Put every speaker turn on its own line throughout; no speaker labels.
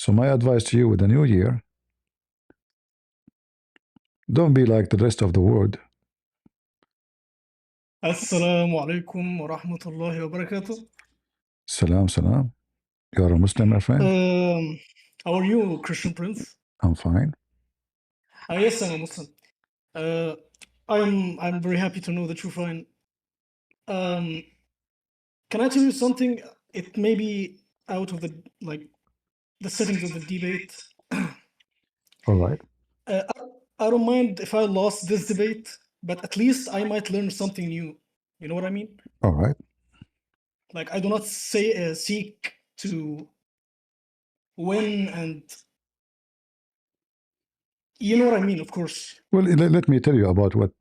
So my advice to you with the new year, don't be like the rest of the world.
Assalamu alaikum wa rahmatullahi wa barakatuh.
Salam, salam. You are a Muslim, my friend?
How are you, Christian Prince?
I'm fine.
Yes, I'm a Muslim. I'm very happy to know that you're fine. Can I tell you something? It may be out of the settings of the debate.
All right.
I, I don't mind if I lost this debate, but at least I might learn something new. You know what I mean?
All right.
Like, I do not seek to win, and you know what I mean, of course.
Well, let me tell you about what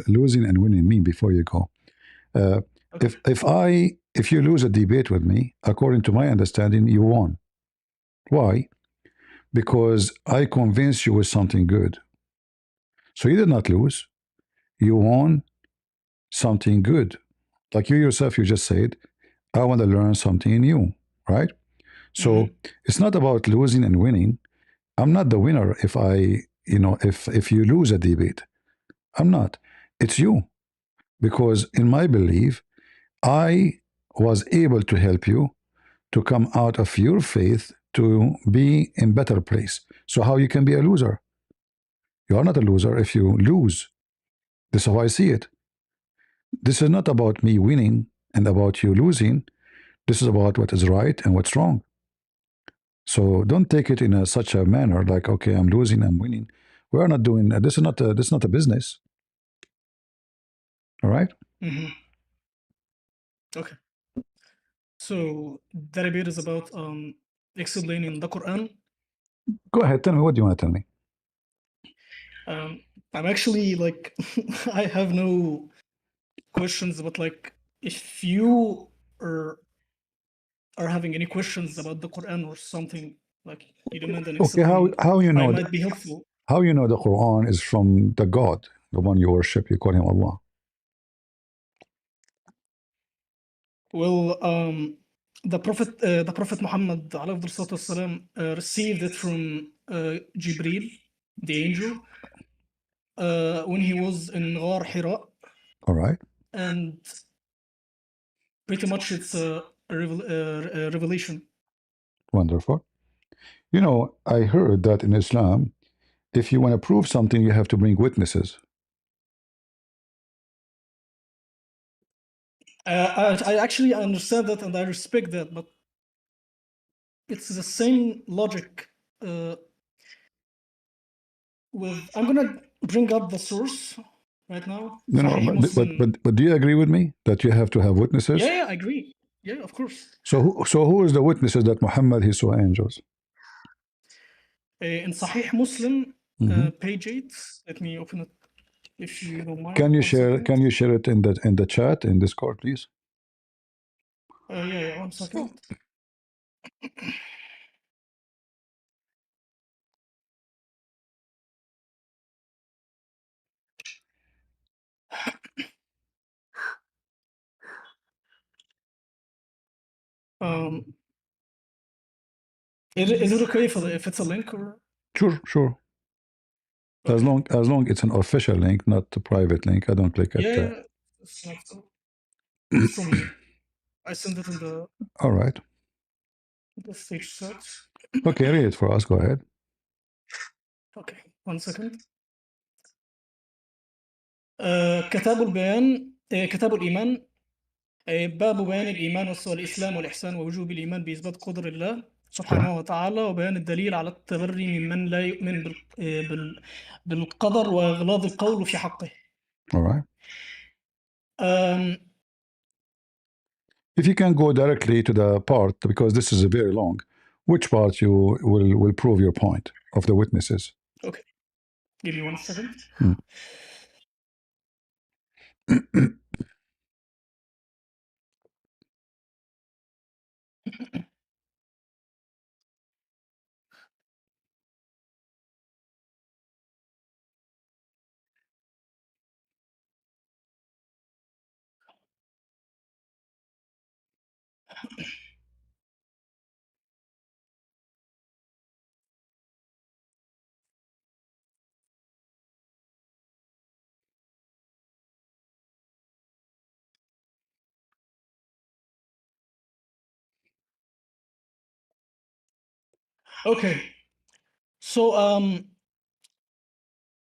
losing and winning mean before you go. Uh,
Okay.
if you lose a debate with me, according to my understanding, you won. Why? Because I convinced you with something good. So you did not lose. You won something good. Like you yourself, you just said, I want to learn something new, right? So it's not about losing and winning. I'm not the winner if if you lose a debate. I'm not. It's you. Because in my belief, I was able to help you to come out of your faith to be in better place. So how you can be a loser? You are not a loser if you lose. This is how I see it. This is not about me winning and about you losing. This is about what is right and what's wrong. So don't take it in such a manner like, okay, I'm losing, I'm winning. We are not doing this. This is not a business. All right.
Okay. So the debate is about explaining the Quran.
Go ahead. Tell me, what do you want to tell me?
I'm actually like I have no questions, but like if you are having any questions about the Quran or something, like you demand an
Okay.
explaining,
How you
I
know
might be helpful.
how you know the Quran is from the God, the one you worship? You call him Allah.
Well, the Prophet Muhammad alayhi salatu wassalam, received it from Jibril, the angel, when he was in Ghar Hira,
All right.
and pretty much it's a revelation.
Wonderful. You know, I heard that in Islam, if you want to prove something, you have to bring witnesses.
I actually understand that and I respect that, but it's the same logic. I'm gonna bring up the source right now.
No, no,
Sahih Muslim.
but do you agree with me that you have to have witnesses?
Yeah, I agree. Yeah, of course.
So who is the witnesses that Muhammad he saw angels?
In Sahih Muslim,
Mhm.
page 8. Let me open it if you don't mind.
Can you
One
share?
second.
Can you share it in the chat in Discord, please?
Yeah, 1 second. Is it okay if it's a link or?
Sure, sure.
Okay.
As long it's an official link, not a private link. I don't click it.
Yeah, it's not so. It's from me. I sent it in
All right.
the stage chat.
Okay, read it for us. Go ahead.
Okay, 1 second. كتاب البيان كتاب الإيمان، باب بيان الإيمان والإسلام والإحسان ووجوب الإيمان بإثبات قدر الله سبحانه وتعالى، وبيان الدليل على التبري ممن لا يؤمن بالقدر وإغلاظ القول في حقه.
All right. If you can go directly to the part, because this is very long, which part you will prove your point of the witnesses?
Okay, give me 1 second. Okay. So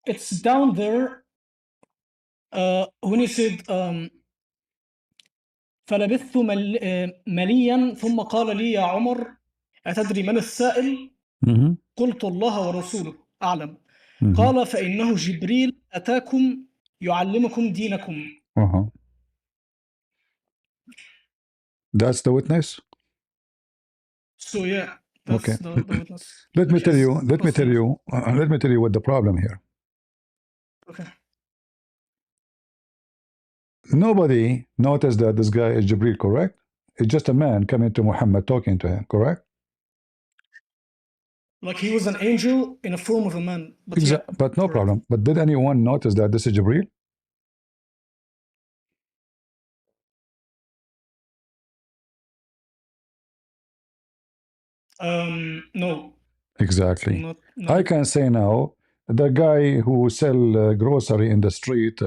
it's down there when you said فلبثت مليا ثم قال لي يا عمر أتدري من السائل؟
Mhm.
قلت الله ورسوله أعلم.
Mhm.
قال فإنه جبريل أتاكم يعلمكم دينكم.
Uh-huh. That's the witness.
So yeah,
Okay.
that's the witness
Let
that
me tell
he's
you. Let me tell
posting.
you. Let me tell you what the problem here.
Okay.
Nobody noticed that this guy is Jibril, correct? It's just a man coming to Muhammad talking to him, correct?
Like he was an angel in a form of a man, but yeah,
Exactly. But no
correct.
problem. But did anyone notice that this is Jibril?
No,
Exactly.
not
I
yet.
can say now, the guy who sell grocery in the street,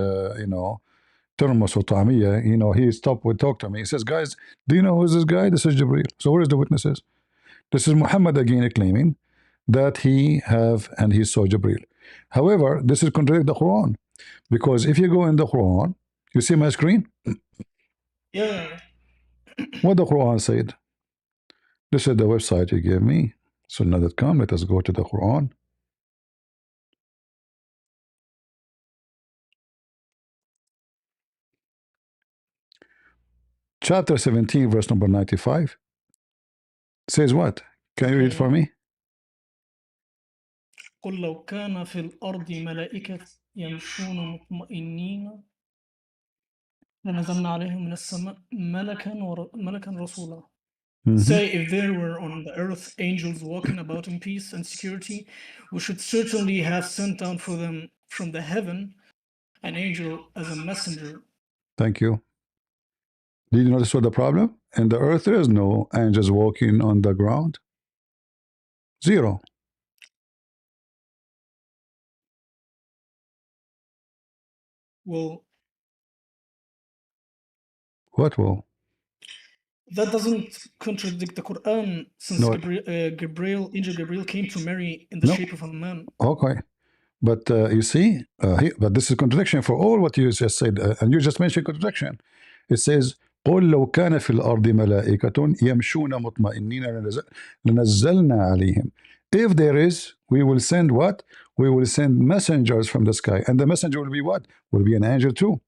thermos or ta'amiyya, he stopped with talk to me. He says, guys, do you know who's this guy? This is Jibril. So where is the witnesses? This is Muhammad again claiming that he have and he saw Jibril. However, this is contradict the Quran, because if you go in the Quran, you see my screen.
Yeah.
What the Quran said. This is the website you gave me, sunnah.com. Let us go to the Quran. Chapter 17, verse number 95. Says what? Can you read for me?
قل لو كان في الأرض ملائكة يمشون مطمئنين لنزلنا عليهم من السماء ملكا رسولا. Say, if there were on the earth angels walking about in peace and security, we should certainly have sent down for them from the heaven an angel as a messenger.
Thank you. Did you notice what the problem? In the earth, there is no angels walking on the ground. Zero.
Well,
What will?
that doesn't contradict the Quran, since
No.
Angel Gabriel came to Mary in the
No.
shape of a man.
Okay. But you see, but this is contradiction for all what you just said, and you just mentioned contradiction. It says, قل لو كان في الأرض ملائكة يمشون مطمئنين لنزلنا عليهم. If there is, we will send what? We will send messengers from the sky. And the messenger will be what? Will be an angel too.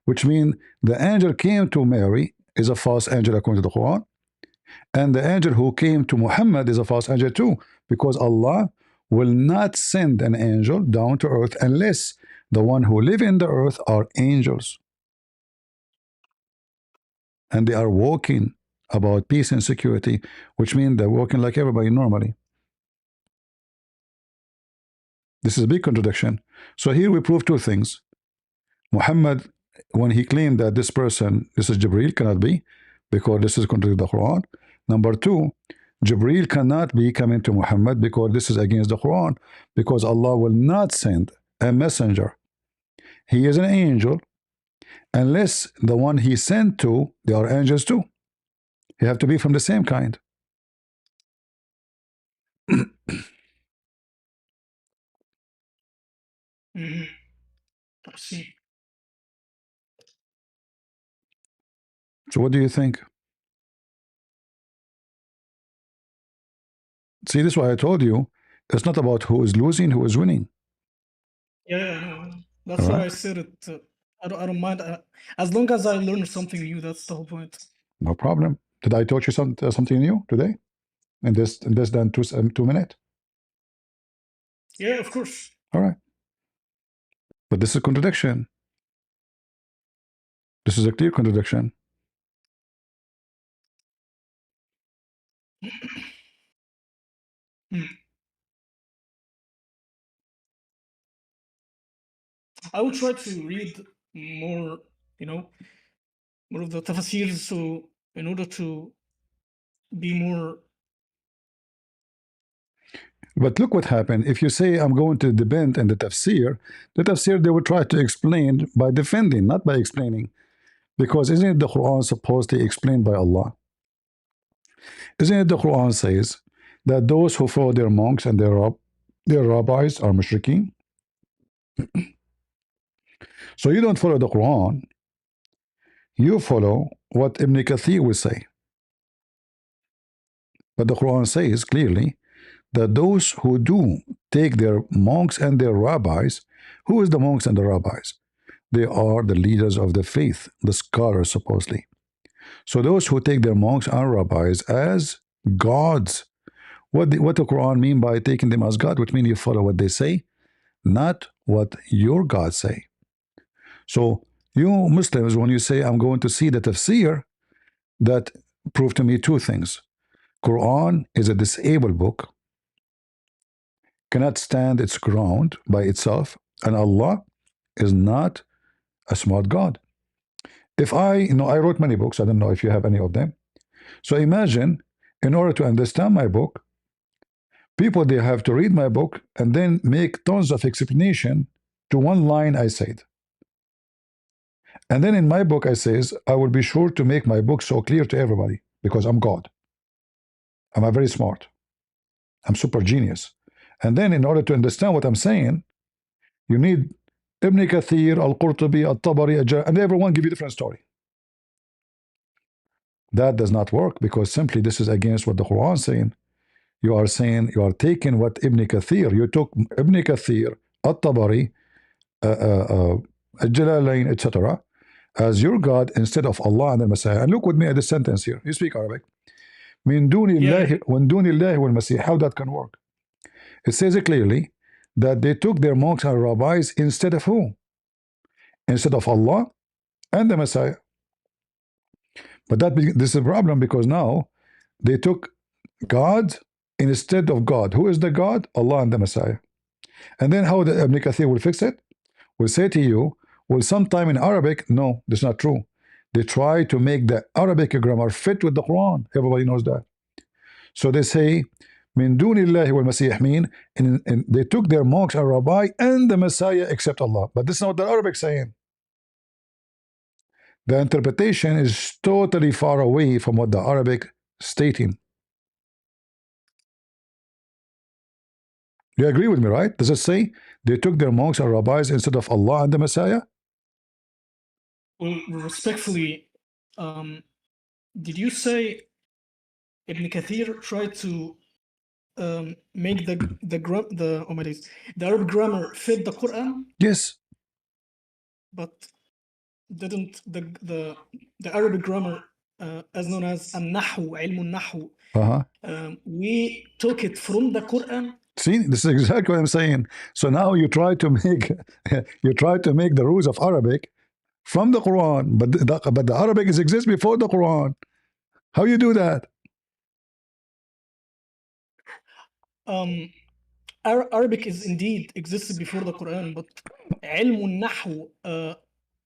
Which means the angel came to Mary is a false angel according to the Quran. And the angel who came to Muhammad is a false angel too. Because Allah will not send an angel down to earth unless the one who live in the earth are angels. And they are walking about peace and security, which means they're walking like everybody normally. This is a big contradiction. So here we prove two things. Muhammad, when he claimed that this person, this is Jibreel, cannot be, because this is contradicting the Quran. Number two, Jibreel cannot be coming to Muhammad because this is against the Quran, because Allah will not send a messenger. He is an angel, unless the one he sent to, they are angels too. He have to be from the same kind.
I see.
So what do you think? See, this is why I told you, it's not about who is losing, who is winning.
Yeah, no, that's
All
why
right?
I said it. I don't mind. As long as I learn something new, that's the whole point.
No problem. Did I teach you something new today? In this than 2 minutes?
Yeah, of course.
All right. But this is a contradiction. This is a clear contradiction.
I will try to read more, more of the tafsirs, so in order to be more.
But look what happened. If you say I'm going to depend on the tafsir they will try to explain by defending, not by explaining. Because isn't it the Quran supposedly explained by Allah? Isn't it the Quran says that those who follow their monks and their rabbis are mushrikeen. So you don't follow the Quran, you follow what Ibn Kathir will say. But the Quran says clearly that those who do take their monks and their rabbis, who is the monks and the rabbis? They are the leaders of the faith, the scholars supposedly. So those who take their monks and rabbis as gods, what the Quran mean by taking them as God, which means you follow what they say, not what your God say. So you Muslims, when you say I'm going to see the tafsir, that prove to me two things. Quran is a disabled book, cannot stand its ground by itself, and Allah is not a smart God. If I wrote many books, I don't know if you have any of them. So imagine, in order to understand my book, people they have to read my book and then make tons of explanation to one line I said. And then in my book I says, I will be sure to make my book so clear to everybody because I'm God. I'm a very smart. I'm super genius. And then in order to understand what I'm saying, you need Ibn Kathir, Al-Qurtubi, Al-Tabari, and everyone give you a different story. That does not work because simply this is against what the Quran is saying. You are saying, you are taking what Ibn Kathir, you took Ibn Kathir, Al-Tabari, Al-Jalalain, etc. as your God instead of Allah and the Messiah. And look with me at the sentence here. You speak Arabic. من دون الله ومن دون الله والمسيح. How that can work? It says it clearly that they took their monks and rabbis instead of who? Instead of Allah and the Messiah. But this is a problem because now they took God instead of God. Who is the God? Allah and the Messiah. And then how the Ibn Kathir will fix it? Will say to you, well, sometime in Arabic, no, that's not true. They try to make the Arabic grammar fit with the Quran. Everybody knows that. So they say, min dunillahi wal masih mean, and they took their monks and rabbi and the Messiah except Allah. But this is not what the Arabic saying. The interpretation is totally far away from what the Arabic stating. You agree with me, right? Does it say they took their monks and rabbis instead of Allah and the Messiah?
Well, respectfully, did you say Ibn Kathir tried to make the Arabic grammar fit the Quran?
Yes.
But didn't the Arabic grammar as known as al-Nahu, ilm al-Nahu, we took it from the Quran?
See, this is exactly what I'm saying. So now you try to make the rules of Arabic from the Quran, but the Arabic exists before the Quran. How you do that?
Arabic is indeed existed before the Quran, but ilm al-Nahu,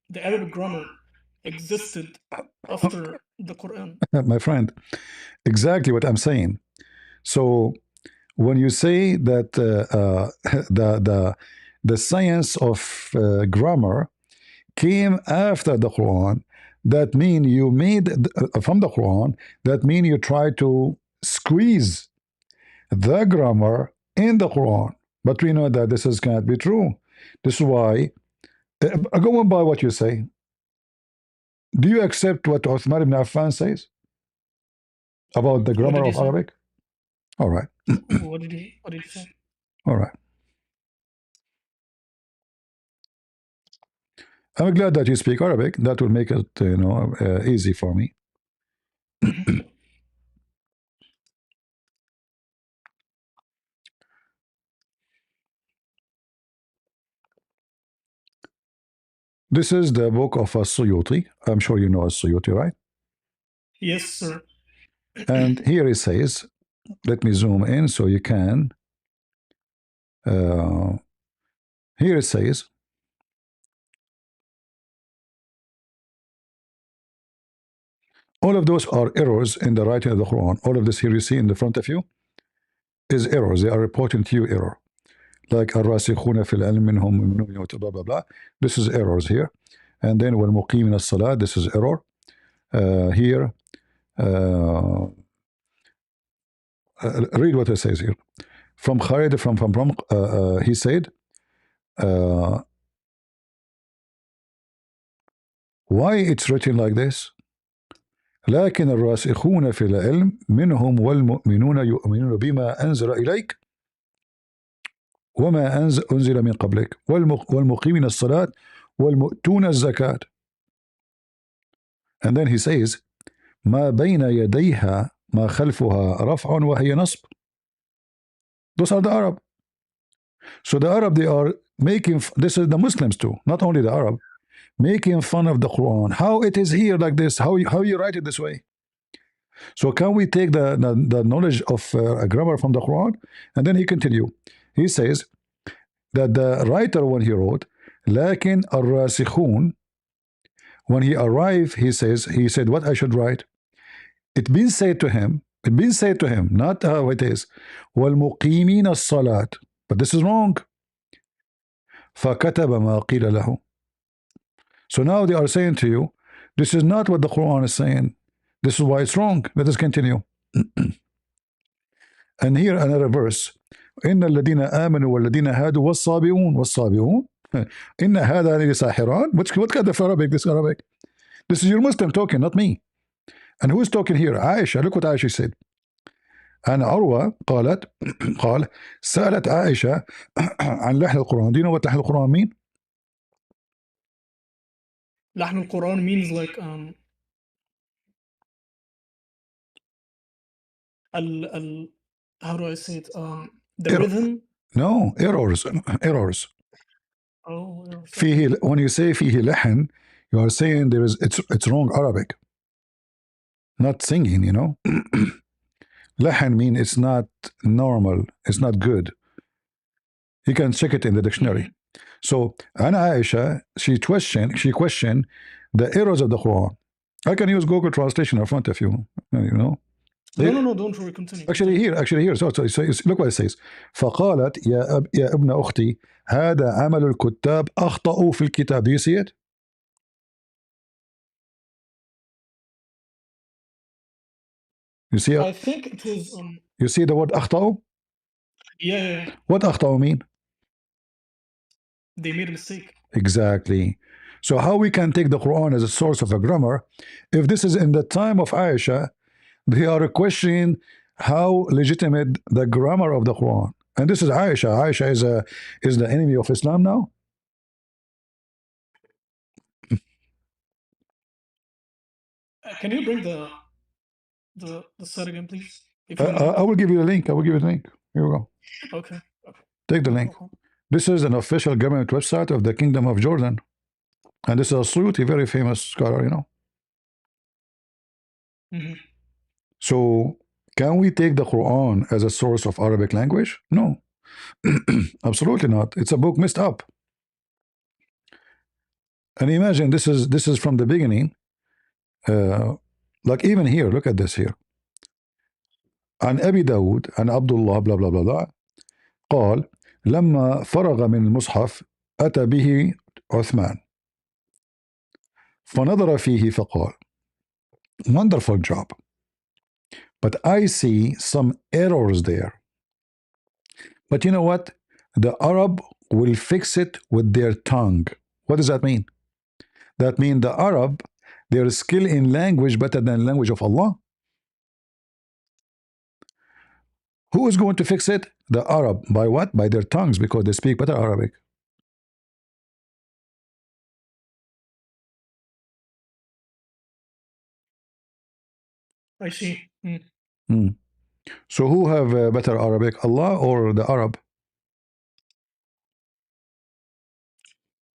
the Arabic grammar, existed after the Quran.
My friend, exactly what I'm saying. So when you say that the science of grammar came after the Quran, that means you made from the Quran, that means you try to squeeze the grammar in the Quran. But we know that this cannot be true. This is why, go on by what you say. Do you accept what Uthman ibn Affan says about the grammar of Arabic? All right.
What did he say?
All right. I'm glad that you speak Arabic. That will make it, easy for me. This is the book of As-Suyuti. I'm sure you know As-Suyuti, right?
Yes, sir.
And here it says, let me zoom in so you can. Here it says, all of those are errors in the writing of the Quran. All of this here you see in the front of you is errors. They are reporting to you error. Like الراسخون في العلم منهم blah blah blah. This is errors here. And then والمقيمين الصلاة, this is error. Here read what it says here. From Khalid, he said, uh, why it's written like this? لكن الراسخون في العلم منهم والمؤمنون يؤمنون بما أنزل إليك وما أنزل من قبلك والمقيمين الصلاة والمؤتون الزكاة. And then he says ما بين يديها ما خلفها رفع وهي نصب. Those are the Arab. So the Arab, they are making, this is the Muslims too, not only the Arab, making fun of the Quran. How it is here like this? How you write it this way? So can we take the knowledge of grammar from the Quran? And then he continue. He says that the writer, when he wrote, لكن الراسخون, when he arrived, he said what I should write. It been said to him, not how it is. والمقيمين الصلاة. But this is wrong. فكتب ما قيل له. So now they are saying to you, this is not what the Quran is saying. This is why it's wrong. Let us continue. And here another verse. إن الذين آمنوا والذين هادوا والصابئون إن هذا لساحران. What kind of Arabic? This Arabic. This is your Muslim talking, not me. And who is talking here? Aisha. Look what Aisha said. أنا عروة قال سألت عائشة عن لحن القرآن. Do you know what لحن القرآن mean?
لحن القرآن means like how do I say it? The rhythm.
No, errors.
Oh,
فيه, when you say فيه لحن, you are saying it's wrong Arabic. Not singing, you know. لحن mean it's not normal, it's not good. You can check it in the dictionary. So Anna Aisha, she questioned the errors of the Quran. I can use Google Translation in front of you, you know.
No, don't worry, continue.
Actually here. So look what it says. فقالت يا ابن أختي هذا عمل الكتاب أخطأوا في الكتاب. Do you see it? You see it?
I think it was
You see the word أخطأوا?
Yeah.
What أخطأوا mean?
They made a mistake.
Exactly. So how we can take the Quran as a source of a grammar if this is in the time of Aisha? They are questioning how legitimate the grammar of the Quran. And this is Aisha. Aisha is the enemy of Islam now.
Can you bring the set again, please? If
I will give you the link. Here we go.
Okay.
Take the link. This is an official government website of the Kingdom of Jordan. And this is a Suyuti, very famous scholar, you know. So can we take the Quran as a source of Arabic language? No. Absolutely not. It's a book messed up. And imagine this is from the beginning. Like even here, look at this here. عن أبي داود عن عبد الله blah blah blah blah قال لما فرغ من المصحف أتى به عثمان فنظر فيه فقال wonderful job, but I see some errors there. But you know what? The Arab will fix it with their tongue. What does that mean? That means the Arab, their skill in language better than language of Allah. Who is going to fix it? The Arab. By what? By their tongues, because they speak better Arabic.
I see.
So who have better Arabic, Allah or the Arab?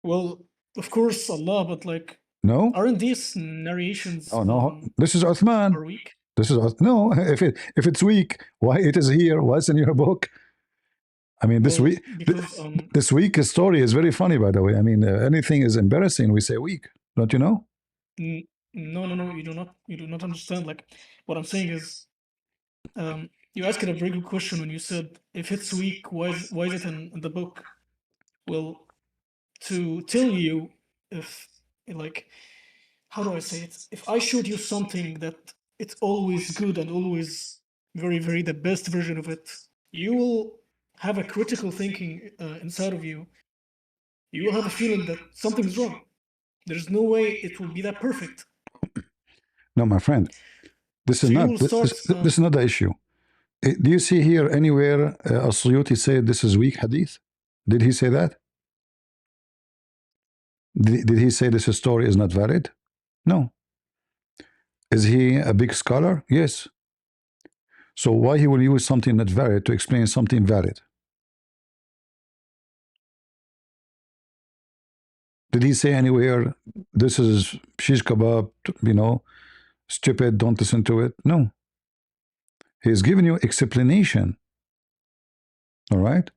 Well, of course Allah, but like,
no,
aren't these narrations?
Oh no, this is Uthman.
Are weak?
This is no. If it's weak, why it is here? What's in your book? I mean, this week, this week story is very funny, by the way. I mean, anything is embarrassing, we say weak. Don't you know?
No. You do not understand. Like, what I'm saying is, you asked a very good question when you said if it's weak, why is it in the book? Well, to tell you if, like, how do I say it? If I showed you something that it's always good and always very the best version of it, you will have a critical thinking inside of you. You will have a feeling that something is wrong. There's no way it will be that perfect.
No, my friend, this is
So you
not
will start.
this is not the issue. Do you see here anywhere As-Suyuti said this is weak hadith? Did he say that? Did he say this story is not valid? No. Is he a big scholar? Yes. So why he will use something not valid to explain something valid? Did he say anywhere this is shish kebab, stupid, don't listen to it? No. He's giving you explanation. All right?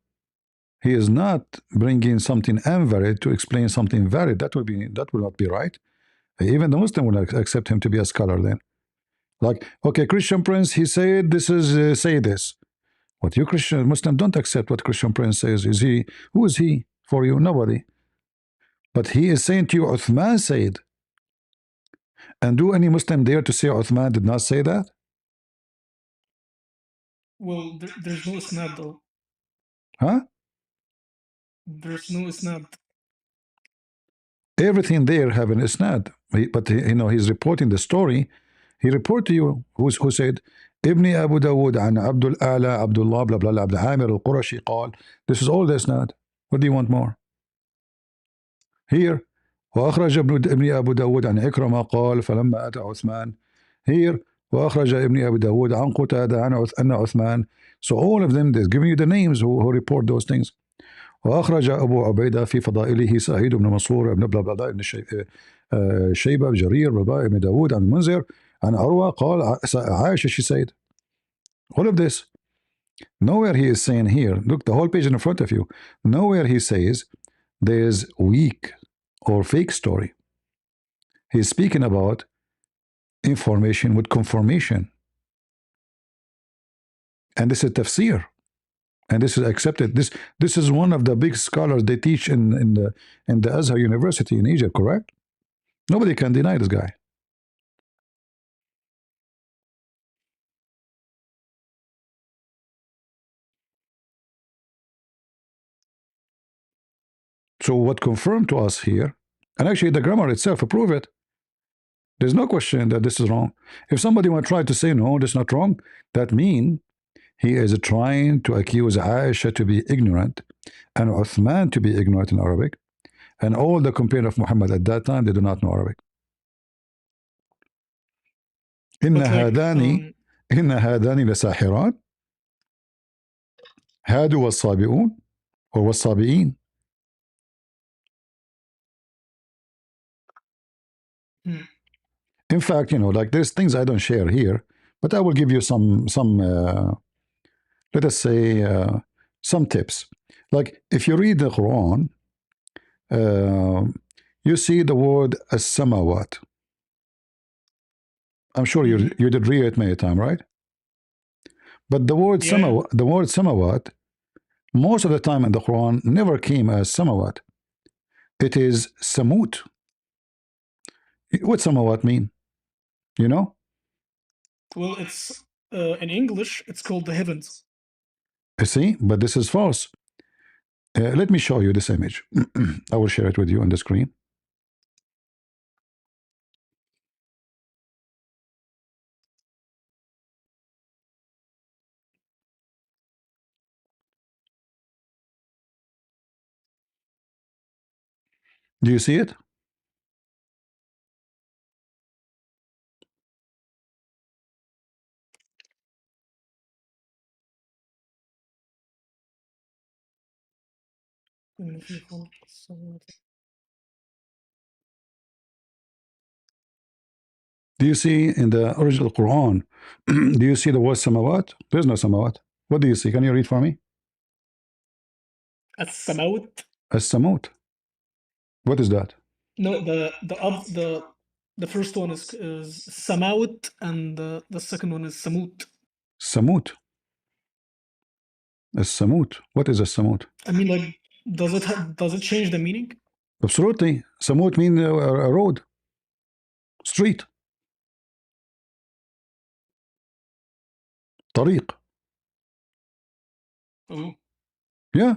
He is not bringing something invalid to explain something valid. That will not be right. Even the Muslim will accept him to be a scholar then. Like, okay, Christian Prince, he said this is say this. But you Christian Muslim don't accept what Christian Prince says. Who is he for you? Nobody. But he is saying to you, Uthman said. And do any Muslim dare to say Uthman did not say that?
Well, there's no isnad though.
Huh?
There's no isnad.
Everything there have an isnad. But he's reporting the story. He report to you who said Ibn Abu Dawood an Abdul Ala Abdullah blah blah blah Abdul Amir al-Qurashi قال. This is all the isnad. What do you want more? Here وأخرج ابن أبو داود عن عكرمة قال فلما أتى عثمان. Here وأخرج ابن أبي داود عن قتادة عن أن عثمان. So all of them, they're giving you the names who report those things. وأخرج أبو عبيدة في فضائله سعيد بن منصور ابن بلا بلا ابن شيبة جرير ابن داود عن المنذر عن عروة قال عائشة she said. All of this. Nowhere he is saying here, look, the whole page in front of you, nowhere he says there's weak or fake story. He's speaking about information with confirmation. And this is tafsir. And this is accepted. This is one of the big scholars they teach in the Azhar University in Egypt, correct? Nobody can deny this guy. So what confirmed to us here, and actually the grammar itself prove it. There's no question that this is wrong. If somebody would try to say no, this is not wrong, that means he is trying to accuse Aisha to be ignorant and Uthman to be ignorant in Arabic, and all the companions of Muhammad at that time, they do not know Arabic. إن هذان لساحران هادوا والصابئون or والصابئين. In fact, like there's things I don't share here, but I will give you some let us say some tips. Like if you read the Quran, you see the word as-samawat. I'm sure you did read it many times, right? But the word samawat, most of the time in the Quran never came as samawat. It is samut. What samawat mean? You know?
Well, it's in English, it's called the heavens.
You see, but this is false. Let me show you this image. I will share it with you on the screen. Do you see it? Do you see in the original Quran, do you see the word samawat? There's no samawat. What do you see? Can you read for me?
As-samawat.
As-samut. What is that?
No, the first one is samawat, and the second one is samut.
Samut. As-samut. What is as-samut?
I mean, like, does it change the meaning?
Absolutely. Samut means a road, street. طريق.
Oh,
Yeah.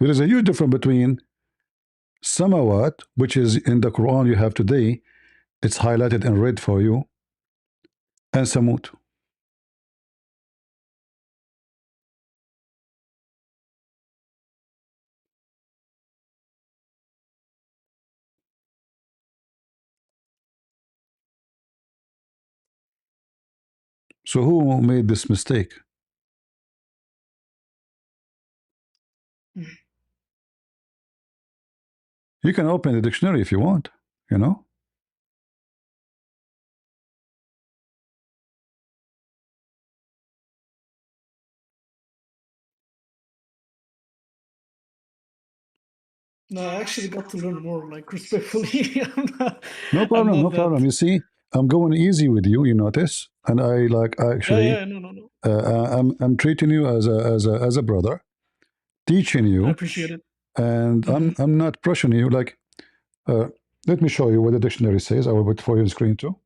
There is a huge difference between samawat, which is in the Quran you have today, it's highlighted in red for you, and samut. So who made this mistake?
mm.
You can open the dictionary if you want, you know.
No, I actually got to learn more, like respectfully.
No
I'm
problem,
not
no problem.
that.
You see, I'm going easy with you. You notice, and I like
Yeah,
actually,
yeah, no, no, no.
I'm treating you as a brother, teaching
I
you,
appreciate it.
and
Hmm.
I'm not pressuring you. Like, uh, let me show you what the dictionary says. I will put it for you on the screen too.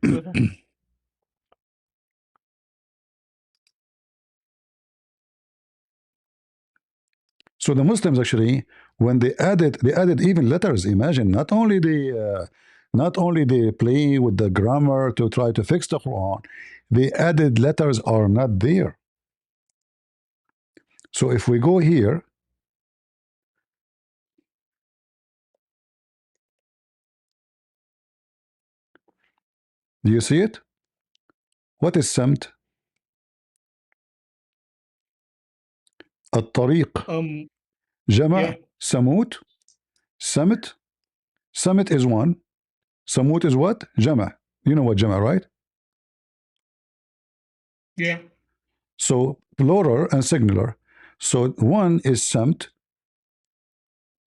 Go ahead.
So the Muslims actually, when they added even letters. Imagine not only they play with the grammar to try to fix the Quran, they added letters are not there. So if we go here, do you see it? What is samt? الطريق.
Um,
جمع
yeah,
سموت. Samt. Samt is one. Samut is what? Jama. You know what Jama, right?
yeah,
So plural and singular. So one is Samt,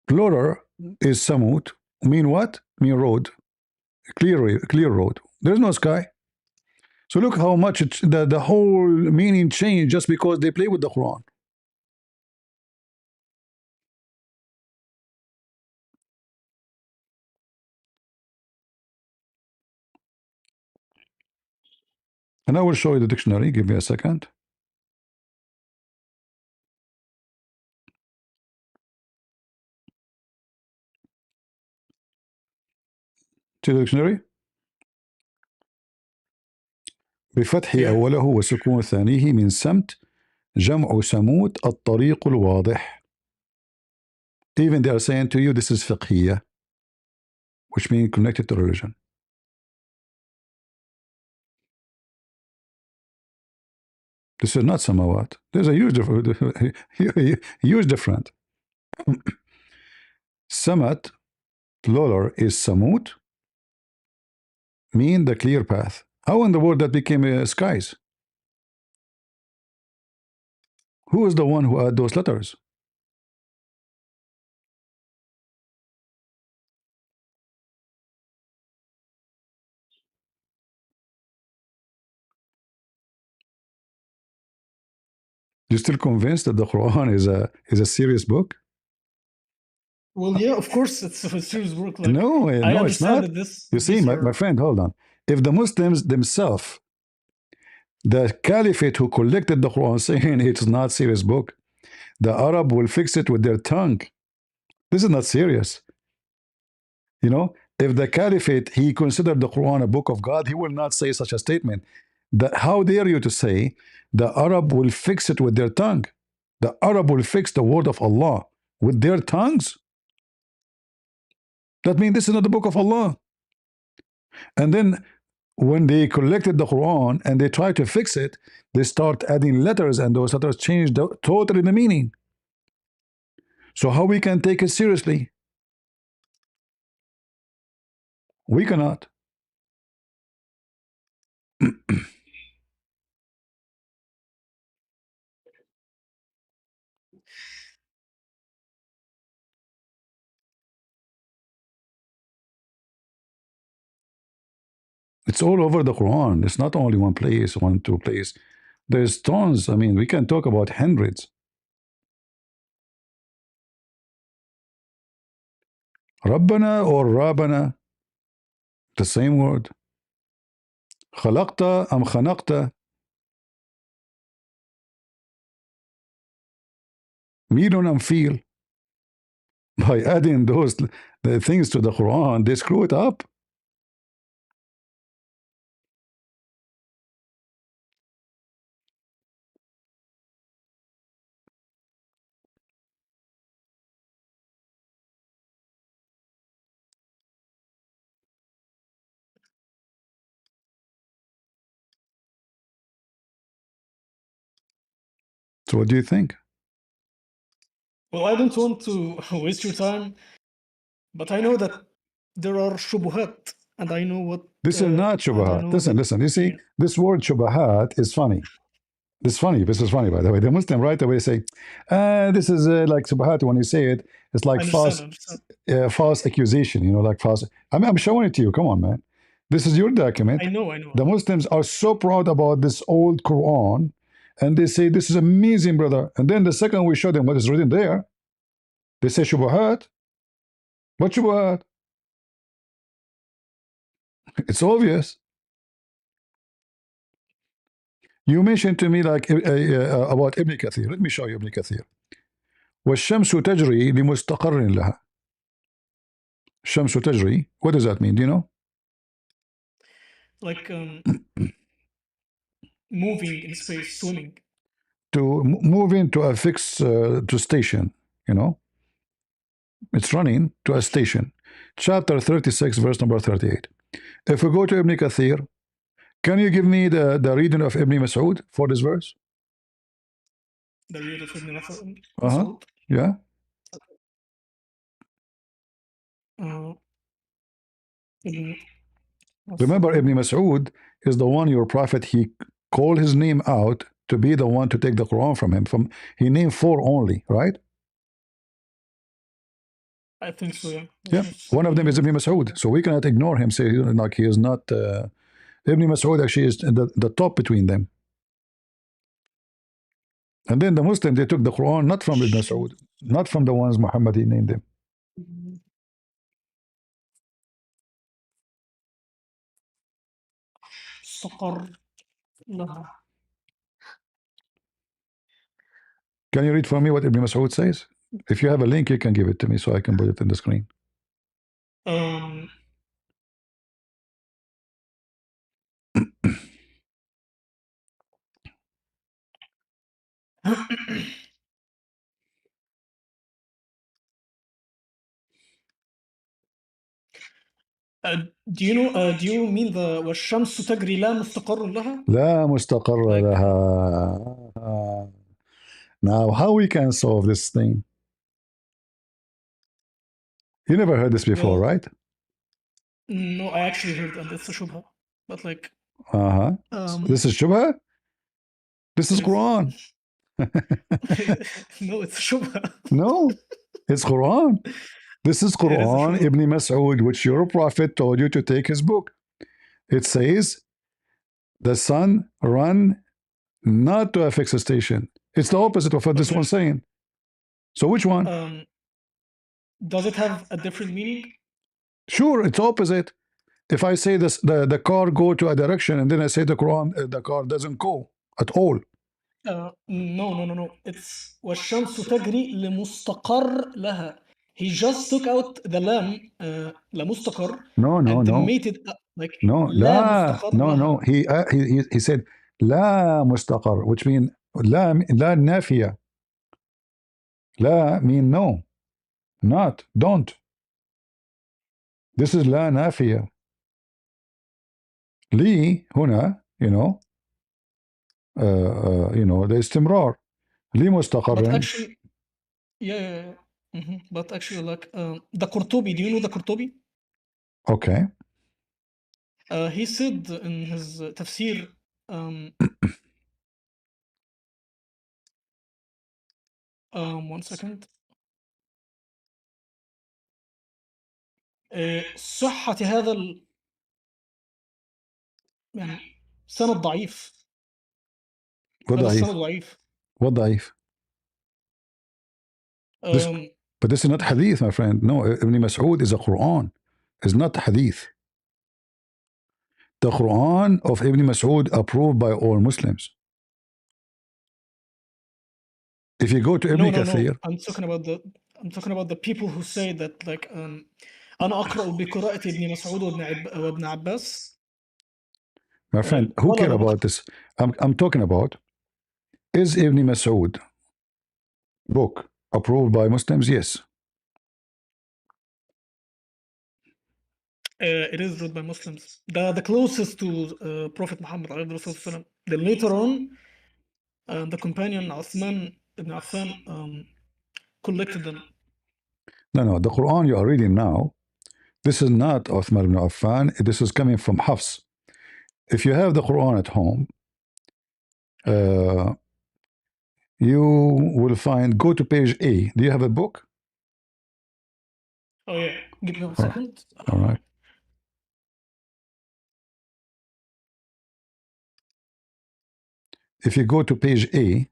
plural is Samut. Mean what? Mean road. Clear road. There's no sky. So look how much the whole meaning changed just because they play with the Quran. And I will show you the dictionary. Give me a second. See the dictionary? بفتح
yeah.
أوله وسكون ثانيه من سمت جمع سموت الطريق الواضح. Even they are saying to you this is fiqhiyya, which means connected to religion. This is not samawat. There's a huge difference. Huge difference. Samat, plural, is samut, mean the clear path. How in the world that became skies? Who is the one who added those letters? You still convinced that the Quran is a serious book?
Well, yeah, of course, it's a serious work. Like,
No,
I
no, it's
understand
not.
that this
You see,
these
my
are.
friend, hold on. If the Muslims themselves, the caliphate who collected the Quran, saying it's not serious book, the Arab will fix it with their tongue. This is not serious. You know, if the caliphate he considered the Quran a book of God, he will not say such a statement. How dare you to say the Arab will fix it with their tongue? The Arab will fix the word of Allah with their tongues. That means this is not the book of Allah. And then when they collected the Quran and they tried to fix it, they start adding letters, and those letters change totally the meaning. So how we can take it seriously? We cannot. It's all over the Quran. It's not only one place, one, two place. There's tons. I mean, we can talk about hundreds. ربنا or رابنا, the same word. خلقت أم خنقت. ميل أم feel. By adding those the things to the Quran, they screw it up. So what do you think?
Well, I don't want to waste your time, but I know that there are shubuhat, and I know what.
This is not
And I
shubahat.
know
Listen,
that.
listen. You see,
Yeah,
this word shubahat is funny. This is funny. This is funny, by the way. The Muslim right away say, this is like shubahat. When you say it, it's like
I understand. I understand.
false accusation, like false. I'm showing it to you. Come on, man. This is your document.
I know. I know.
The Muslims are so proud about this old Quran, and they say this is amazing, brother. And then the second we show them what is written there, they say shubahat. What shubahat? It's obvious. You mentioned to me like about Ibn Kathir. Let me show you Ibn Kathir. والشمس تجري لمستقر لها. الشمس تجري. What does that mean? Do you know?
Like moving in space, swimming.
To move into a fixed to station, it's running to a station. Chapter 36, verse number 38. If we go to Ibn Kathir, can you give me the reading of Ibn Mas'ud for this verse?
The read of Ibn
Uh-huh.
Mas'ud.
Yeah.
Ibn
Remember,
Mas'ud.
Ibn Mas'ud is the one your prophet, he called his name out to be the one to take the Quran from him. He named 4 only, right?
I think so. Yeah.
Yeah. One of them is Ibn Mas'ud. So we cannot ignore him, say like he is not. Ibn Mas'ud actually is the top between them. And then the Muslims, they took the Quran not from Ibn Mas'ud, not from the ones Muhammad he named them.
استقر لها.
Can you read for me what Ibn Mas'ud says? If you have a link, you can give it to me so I can put it in the screen.
Do you know? Do you mean the والشمس تجري لا مستقر لها?
لا مستقر
Like
لها. Now, how we can solve this thing? You never heard this before,
well,
right?
no, I actually heard, and it's a shubha. But like,
Uh-huh. This is Shubha? This is
yes.
Quran.
No, it's a shubha.
No, it's Quran. This is
It is a
Quran,
shubha.
Ibn Mas'ud, which your prophet told you to take his book. It says, the sun run not to a fixed station. It's the opposite of what this
Okay.
one's saying. So which one?
Does it have a different meaning?
Sure, it's opposite. If I say this, the car go to a direction, and then I say the Quran, the car doesn't go at all.
No. It's والشمس تجري لمستقر لها. He just took out the lam, لمستقر, and made it like
No,
لا
لا,
مستقر
no,
لها.
no. He said لا مستقر, which means لا نافية. لا mean no, not, don't. This is لا نافية. لي هنا, the استمرار. لي
But
مستقر.
actually, yeah. But actually, like the Qurtubi. Do you know the Qurtubi?
Okay.
He said in his tafsir, 1 second. صحة هذا يعني سند ضعيف. هذا السند
وضعيف.
ضعيف.
وضعيف. But this is not hadith, my friend. No, Ibn Mas'ud is a Quran. It's not hadith. The Quran of Ibn Mas'ud approved by all Muslims. If you go to Ibn
No, no, no.
Kathir,
I'm talking about the people who say that like أنا أقرأ بقراءة ابن مسعود وابن عباس.
my friend, who care about this? I'm talking about, is Ibn Mas'ud book approved by Muslims? Yes.
It is read by Muslims. The closest to Prophet Muhammad عليه الصلاة والسلام. Then later on, the companion Uthman ibn Affan collected them.
No, the Quran you are reading now, this is not Uthman ibn Affan. This is coming from Hafs. If you have the Quran at home, you will find, go to page A. Do you have a book?
Oh yeah, give me 1 second.
All right. If you go to page A,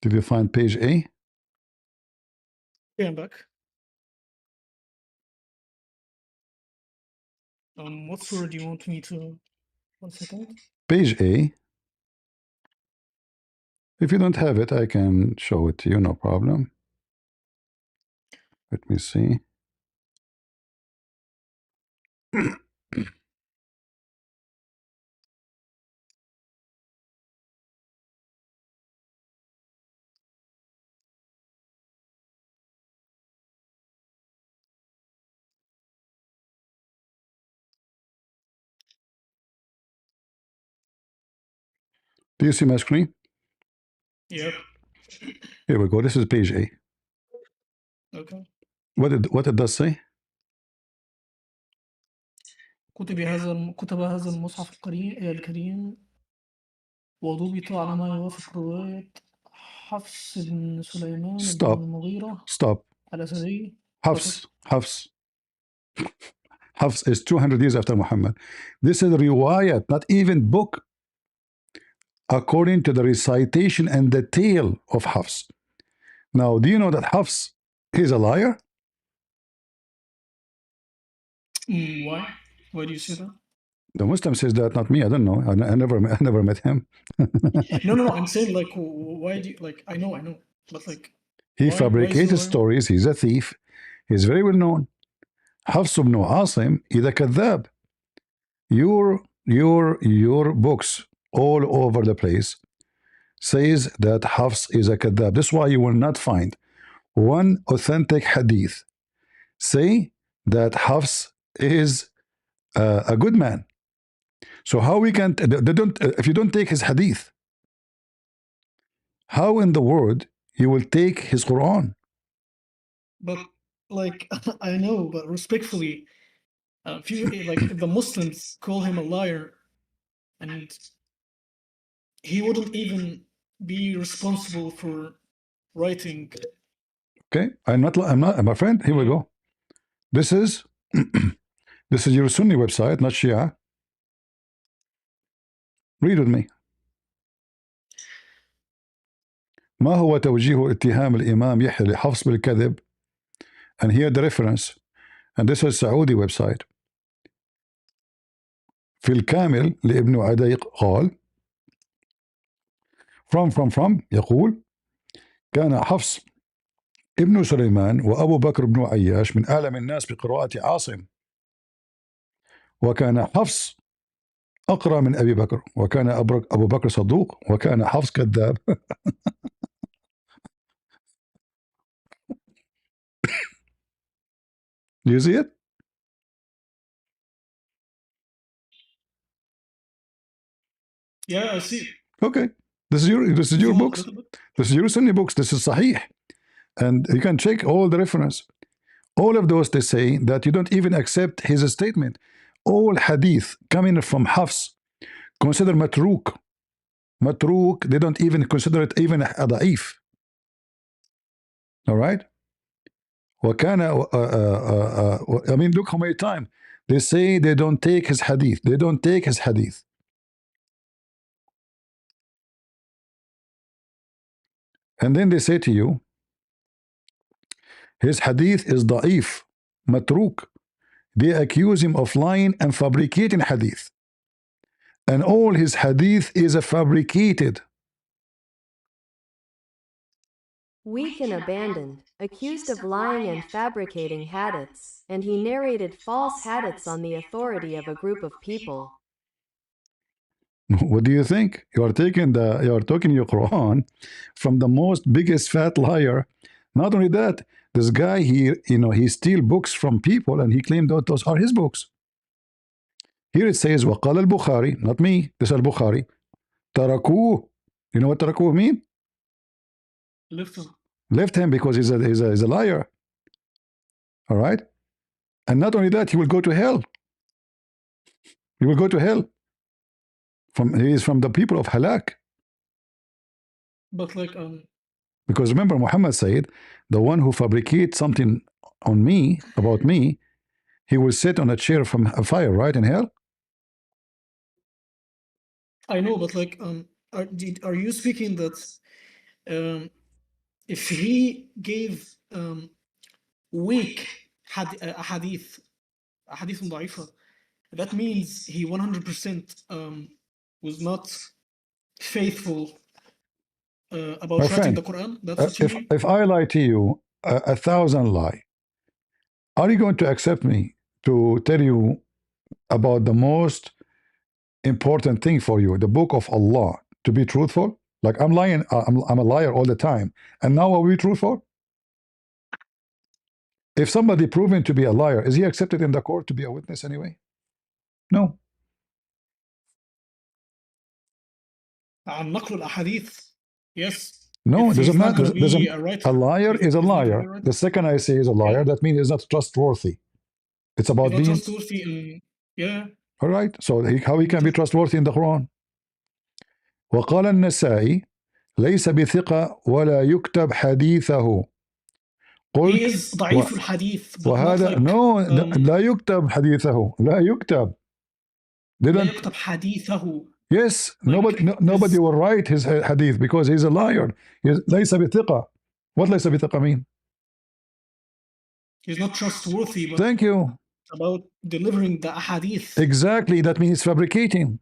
did you find page A?
Yeah, I'm back. What surah do you want me to? 1 second.
Page A. If you don't have it, I can show it to you, no problem. Let me see. Do you see my screen?
Yep.
Here we go. This is page A.
Okay.
What it does say?
كتب هذا المصحف الكريم وضبط على ما يوافق رواية حفص بن سليمان بن المغيرة
Stop.
الأسدي.
Hafs is 200 years after Muhammad. This is riwayat, not even book. According to the recitation and the tale of Hafs. Now, do you know that Hafs is a liar?
Why? Why do you say that?
The Muslim says that, not me. I don't know. I never met him.
No. I'm saying like, why do you like? I know, but like,
he
why
fabricated
is he
stories. He's a thief. He's very well known. Hafs ibn Asim is a kadhab. Your books all over the place says that Hafs is a kadhab. That's why you will not find one authentic hadith say that Hafs is a good man. So how we can, they don't, if you don't take his hadith, how in the world you will take his Quran?
But like, I know, but respectfully, if the Muslims call him a liar, and he wouldn't even be responsible for writing.
Okay, I'm not, my friend. Here we go. This is your Sunni website, not Shia. Read with me. ما هو توجيه اتهام الإمام يحيى لحفص بالكذب? And here the reference. And this is Saudi website. في الكامل لابن عديق قال from يقول كان حفص ابن سليمان وأبو بكر بن عياش من أعلم الناس بقراءة عاصم، وكان حفص أقرأ من أبي بكر، وكان أبو بكر صدوق، وكان حفص كذاب. Do you see it?
Yeah, I see.
Okay, this is your books. This is your Sunni books. This is Sahih, and you can check all the reference. All of those they say that you don't even accept his statement. All hadith coming from Hafs consider matruk. matruk, they don't even consider it even a da'if. All right? وكان I mean, look how many times they say they don't take his hadith. They don't take his hadith. And then they say to you, his hadith is da'if, matruk. They accuse him of lying and fabricating hadith. And all his hadith is fabricated.
Weak and abandoned, accused of lying and fabricating hadiths, and he narrated false hadiths on the authority of a group of people.
What do you think? You are taking your Quran from the most biggest fat liar. Not only that, this guy he steal books from people and he claimed that those are his books. Here it says وقال البخاري, not me, this is al-Bukhari. تركوه. You know what تركوه mean? Left him because he's a liar. All right? And not only that, he will go to hell. He will go to hell. He is from the people of halak.
But
because remember, Muhammad said, the one who fabricates something on me, about me, he will sit on a chair from a fire, right, in hell?
I know, but are you speaking that if he gave weak hadith ضعيفة, that means he 100% was not faithful about writing the Quran? That's what you mean?
If I lie to you, 1,000 lie, are you going to accept me to tell you about the most important thing for you, the book of Allah, to be truthful? Like I'm lying, I'm a liar all the time, and now are we truthful? If somebody proven to be a liar, is he accepted in the court to be a witness anyway? No.
عن نقل الأحاديث, yes.
No, it doesn't matter. A liar is a liar. The second I say is a liar, that means he's not trustworthy. It's about being
trustworthy. Yeah.
All right. So how he can be trustworthy in the Quran? وقال النسائي ليس بثقة ولا يكتب حديثه.
He is ضعيف الحديث.
وهذا no لا يكتب حديثه. لا يكتب.
لا يكتب حديثه.
Yes, nobody will write his hadith because he's a liar. ليس بثقة. What ليس بثقة mean?
He's not trustworthy. But
thank you.
About delivering the ahadith.
Exactly, that means fabricating.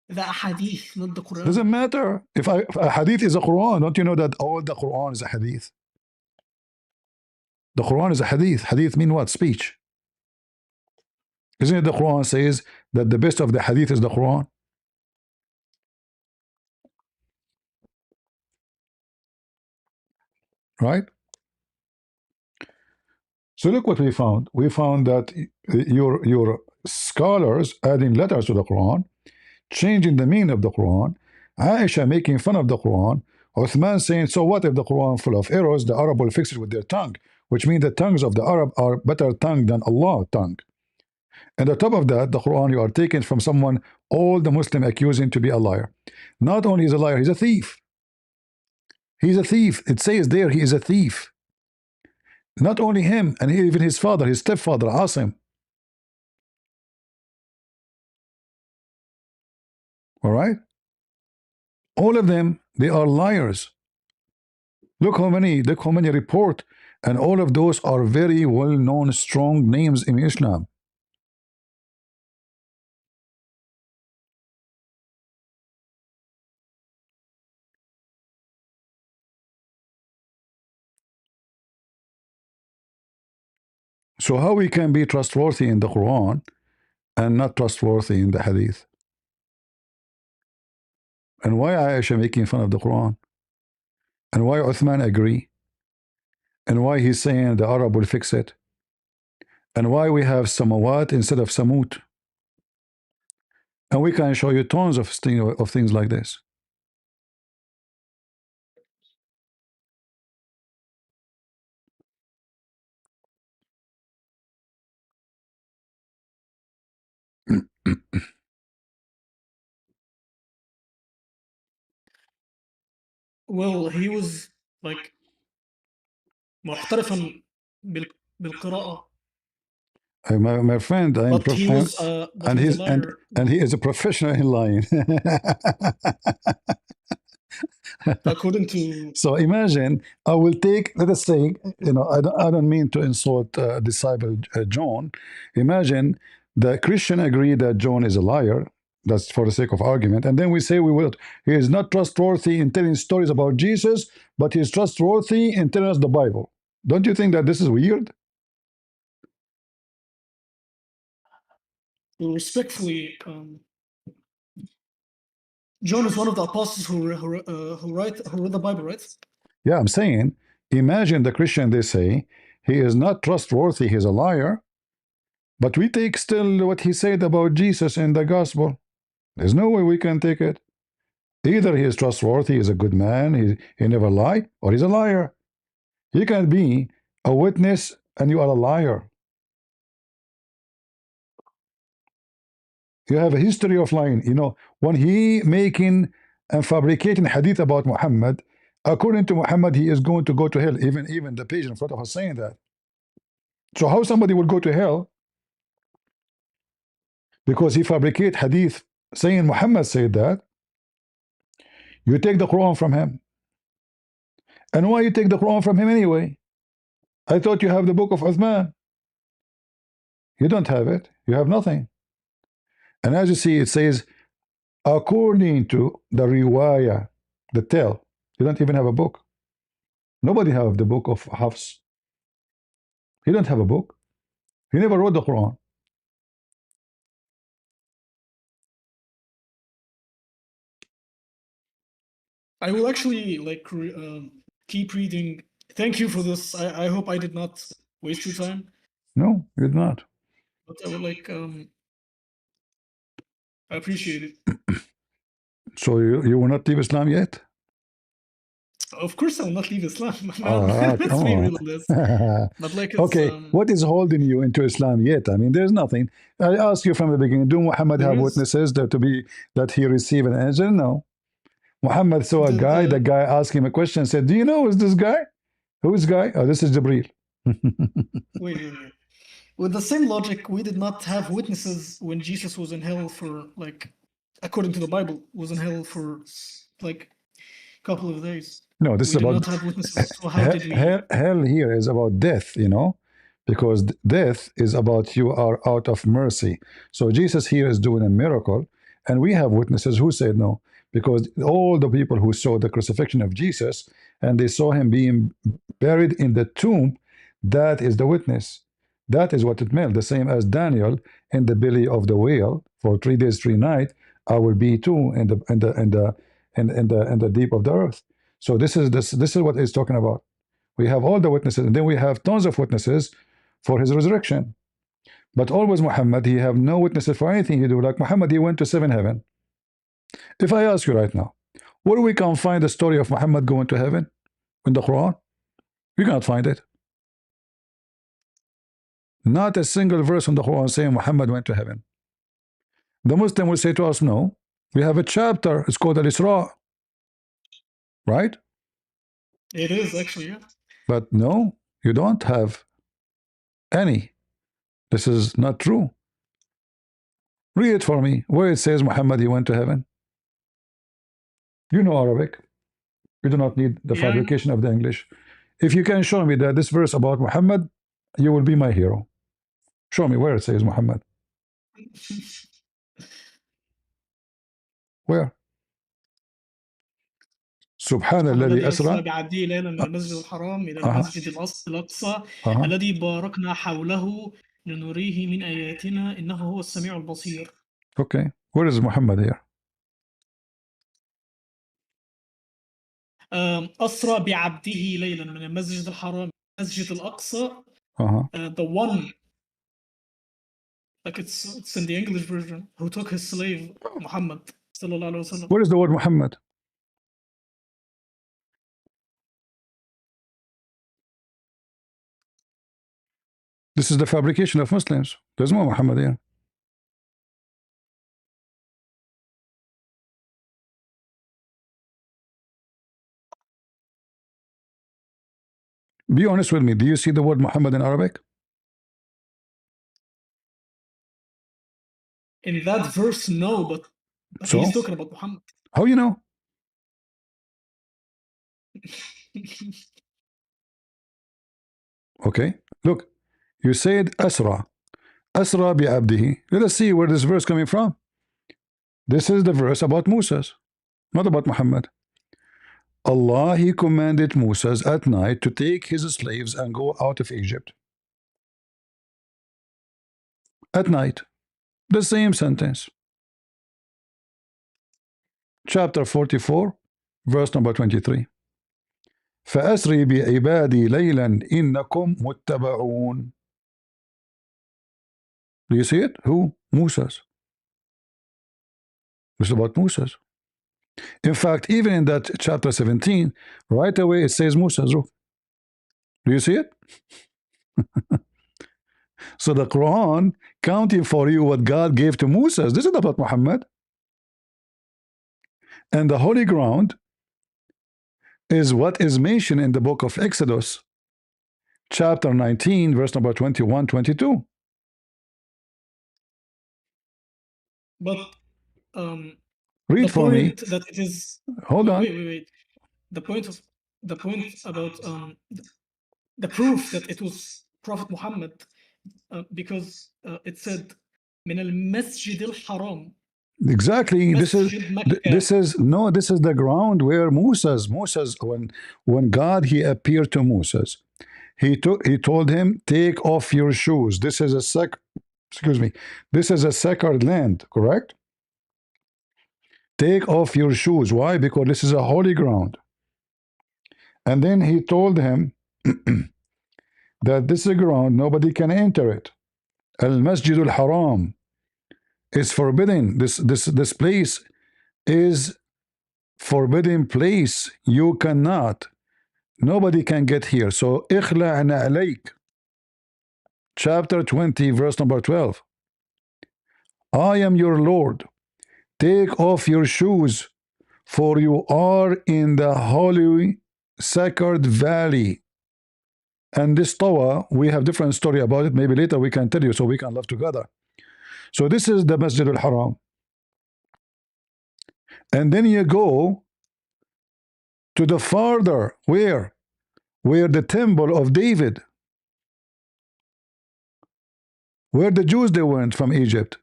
The ahadith, not the Quran.
Doesn't matter. If a hadith is a Quran, don't you know that all the Quran is a hadith? The Quran is a hadith. Hadith mean what? Speech. Isn't it the Quran says that the best of the hadith is the Quran? Right? So look what we found. We found that your scholars adding letters to the Quran, changing the meaning of the Quran, Aisha making fun of the Quran, Uthman saying, so what if the Quran full of errors, the Arab will fix it with their tongue, which means the tongues of the Arab are better tongue than Allah's tongue. And on top of that, the Quran you are taking from someone, all the Muslim accusing to be a liar. Not only is a liar, he's a thief. He's a thief. It says there he is a thief. Not only him, and even his father, his stepfather, Asim. All right? All of them, they are liars. Look how many report, and all of those are very well-known, strong names in Islam. So how we can be trustworthy in the Quran and not trustworthy in the Hadith? And why Aisha making fun of the Quran? And why Uthman agree? And why he's saying the Arab will fix it? And why we have Samawat instead of Samut? And we can show you tons of things like this.
well, he was like محترفا بالقراءة.
My friend,
But he was
and
a
he's
liar.
and he is a professional in lying.
According to
So imagine, I will take, let us say, I don't mean to insult disciple John. Imagine the Christian agree that John is a liar. That's for the sake of argument. And then we say he is not trustworthy in telling stories about Jesus, but he is trustworthy in telling us the Bible. Don't you think that this is weird?
respectfully, John is one of the apostles who wrote the Bible, right?
Yeah, I'm saying, imagine the Christian, they say, he is not trustworthy, he's a liar, but we take still what he said about Jesus in the gospel. There's no way we can take it. Either he is trustworthy, he's a good man, he never lie, or he's a liar. You can be a witness and you are a liar. You have a history of lying. When he making and fabricating hadith about Muhammad, according to Muhammad, he is going to go to hell. Even the page in front of us saying that. So how somebody will go to hell because he fabricate hadith saying Muhammad said that? You take the Quran from him. And why you take the Quran from him anyway? I thought you have the book of Uthman. You don't have it. You have nothing. And as you see, it says, according to the riwayah, the tale, you don't even have a book. Nobody have the book of Hafs. He don't have a book. He never wrote the Quran.
I will actually keep reading. Thank you for this. I hope I did not waste your time.
No, he did not.
But I would I appreciate it.
So you will not leave Islam yet?
Of course, I will not leave Islam.
Come
Let's be
on.
real on this. But it's
Okay, what is holding you into Islam yet? I mean, there's nothing. I asked you from the beginning, do Muhammad have witnesses that he received an angel? No. Muhammad saw a guy, the guy asked him a question, said, do you know who's this guy? Who's this guy? Oh, this is Jibreel.
wait. With the same logic, we did not have witnesses when Jesus was in hell for according to the Bible, was in hell for a couple of days.
No, this
we
is about
did not have witnesses. So how did we?
Hell here is about death, because death is about you are out of mercy. So Jesus here is doing a miracle, and we have witnesses who said no, because all the people who saw the crucifixion of Jesus and they saw him being buried in the tomb, that is the witness. That is what it meant. The same as Daniel in the belly of the whale for 3 days, 3 nights. I will be too in the deep of the earth. So this is what he's talking about. We have all the witnesses, and then we have tons of witnesses for his resurrection. But always Muhammad, he have no witnesses for anything he do. Like Muhammad, he went to 7 heaven. If I ask you right now, where we can find the story of Muhammad going to heaven in the Quran? You cannot find it. Not a single verse in the Quran saying Muhammad went to heaven. The Muslim will say to us, no, we have a chapter, it's called Al-Isra, right?
It is actually, yeah.
But no, you don't have any. This is not true. Read it for me, where it says Muhammad he went to heaven. You know Arabic. You do not need the fabrication of the English. If you can show me that this verse about Muhammad, you will be my hero. Show me where it says Muhammad. Where? سبحان الذي أسرى
بعبده ليلا من المسجد الحرام إلى المسجد الأقصى الذي باركنا حوله لنريه من آياتنا إنه هو السميع البصير.
Okay, where is Muhammad here?
أسرى بعبده ليلا من المسجد الحرام المسجد الأقصى. The one, it's in the English version, who took his slave Muhammad sallallahu alaihi wasallam.
Where is the word Muhammad? This is the fabrication of Muslims. There's no Muhammad here. Be honest with me. Do you see the word Muhammad in Arabic?
In that verse, no, but
So
he's talking about Muhammad.
how you know? Okay, look, you said Asra. Asra bi abdihi. Let us see where this verse coming from. This is the verse about Moses, not about Muhammad. Allah, He commanded Moses at night to take his slaves and go out of Egypt. At night. The same sentence. Chapter 44, verse number 23. فأسري بعبادي ليلا إنكم متبعون. Do you see it? Who? Moses. It's about Moses. In fact, even in that chapter 17, right away it says Moses. Do you see it? So the Quran counting for you what God gave to Moses. This is about Muhammad. And the holy ground is what is mentioned in the book of Exodus, chapter 19, verse number 21, 22.
But
Read
the
for me.
point that it is
Hold on.
wait. The point about the proof that it was Prophet Muhammad because it said من المسجد الحرام.
Exactly. This
Masjid Makkah.
This is the ground where Moses, when God he appeared to Moses, he told him, take off your shoes. This is a this is a sacred land, correct? Take off your shoes. Why? Because this is a holy ground. And then he told him that this is a ground, nobody can enter it. Al-Masjid al-Haram is forbidden. This place is forbidden place. You cannot. Nobody can get here. So, Ikhla'na alayk. Chapter 20, verse number 12. I am your Lord. Take off your shoes, for you are in the holy sacred valley. And this Tawa, we have different story about it. Maybe later we can tell you so we can live together. So this is the Masjid al-Haram. And then you go to the farther, where the temple of David, where the Jews they went from Egypt.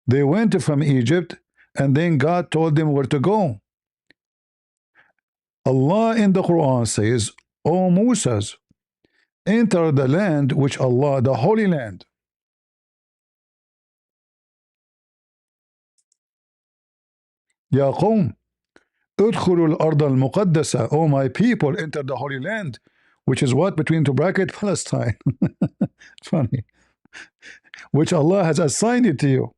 They went from Egypt, and then God told them where to go. Allah in the Quran says, O Moses, enter the land which Allah, the holy land. Ya qawm, udkhulu al-ard al-muqaddasa. O my people, enter the holy land, which is what? Between two bracket, Palestine. Funny. Which Allah has assigned it to you.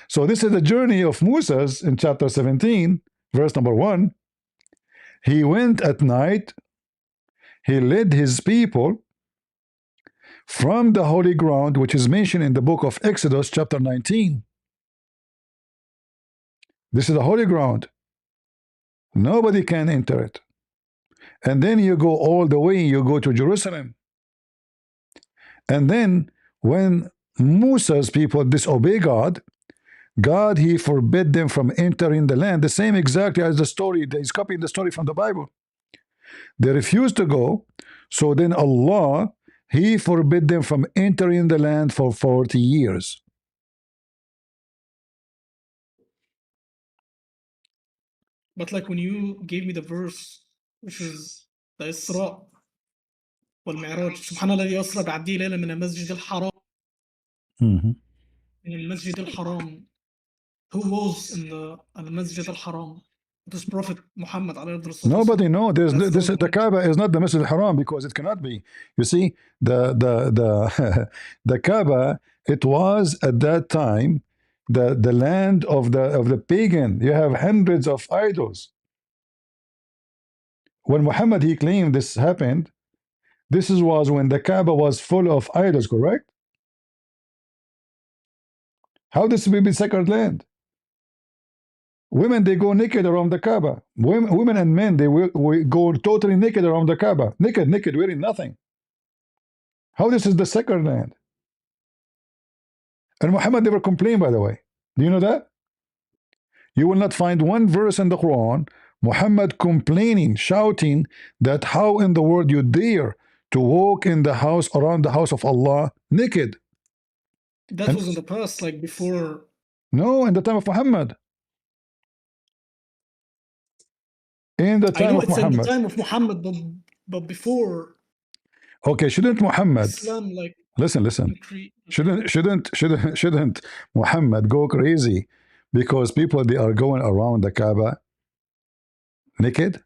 So this is the journey of Moses in chapter 17, verse number 1. He went at night. He led his people from the holy ground, which is mentioned in the book of Exodus, chapter 19. This is the holy ground. Nobody can enter it. And then you go all the way, you go to Jerusalem. And then when Moses' people disobey God, God, he forbid them from entering the land. The same exactly as the story. He's copying the story from the Bible. They refused to go. So then Allah, he forbid them from entering the land for 40 years.
But like when you gave me the verse, which is the Isra والمعراج, سبحان الذي أسرى بعبده ليلا من المسجد الحرام. من المسجد الحرام. Who was in the المسجد الحرام? It is Prophet Muhammad.
Nobody knows. The Kaaba is not the Masjid al-Haram because it cannot be. You see, the Kaaba, it was at that time the land of the pagan. You have hundreds of idols. When Muhammad he claimed this happened, this was when the Kaaba was full of idols, correct? How does it be sacred land? Women, they go naked around the Kaaba. Women and men, they will go totally naked around the Kaaba. Naked, wearing nothing. How this is the sacred land? And Muhammad never complained, by the way. Do you know that? You will not find one verse in the Quran, Muhammad complaining, shouting that how in the world you dare to walk in the house, around the house of Allah, naked.
That
And
was in the past, like before.
no, in the time of Muhammad. In the
I
time
know
of
it's in the
Muhammad.
time of Muhammad, but before
Okay, shouldn't Muhammad
Islam, like
listen?
okay.
Shouldn't Muhammad go crazy because people they are going around the Kaaba naked?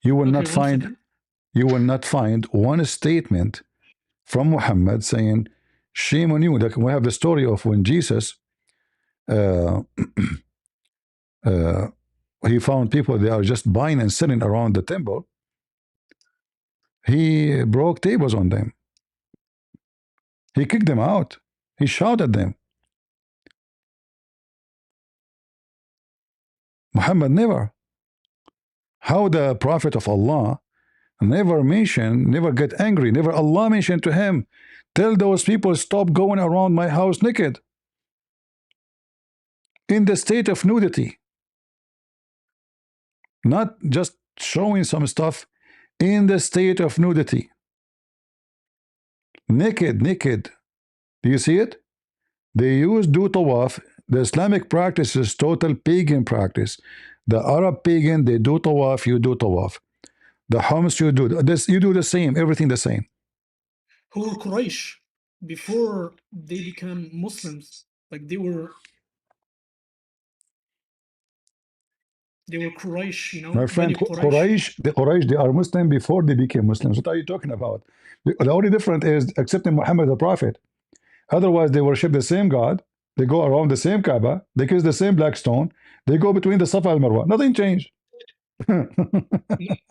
You will
Okay,
not
one
find
second.
you will not find one statement from Muhammad saying, "Shame on you." Like we have the story of when Jesus, uh, uh, he found people they are just buying and selling around the temple. He broke tables on them. He kicked them out. He shouted at them. Muhammad never. How the Prophet of Allah never get angry, never Allah mentioned to him, tell those people stop going around my house naked in the state of nudity, not just showing some stuff in the state of nudity, naked. Do you see it? They use do tawaf. The Islamic practice is total pagan practice. The Arab pagan, they do tawaf, you do tawaf. The Homs, you do this, you do the same, everything the same.
Who were Quraysh before they became Muslims? Like they were Quraysh,
My
Bani
friend,
Quraysh.
Quraysh, they are Muslim before they became Muslims. What are you talking about? The only difference is accepting Muhammad as a prophet. Otherwise, they worship the same God. They go around the same Kaaba. They kiss the same black stone. They go between the Safa and Marwa. Nothing changed.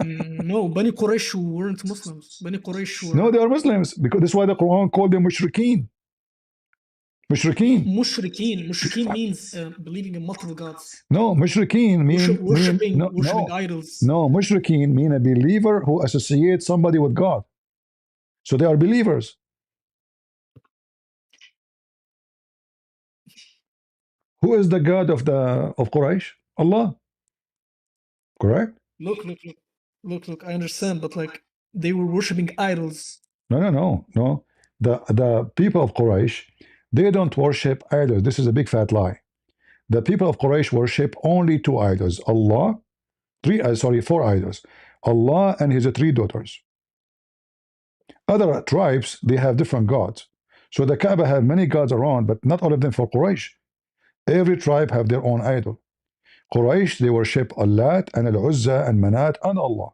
No, Bani Quraysh weren't Muslims. Bani Quraysh
No,
were
they are Muslims because that's why the Quran called them mushrikeen. Mushrikeen.
mushrikeen. Mushrikeen means believing in multiple gods.
No, mushrikeen mean
Worshipping idols.
no. Mushrikeen mean a believer who associates somebody with God. So they are believers. Who is the God of Quraysh? Allah. Correct?
Look. I understand, but like they were worshipping idols.
No. The people of Quraysh, they don't worship idols. This is a big fat lie. The people of Quraysh worship only two idols. Allah, four idols. Allah and his three daughters. Other tribes, they have different gods. So the Kaaba have many gods around, but not all of them for Quraysh. Every tribe have their own idol. Quraysh, they worship Allah and Al-Uzza and Manat and Allah.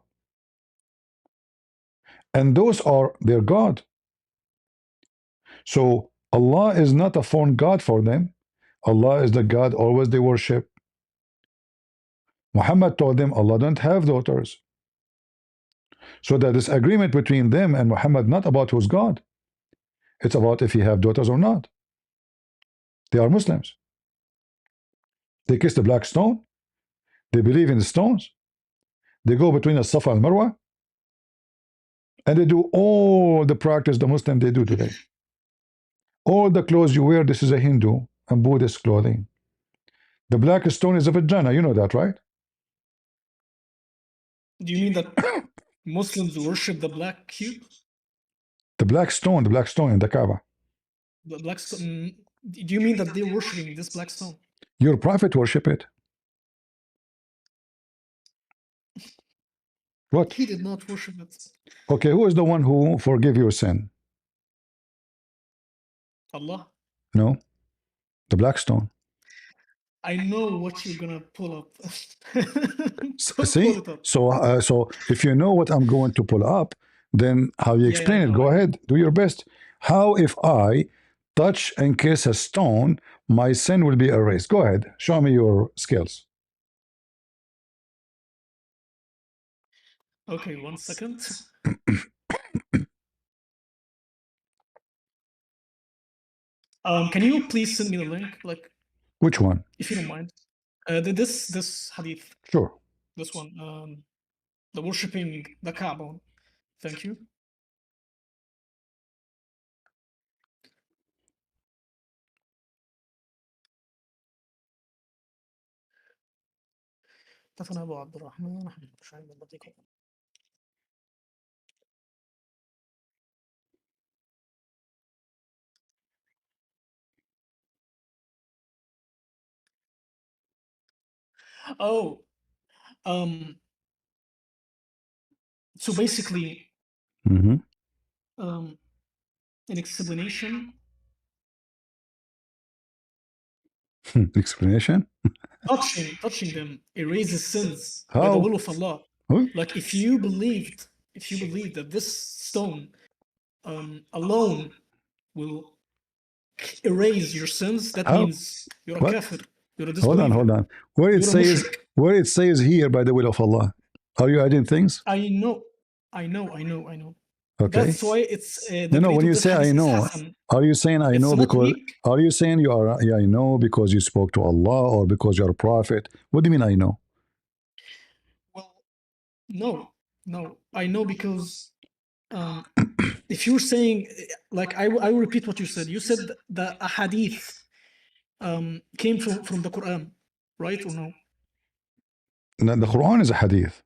And those are their God. So Allah is not a foreign God for them. Allah is the God always they worship. Muhammad told them Allah don't have daughters. So the disagreement between them and Muhammad not about who's God. It's about if he have daughters or not. They are Muslims. They kiss the black stone. They believe in the stones. They go between the Safa and Marwa. And they do all the practice the Muslim they do today. All the clothes you wear, this is a Hindu and Buddhist clothing. The black stone is a vagina. You know that, right?
Do you mean that Muslims worship the black cube?
The black stone in the Kaaba.
The black stone. Do you mean that they're worshiping this black stone?
Your prophet worship it. What?
He did not worship it.
Okay, who is the one who forgive your sin?
Allah.
No, the black stone.
I know what you're gonna pull up.
See,
pull it up.
So if you know what I'm going to pull up, then how you explain it? Go ahead, do your best. How if I touch and kiss a stone, my sin will be erased? Go ahead, show me your skills.
Okay, 1 second. Can you please send me the link? Like,
which one?
if you don't mind. This hadith,
Sure.
this one, the worshipping the Kaaba one. Thank you. حدثنا أبو عبد الرحمن أحمد بن شعيب البطيخ. Oh, so basically,
Mhm.
an explanation,
Explanation?
touching them erases sins by the
How?
will of Allah.
Huh?
Like if you believed that this stone alone will erase your sins, that
How?
means you're a
What?
kafir, you're a
Hold on,
disbeliever,
hold on. Where it
you're a
says,
mushrik.
where it says here by the will of Allah, are you adding things?
I know.
Okay.
That's why it's the
No,
grade
when
of
you
this
say I
hadith is
know,
Hasan.
are you saying I
It's
know
not
because,
weak.
are you saying you are, yeah, I know because you spoke to Allah or because you're a prophet? What do you mean I know?
Well, no. I know because if you're saying, like, I will repeat what you said. You said the hadith came from the Quran, right or no?
No, the Quran is a hadith.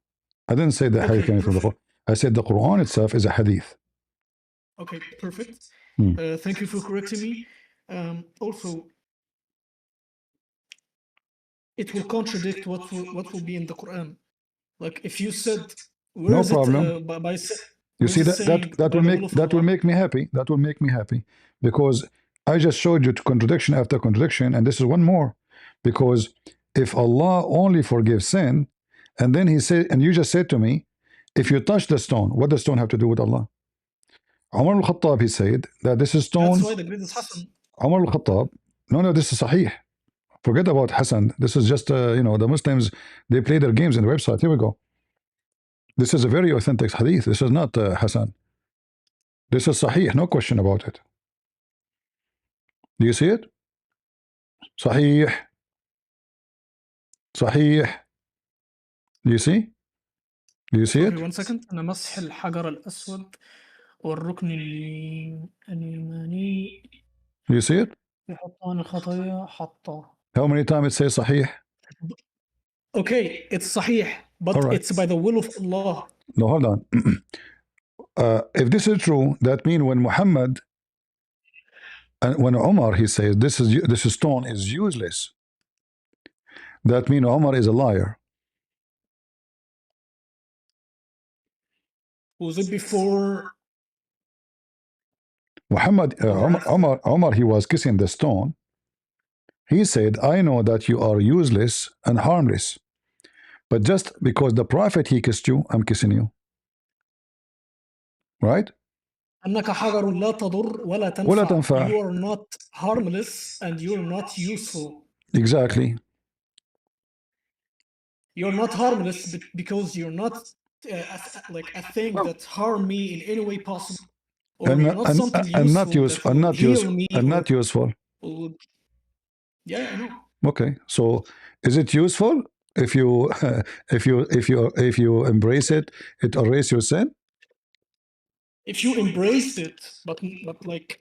I didn't say the hadith
Okay,
came from the Quran.
perfect.
I said the Quran itself is a hadith.
Okay, perfect.
Hmm.
Thank you for correcting me. Also, it will contradict what will be in the Quran. Like if you said, where
No
is it
problem. You
where is
see
it
that
saying by the will of
that will
Allah?
make me happy. That will make me happy because I just showed you contradiction after contradiction, and this is one more. Because if Allah only forgives sin, and then He said, and you just said to me, if you touch the stone, what does stone have to do with Allah? Umar al-Khattab, he said that this is
That's
stone.
why the grade is Hasan.
Umar al-Khattab, no, this is Sahih. Forget about Hassan. This is just, the Muslims, they play their games in the website. Here we go. This is a very authentic hadith. This is not Hassan. This is Sahih, no question about it. Do you see it? Sahih. Sahih. Do you see? Do you see
Okay,
it?
1 second. أنا مسح الحجر الأسود والركن اليماني
Do you see it?
يحطان الخطايا حطه.
How many times it says Sahih?
Okay, it's Sahih, but
All right.
it's by the will of Allah.
No, hold on. If this is true, that means when Muhammad and when Omar he says this stone is useless, that means Omar is a liar.
Was it before
Muhammad,
or after?
Omar, he was kissing the stone. He said, "I know that you are useless and harmless, but just because the Prophet he kissed you, I'm kissing you." Right?
أنك حجر لا تضر ولا
ولا
تنفع.
تنفع.
You are not harmless and you're not useful.
Exactly.
You're not harmless because you're not like a thing that harm me in any way possible, or you're not something useful that will heal me
and
or
not useful.
will, yeah, I know.
Okay, so is it useful if you if you embrace it, it erase your sin?
If you embraced it, but like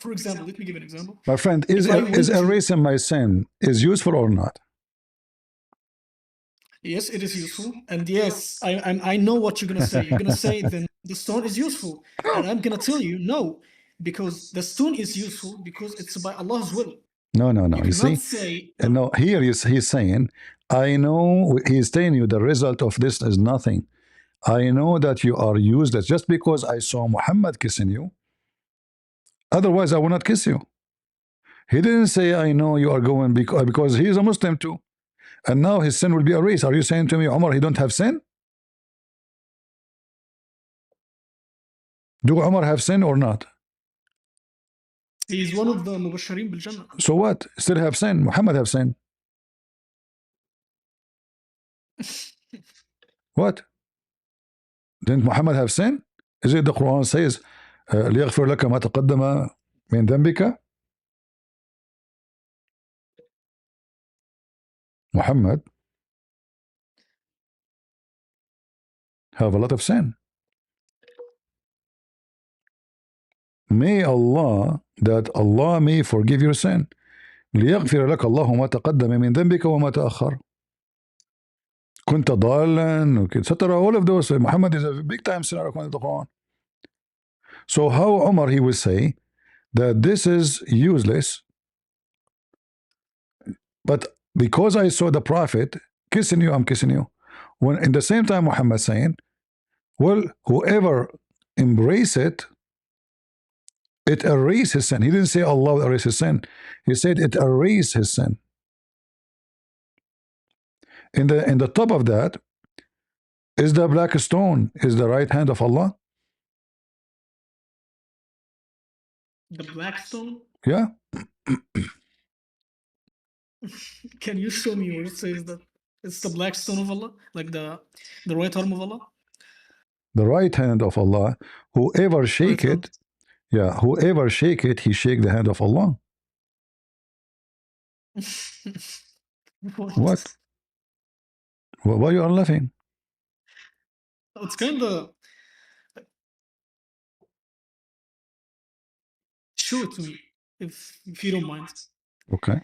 for example, let me give an example.
My friend,
If I
is
went to,
erasing my sin is useful or not?
yes, it is useful, and yes, I know what you're gonna say. You're gonna say then the stone is useful, and I'm gonna tell you no, because the stone is useful because it's by Allah's will.
No.
You
You see,
cannot say
and no. Here he's saying, I know. He's telling you the result of this is nothing. I know that you are useless just because I saw Muhammad kissing you. Otherwise, I will not kiss you. He didn't say, I know you are going because he is a Muslim too. And now his sin will be erased. Are you saying to me, Omar, he don't have sin? Do Omar have sin or not?
he is one of the mubashirin bil Jannah.
So what? Still have sin. Muhammad have sin. What? Didn't Muhammad have sin? Is it the Quran says, ليغفر لك ما تقدم من ذنبك? Muhammad have a lot of sin. May Allah, that Allah may forgive your sin. ليغفر لك الله ما تقدم من ذنبك وما تأخر. كنت ضالا, etc. All of those. Muhammad is a big time sinner according to the Quran. So how Umar he will say that this is useless, but because I saw the Prophet kissing you, I'm kissing you. When in the same time Muhammad saying, well, whoever embrace it, it erases his sin. He didn't say Allah will erase his sin. He said it erases his sin. In the top of that is the black stone, is the right hand of Allah.
The black stone?
Yeah.
Can you show me where it says that it's the black stone of Allah? Like the right arm of Allah?
The right hand of Allah. Whoever shake
Right
it, yeah, whoever shake it, he shake the hand of Allah. What? Why you are laughing?
It's kind of... Show it to me, if you don't mind.
Okay.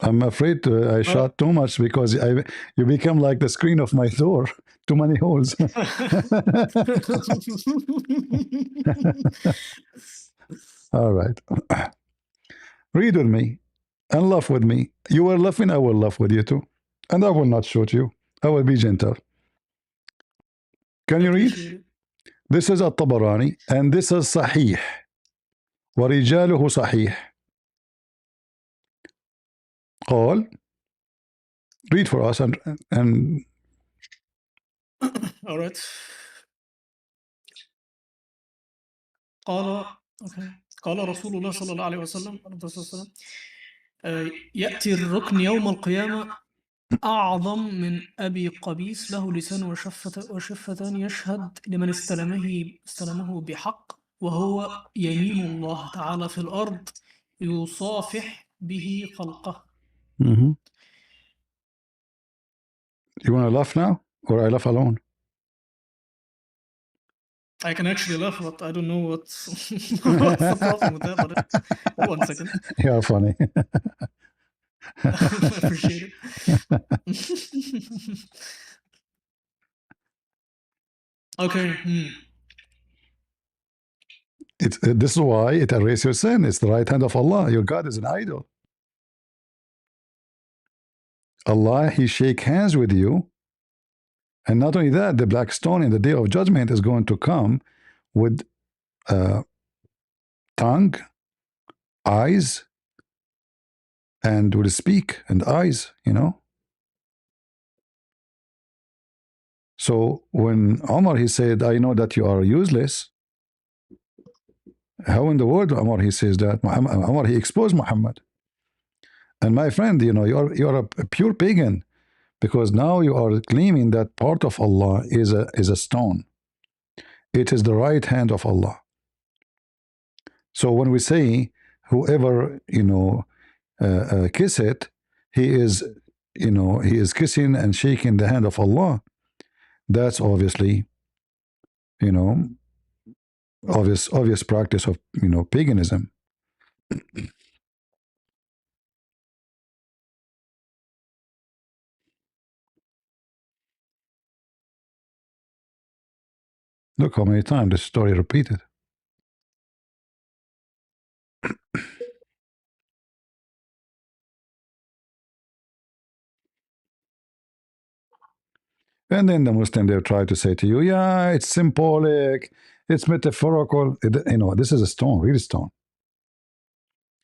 I'm afraid I shot too much because you become like the screen of my door. Too many holes. All right. Read with me and laugh with me. You are laughing, I will laugh with you too. And I will not shoot you. I will be gentle. Can you read? This is At-Tabarani and this is Sahih. ورجاله صحيح. قال, read for us and
all right. قال رسول الله صلى الله عليه وسلم يأتي الركن يوم القيامة أعظم من أبي قبيس له لسان وشفتان يشهد لمن استلمه بحق وهو يمين الله تعالى في الأرض يصافح به خلقه.
You want to laugh now or I laugh alone?
I can actually laugh, but I don't know what's the problem with that. But 1 second.
You are funny.
I appreciate it. Okay.
This is why it erases your sin. It's the right hand of Allah. Your God is an idol. Allah, he shake hands with you. And not only that, the black stone in the day of judgment is going to come with tongue, eyes, and will speak, and eyes, you know. So when Omar, he said, I know that you are useless. How in the world, Omar, he says that? Omar, he exposed Muhammad. And my friend, you know, you're a pure pagan. Because now you are claiming that part of Allah is a stone. It is the right hand of Allah. So when we say whoever, you know, kiss it, he is, you know, he is kissing and shaking the hand of Allah. That's obviously, you know, obvious practice of, you know, paganism. Look how many times this story repeated. And then the Muslim, they try to say to you, yeah, it's symbolic, it's metaphorical. You know, this is a stone, real stone.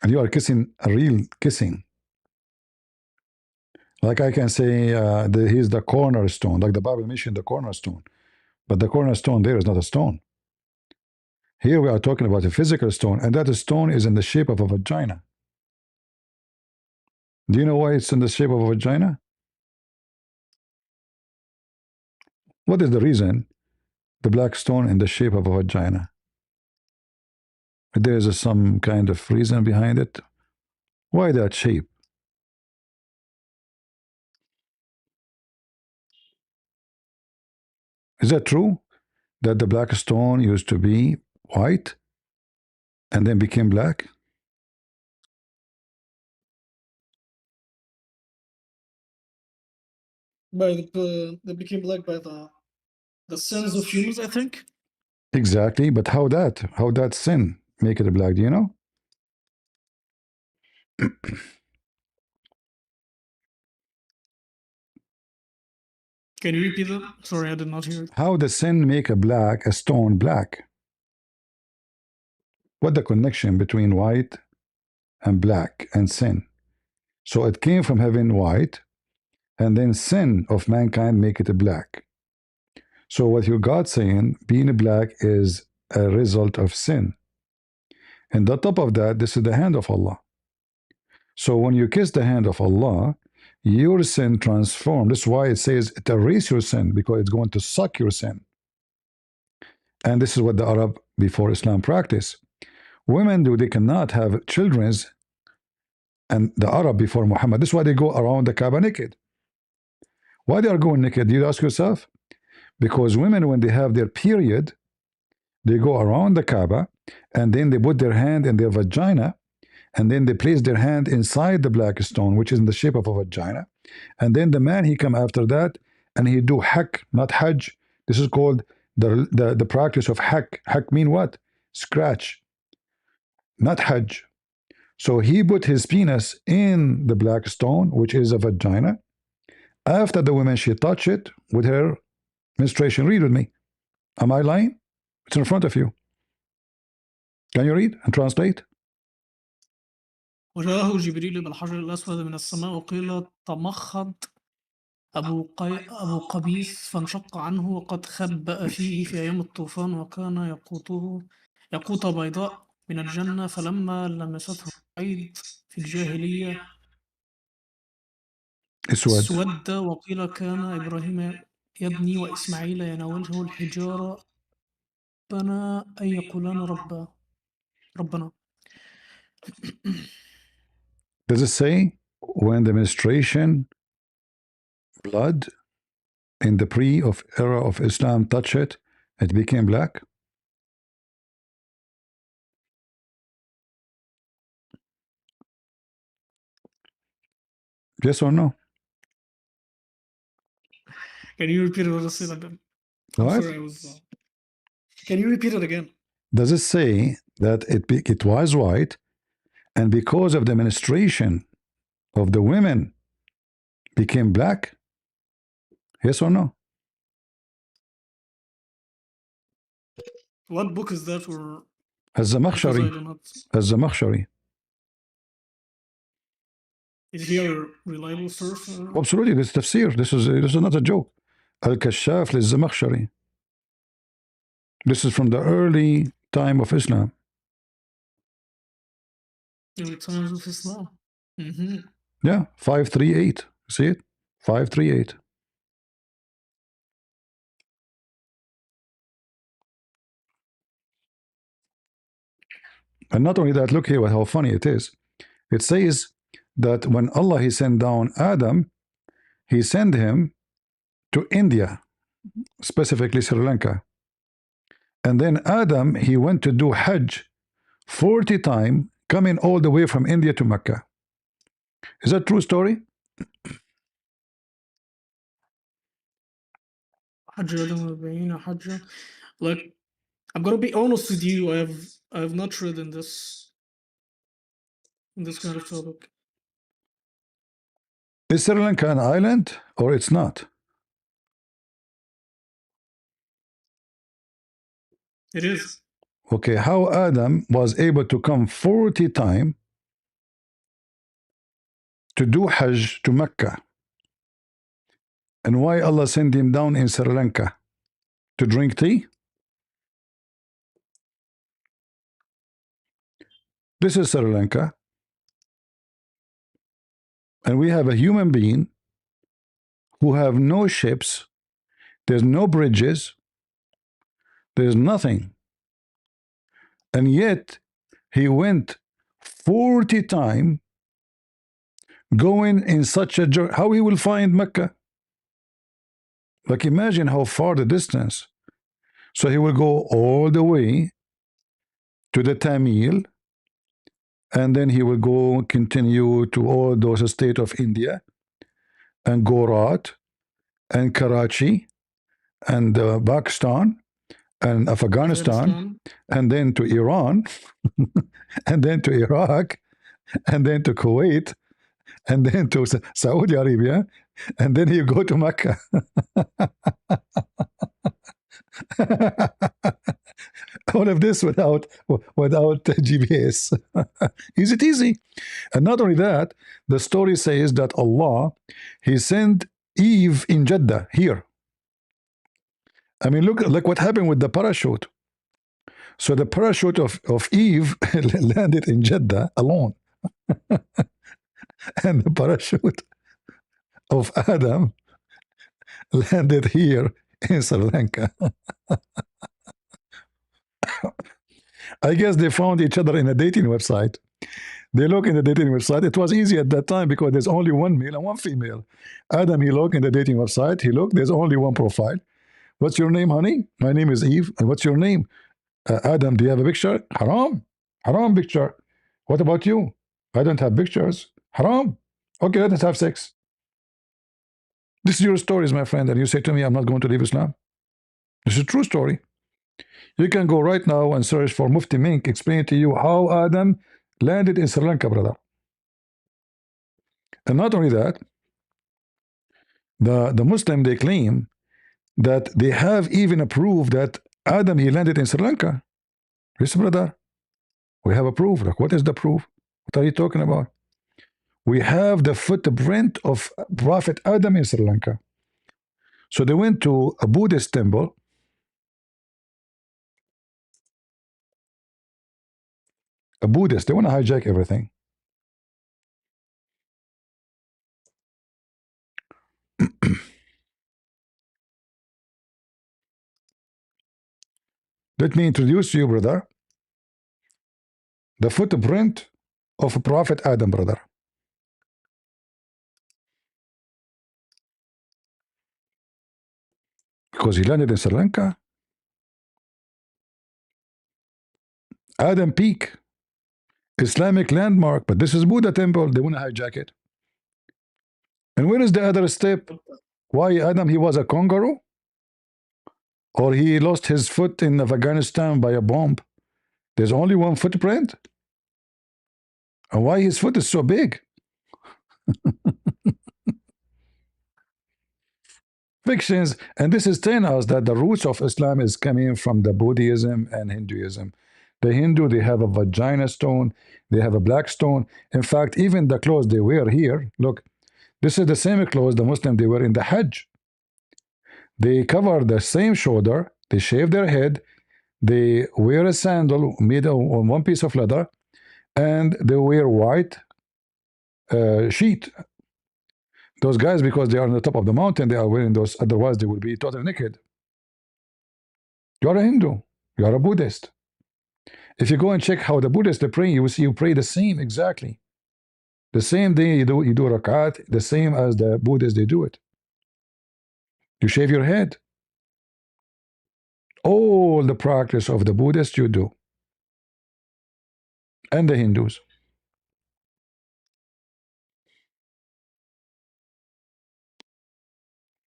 And you are kissing a real kissing. Like I can say, he's the cornerstone, like the Bible mentioned the cornerstone. But the cornerstone there is not a stone. Here we are talking about a physical stone, and that stone is in the shape of a vagina. Do you know why it's in the shape of a vagina? What is the reason the black stone in the shape of a vagina? There is some kind of reason behind it. Why that shape? Is that true? That the black stone used to be white and then became black?
They became black by the sins of humans, I think.
Exactly, but how that sin make it black? Do you know?
Can you repeat that? Sorry, I did not hear it.
How the sin make a stone black? What the connection between white and black and sin? So it came from heaven white, and then sin of mankind make it black. So what your God saying, being black is a result of sin. And the top of that, this is the hand of Allah. So when you kiss the hand of Allah, your sin transformed. That's why it says it erase your sin, because it's going to suck your sin. And this is what the Arab before Islam practice. Women do, they cannot have children, and the Arab before Muhammad. This is why they go around the Kaaba naked. Why they are going naked? Do you ask yourself? Because women, when they have their period, they go around the Kaaba and then they put their hand in their vagina, and then they place their hand inside the black stone, which is in the shape of a vagina. And then the man, he come after that and he do hak, not hajj. This is called the practice of hak. Hak mean what? Scratch, not hajj. So he put his penis in the black stone, which is a vagina. After the woman, she touch it with her menstruation. Read with me. Am I lying? It's in front of you. Can you read and translate?
وجاءه جبريل بالحجر الأسود من السماء وقيل تمخض أبو قبيس فانشق عنه وقد خبأ فيه في أيام الطوفان وكان يقوطة بيضاء من الجنة فلما لمسته عيد في الجاهلية اسود وقيل كان إبراهيم يبني وإسماعيل يناوله الحجارة ربنا أن يقولان ربنا.
Does it say when the menstruation blood in the pre of era of Islam touch it, it became black? Yes or no?
Can you repeat it? What I said again?
What?
Sorry, I was. Can you repeat it again?
Does it say that it was white, and because of the menstruation of the women became black? Yes or no?
What book is that? Or
الزمخشري. الزمخشري.
Is he a reliable source? Or?
Absolutely, this is tafsir. This is not a joke. Al-Kashaf للزمخشري. This is from the early time of Islam.
Early times of Islam.
Yeah, 538. See it? 538. And not only that, look here how funny it is. It says that when Allah, he sent down Adam, he sent him to India, specifically Sri Lanka. And then Adam, he went to do Hajj 40 times, coming all the way from India to Mecca. Is that true story?
Like, I'm gonna be honest with you, I have not read in this kind of topic.
Is Sri Lanka an island or it's not?
It is.
Okay, how Adam was able to come 40 times to do Hajj to Mecca, and why Allah sent him down in Sri Lanka to drink tea? This is Sri Lanka, and we have a human being who have no ships, there's no bridges, there's nothing, and yet he went 40 times going in such a journey. How he will find Mecca? Like imagine how far the distance. So he will go all the way to the Tamil, and then he will go continue to all those states of India, and Gujarat, and Karachi, and Pakistan, and Afghanistan, and then to Iran, and then to Iraq, and then to Kuwait, and then to Saudi Arabia, and then you go to Mecca. All of this without GPS. Is it easy? And not only that, the story says that Allah, He sent Eve in Jeddah here. I mean, look what happened with the parachute. So the parachute of Eve landed in Jeddah alone. And the parachute of Adam landed here in Sri Lanka. I guess they found each other in a dating website. They look in the dating website. It was easy at that time because there's only one male and one female. Adam, he looked in the dating website. He looked, there's only one profile. What's your name, honey? My name is Eve. And what's your name? Adam, do you have a picture? Haram. Haram picture. What about you? I don't have pictures. Haram. Okay, let us have sex. This is your stories, my friend. And you say to me, I'm not going to leave Islam. This is a true story. You can go right now and search for Mufti Mink, explain to you how Adam landed in Sri Lanka, brother. And not only that, the Muslim, they claim that they have even a proof that Adam, he landed in Sri Lanka. Yes, brother. We have a proof. Like, what is the proof? What are you talking about? We have the footprint of Prophet Adam in Sri Lanka. So they went to a Buddhist temple. A Buddhist, they want to hijack everything. Let me introduce you, brother, the footprint of Prophet Adam, brother. Because he landed in Sri Lanka. Adam Peak, Islamic landmark, but this is Buddha temple. They want to hijack it. And where is the other step? Why Adam, he was a kangaroo? Or he lost his foot in Afghanistan by a bomb? There's only one footprint? And why his foot is so big? Fictions, and this is telling us that the roots of Islam is coming from the Buddhism and Hinduism. The Hindu, they have a vagina stone, they have a black stone. In fact, even the clothes they wear here, look, this is the same clothes the Muslim they wear in the Hajj. They cover the same shoulder, they shave their head, they wear a sandal made on one piece of leather, and they wear white sheet. Those guys, because they are on the top of the mountain, they are wearing those, otherwise they will be totally naked. You are a Hindu, you are a Buddhist. If you go and check how the Buddhists they pray, you will see you pray the same exactly. The same day you do rakat, the same as the Buddhists they do it. You shave your head. All the practice of the Buddhists you do. And the Hindus.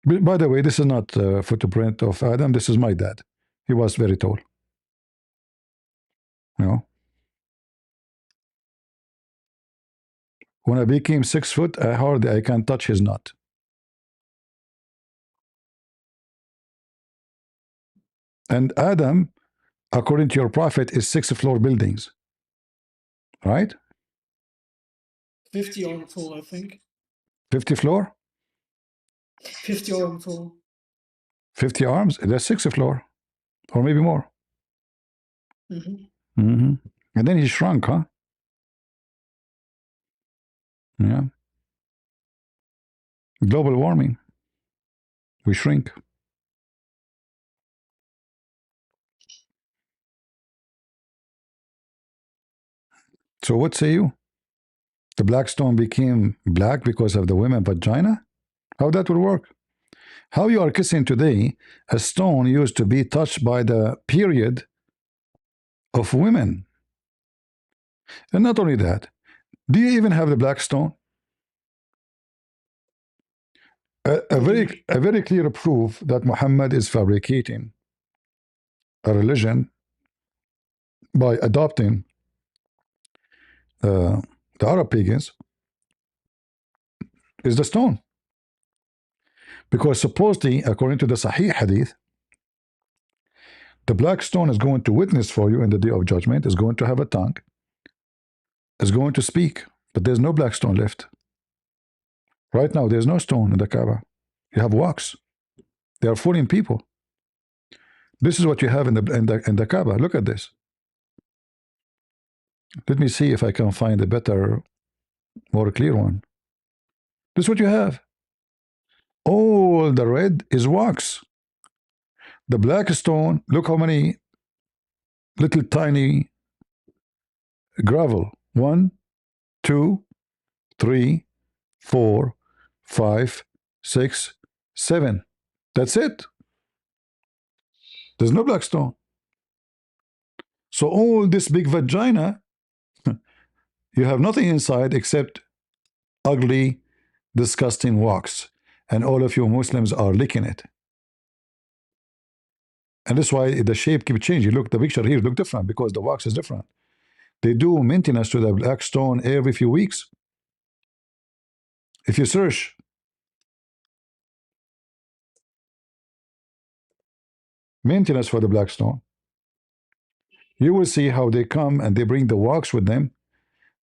By the way, this is not a footprint of Adam. This is my dad. He was very tall. You know. When I became 6 foot, I can't touch his nut. And Adam, according to your prophet, is 6-floor buildings. Right?
50 arm tall, I think.
50 floor?
50 arm tall.
50 arms? That's 6th floor. Or maybe more.
Mm-hmm.
And then he shrunk, huh? Yeah. Global warming. We shrink. So what say you? The black stone became black because of the women vagina? How that will work? How you are kissing today a stone used to be touched by the period of women? And not only that, do you even have the black stone? A very clear proof that Muhammad is fabricating a religion by adopting the Arab pagans is the stone. Because supposedly, according to the Sahih Hadith, the black stone is going to witness for you in the day of judgment, is going to have a tongue, is going to speak, but there's no black stone left. Right now, there's no stone in the Kaaba. You have wax. They are fooling people. This is what you have in the Kaaba. Look at this. Let me see if I can find a better, more clear one. This is what you have. All the red is wax. The black stone, look how many little tiny gravel. 1, 2, 3, 4, 5, 6, 7. That's it. There's no black stone. So all this big vagina, you have nothing inside except ugly, disgusting wax. And all of you Muslims are licking it. And that's why the shape keeps changing. Look, the picture here look different because the wax is different. They do maintenance to the black stone every few weeks. If you search maintenance for the black stone, you will see how they come and they bring the wax with them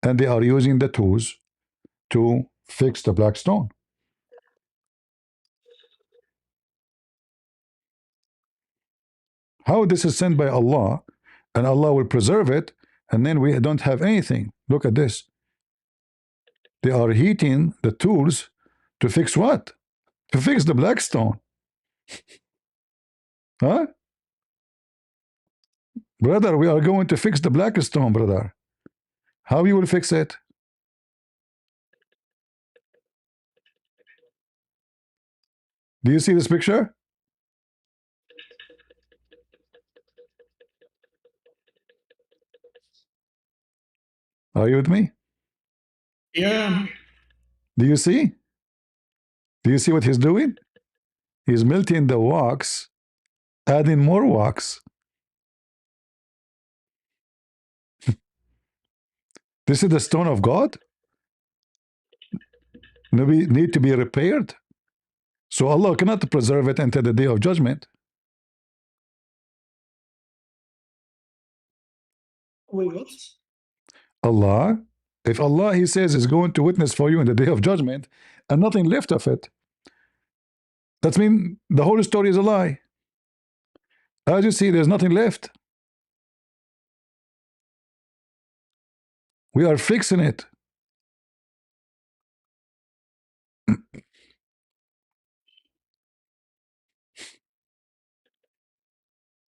and they are using the tools to fix the black stone. How this is sent by Allah and Allah will preserve it, and then we don't have anything. Look at this. They are heating the tools to fix what? To fix the black stone. Huh? Brother, we are going to fix the black stone, brother. How you will fix it? Do you see this picture? Are you with me?
Yeah.
Do you see? Do you see what he's doing? He's melting the wax, adding more wax. This is the stone of God? Need to be repaired. So Allah cannot preserve it until the day of judgment.
Wait, what?
Allah, if Allah, he says, is going to witness for you in the day of judgment and nothing left of it, that means the whole story is a lie. As you see, there's nothing left. We are fixing it.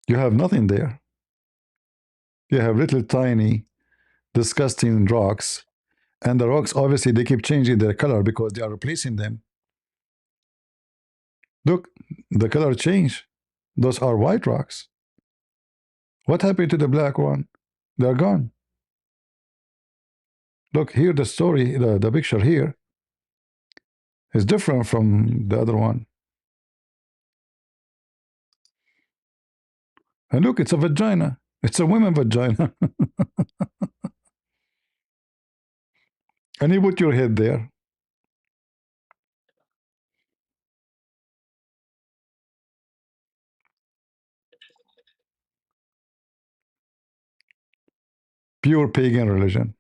You have nothing there. You have little tiny, disgusting rocks. And the rocks, obviously, they keep changing their color because they are replacing them. Look, the color changed. Those are white rocks. What happened to the black one? They're gone. Look, here the story, the picture here is different from the other one. And look, it's a vagina. It's a woman vagina. And you put your head there. Pure pagan religion.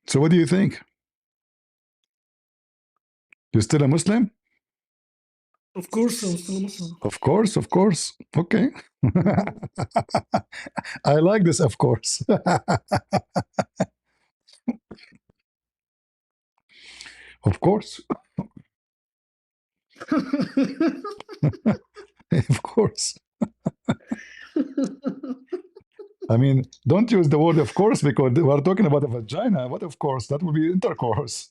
So what do you think? You still a Muslim?
Of course, I'm still a Muslim.
Of course, of course. Okay. I like this, of course. Of course. Of course. I mean, don't use the word of course because we're talking about a vagina. What of course? That would be intercourse.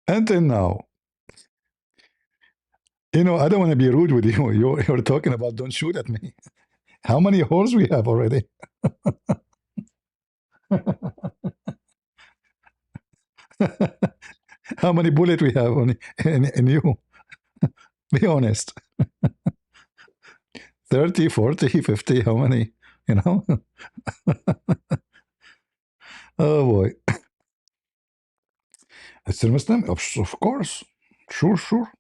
Until now, I don't want to be rude with you. You're talking about don't shoot at me. How many holes we have already? How many bullets we have in you? Be honest. 30, 40, 50, how many? You know? Oh boy. Still Muslim? Of course. Sure, sure.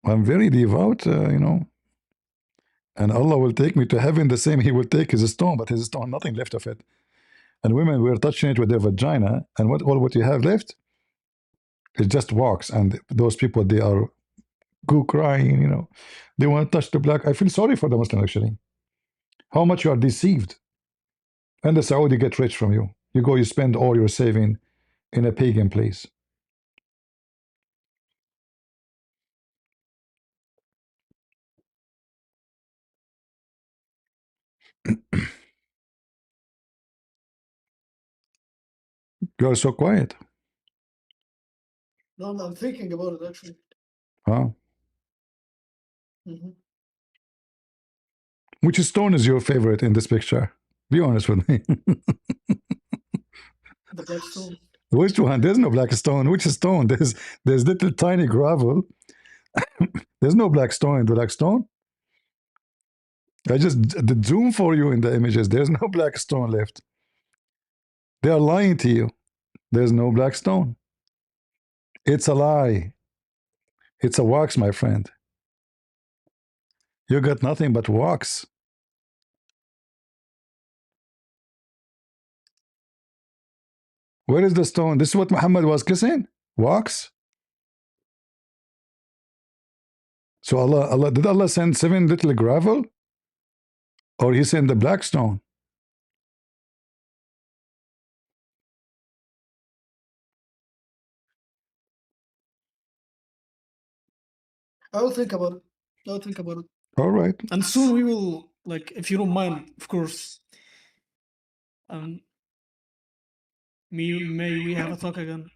I'm very devout, and Allah will take me to heaven the same He will take his stone, but his stone, nothing left of it. And women, we're touching it with their vagina, and what you have left is just wax. And those people, they are crying, they want to touch the black. I feel sorry for the Muslim actually. How much you are deceived. And the Saudi get rich from you. You spend all your saving in a pagan place. You are so quiet.
No, I'm thinking about it actually.
Huh?
Mhm.
Which stone is your favorite in this picture? Be honest with me.
The black stone.
Which one? There's no black stone. Which stone? There's little tiny gravel. There's no black stone in the black stone. I just did zoom for you in the images. There's no black stone left. They are lying to you. There's no black stone. It's a lie. It's a wax, my friend. You got nothing but wax. Where is the stone? This is what Muhammad was kissing? Wax? So did Allah send 7 little gravel? Or he sent the black stone?
I'll think about it.
All right.
And soon we will, like, if you don't mind, of course, may we have a talk again?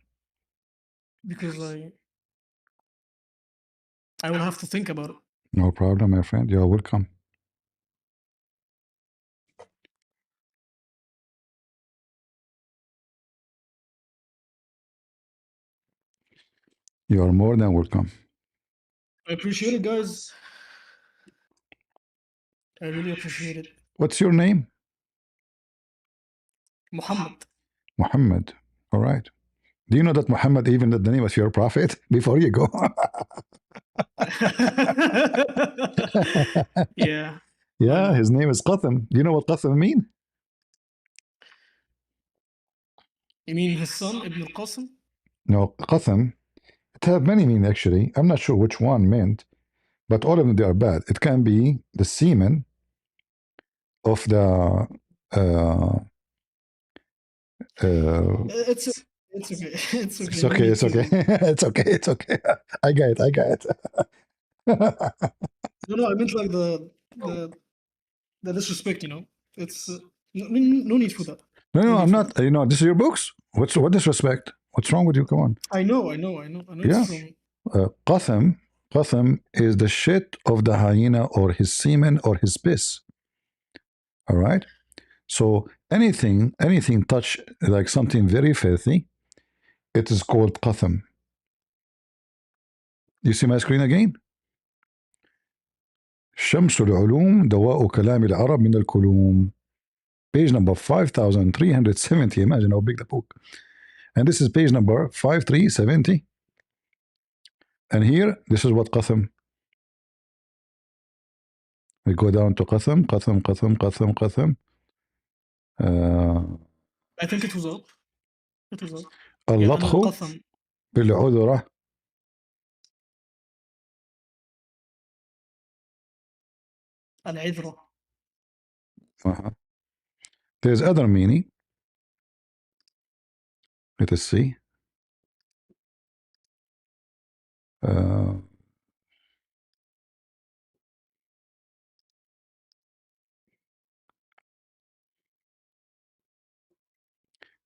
Because I will have to think about it.
No problem, my friend. You're welcome. You are more than welcome.
I appreciate it, guys. I really appreciate it.
What's your name?
Muhammad.
Muhammad. All right. Do you know that Muhammad even the name of your prophet? Before you go.
Yeah.
Yeah, his name is Qatham. Do you know what Qatham mean?
You mean his son, Ibn al-Qasim?
No, Qatham. It have many meaning actually. I'm not sure which one meant, but all of them they are bad. It can be the semen of the
It's okay. It's okay.
it's
No
okay,
need
it's okay. It's okay, it's okay. I got it.
No, I meant like the disrespect, It's no need for that.
No,
No need
I'm
for
not.
that.
This is your books. What disrespect? What's wrong with you? Come on.
I know.
Yeah.
It's from
Qatham is the shit of the hyena or his semen or his piss. All right. So anything touch like something very filthy, it is called Qatham. You see my screen again? شمس العلوم دواء كلام العرب من الكلوم. Page number 5370. Imagine how big the book. And this is page number 5370. And here, this is what Qatham. We go down to Qatham.
I think it was up.
اللطخ
القثم.
بالعذرة.
العذرة.
There's other meaning. Let us see. Uh,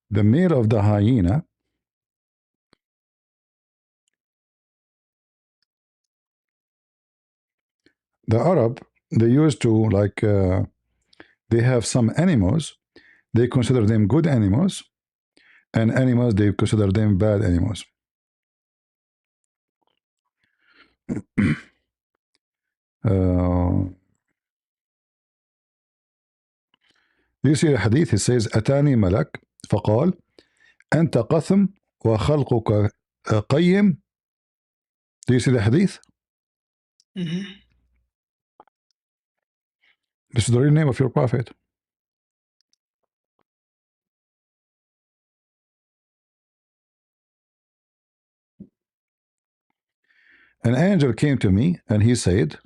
the male of the hyena, the Arab, they used to like they have some animals, they consider them good animals, and animals they consider them bad animals. You see the hadith, he says أتاني ملك فقال أنت قثم وخلقك قيم. Do you see the hadith?
Mm-hmm.
This is the real name of your prophet. An angel came to me and he said,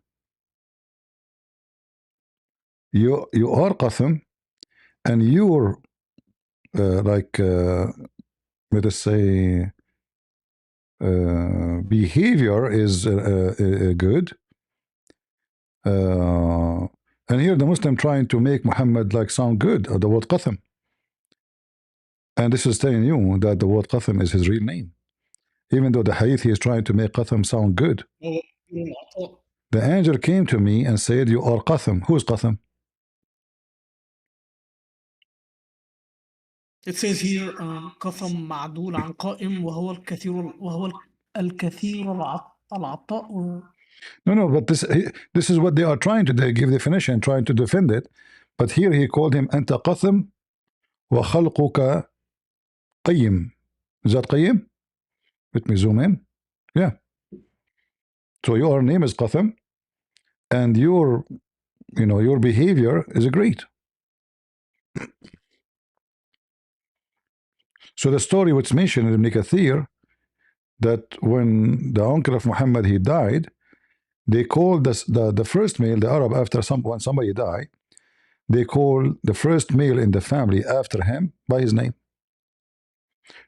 you are Qasim, and your let us say behavior is good. And here the Muslim trying to make Muhammad like sound good, or the word Qasim. And this is telling you that the word Qasim is his real name. Even though the hadith he is trying to make Qasim sound good. The angel came to me and said, you are Qasim. Who's Qasim?
It says here قسم معدول عن قائم وهو الكثير العطاء or...
No, but this is what they are trying to give definition, trying to defend it. But here he called him أنت قثم وخلقك قيم. Is that قيم? Let me zoom in. Yeah. So your name is Qasim, and your behavior is great. So the story which mentioned in Ibn Kathir, that when the uncle of Muhammad he died, they called the first male, the Arab, after when somebody died, they call the first male in the family after him by his name.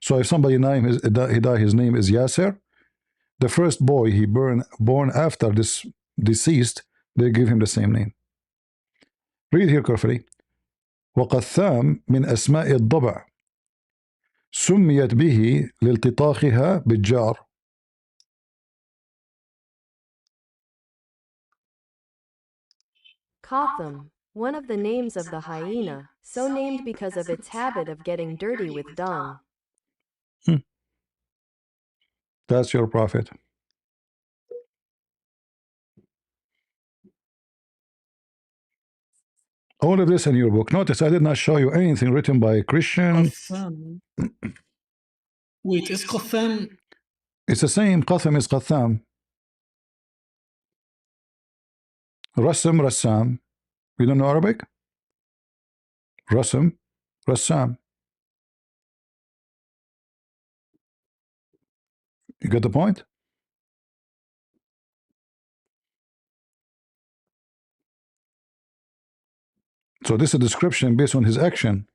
So if somebody his name is Yasser, the first boy he born after this deceased, they give him the same name. Read here carefully. وقثام من أسماء الضبع سميت به لالتطاخها بالجار.
Qatham, one of the names of the hyena, so named because of its habit of getting dirty with dung.
That's your prophet. All of this in your book. Notice I did not show you anything written by a Christian.
قثام. Wait, is قثام...
It's the same. Qatham is Qatham. Rassam, Rassam. You don't know Arabic? Rassam, Rassam. You get the point? So this is a description based on his action.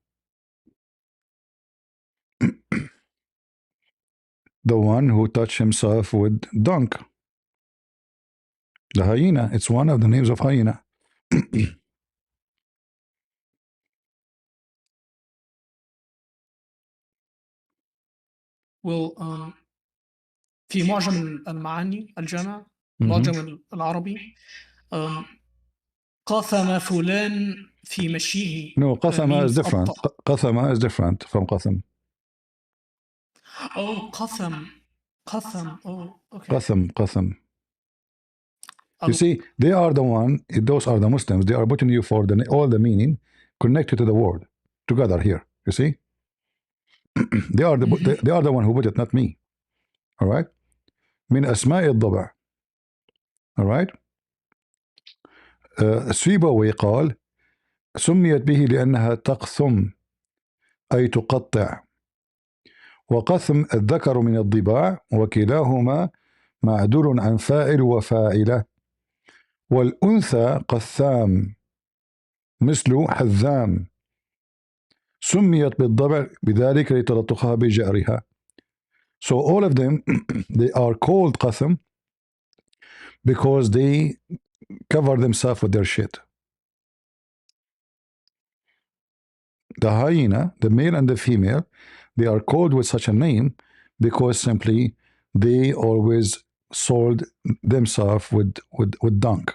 The one who touched himself with dung. The hyena, it's one of the names of hyena.
Well, في معجم المعاني الجامع معجم العربي قثم فلان في مشيه.
No, Qathama is different. Qathama is different from Qatham.
Oh, Qatham. Oh, okay.
Qatham. You see, they are the one, those are the Muslims, they are putting you for all the meaning connected to the word together here. You see? they are the one who put it, not me. All right? من أسماء الضبع. All right? سيبوي قال سميت به لأنها تقثم أي تقطع، وقثم الذكر من الضباع وكلاهما معدول عن فاعل وفاعلة، والأنثى قثام مثل حذام، سميت بالضبع بذلك لتلطخها بجأرها. So all of them they are called Qatham because they cover themselves with their shit. The hyena, the male and the female, they are called with such a name because simply they always soiled themselves with dung.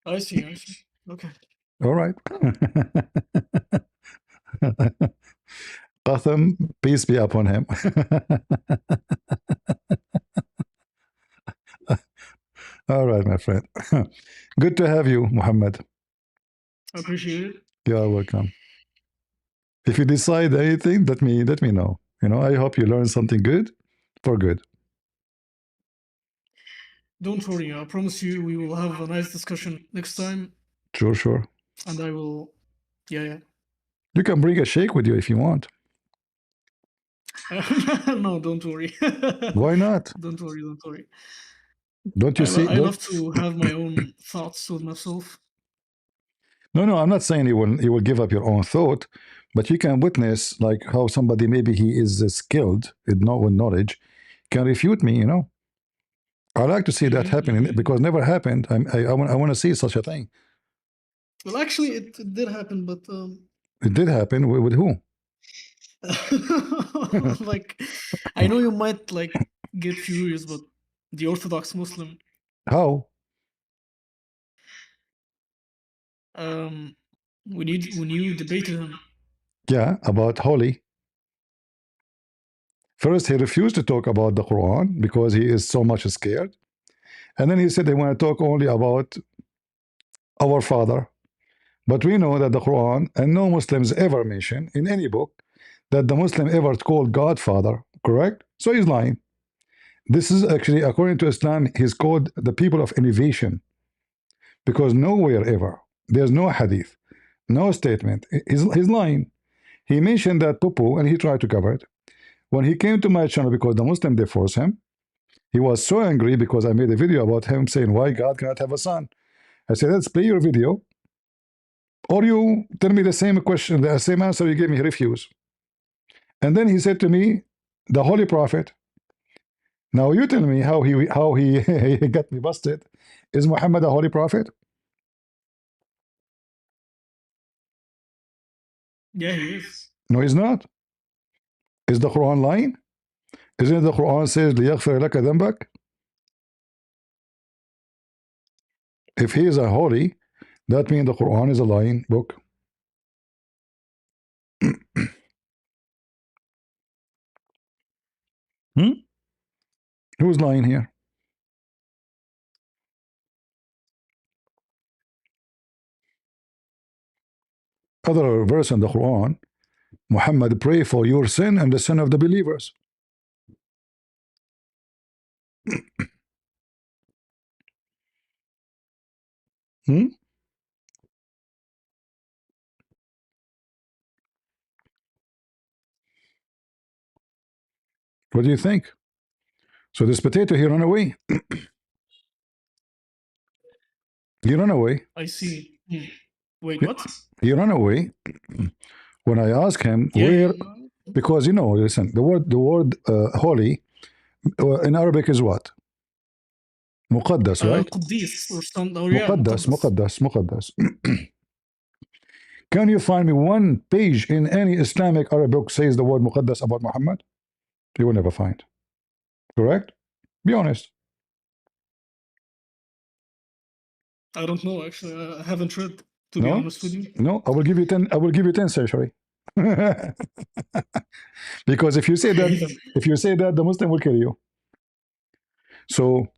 I see. I see. Okay.
All right. Qatham, peace be upon him. All right, my friend. Good to have you, Muhammad.
I appreciate it.
You are welcome. If you decide anything, let me know. You know, I hope you learn something good for good.
Don't worry. I promise you we will have a nice discussion next time.
Sure, sure.
And I will. Yeah.
You can bring a shake with you if you want.
No, don't worry.
Why not?
Don't worry. Don't worry.
Don't you see?
I love to have my own thoughts with myself.
No, I'm not saying you will give up your own thought, but you can witness like how somebody maybe he is skilled with knowledge can refute me. You know, I like to see that happening because never happened. I want to see such a thing.
Well, actually, it did happen, but
It did happen with who?
like, I know you might like get furious, but the Orthodox Muslim,
How?
when you debated him,
Yeah, about holy. First, he refused to talk about the Quran because he is so much scared. And then he said they want to talk only about our Father. But we know that the Quran and no Muslims ever mention in any book that the Muslim ever called God Father, correct? So he's lying. This is actually, according to Islam, he's called the people of innovation because nowhere ever, there's no hadith, no statement. He's lying. He mentioned that poo and he tried to cover it. When he came to my channel because the Muslim they forced him, he was so angry because I made a video about him saying why God cannot have a son. I said, let's play your video, or you tell me the same question, the same answer you gave me, he refused. And then he said to me, the Holy Prophet. Now you tell me how he, he got me busted. Is Muhammad a Holy Prophet?
yeah, he is.
No, he's not. Is the Quran lying? Isn't the Quran says لِيَغْفِرَ لَكَ ذَنْبَكَ? If he is a holy, that means the Quran is a lying book. Who's lying here? Other verse in the Quran, Muhammad pray for your sin and the sin of the believers. Hmm? What do you think? So this potato, he ran away. He ran away.
I see. Wait, what?
He ran away. When I asked him
Yeah,
where, because you know, listen, the word holy in Arabic is what? مقدس, right?
Qudis or something. Or yeah,
مقدس,
Muqaddas.
مقدس, مقدس. Can you find me one page in any Islamic Arabic book says the word مقدس about Muhammad? You will never find. Correct? Be honest.
I don't know actually. I haven't read, to be
No?
honest with you.
No, I will give you 10. I will give you 10 century. Because if you say that, the Muslim will kill you. So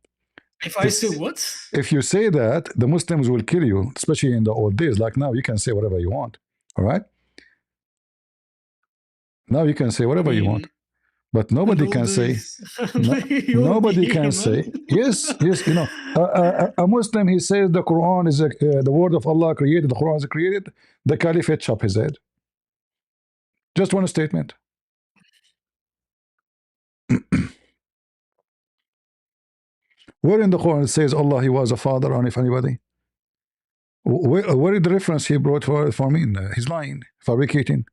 If I say what?
if you say that, the Muslims will kill you, especially in the old days. Like now, you can say whatever you want. All right? Now you can say whatever you want. But nobody can say, nobody can say, yes, you know, a Muslim, he says the Quran is the word of Allah created, the Quran is created, the Caliphate chop his head. Just one statement. Where in the Quran it says Allah he was a father, or if anybody? Where is the reference he brought for me? He's lying, fabricating.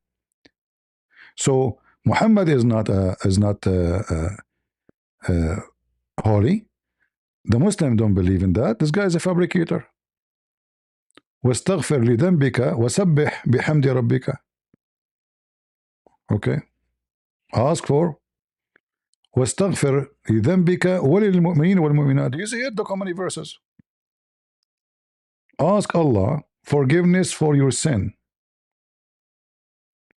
So Muhammad is not holy. The Muslims don't believe in that. This guy is a fabricator. واستغفر لذنبك وسبح بحمد ربك. Okay. Ask for واستغفر لذنبك وللمؤمنين والمؤمنات. You see it, look how many verses. Ask Allah forgiveness for your sin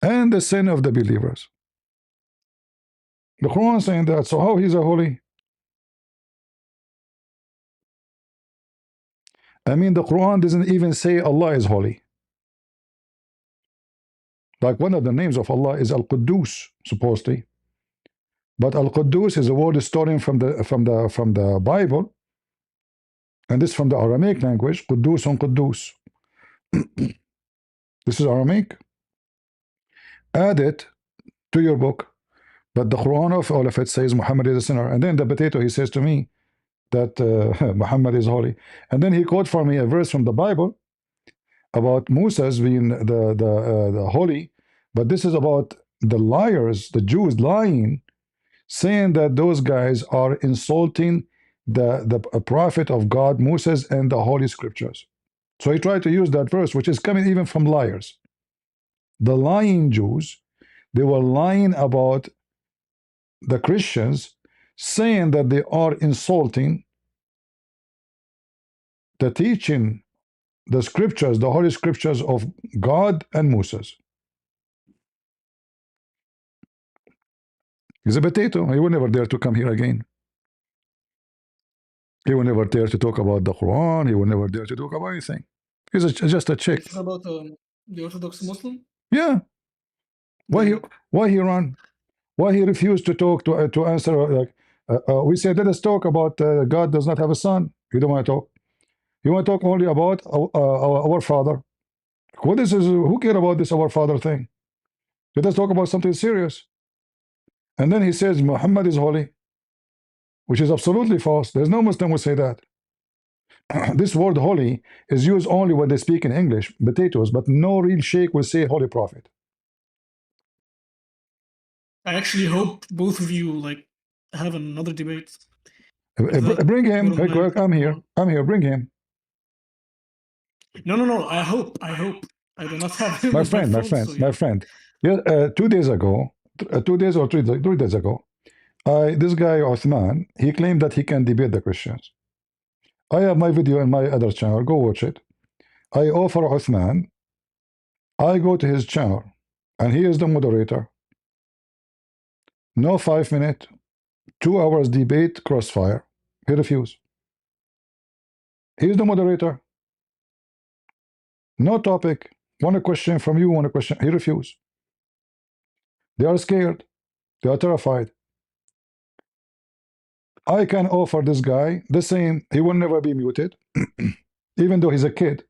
and the sin of the believers. The Quran is saying that. So how he's a holy? I mean, the Quran doesn't even say Allah is holy. Like one of the names of Allah is Al-Quddus, supposedly. But Al-Quddus is a word stolen from the Bible, and this from the Aramaic language, Quddus on Quddus. This is Aramaic. Add it to your book. But the Quran of all of it says Muhammad is a sinner. And then the potato, he says to me that Muhammad is holy. And then he quote for me a verse from the Bible about Moses being the holy. But this is about the liars, the Jews lying, saying that those guys are insulting the prophet of God, Moses, and the Holy Scriptures. So he tried to use that verse, which is coming even from liars. The lying Jews, they were lying about the Christians, saying that they are insulting the teaching, the scriptures, the Holy Scriptures of God and Moses. He's a potato. He will never dare to come here again. He will never dare to talk about the Quran. He will never dare to talk about anything. He's just a chick.
This is about the Orthodox Muslim?
Yeah. Why he run? Why he refused to talk to answer? Like we said, let us talk about God does not have a son. You don't want to talk. You want to talk only about our Father. What is this? Who cares about this our Father thing? Let us talk about something serious. And then he says Muhammad is holy, which is absolutely false. There's no Muslim who say that. This word holy is used only when they speak in English, potatoes, but no real sheikh will say holy prophet.
I actually hope both of you like have another debate. If
Bring him.
you don't mind.
I'm here. I'm here. Bring him.
No. I hope. I do not have him
My
as
friend.
so yeah.
My friend. Yeah, 2 days ago, 2 days or 3 days ago, this guy Uthman, he claimed that he can debate the Christians. I have my video in my other channel. Go watch it. I offer Uthman. I go to his channel, and he is the moderator. No 5 minute, 2 hours debate, crossfire. He refused. He is the moderator. No topic. One question from you, one question. He refused. They are scared. They are terrified. I can offer this guy the same. He will never be muted, even though he's a kid.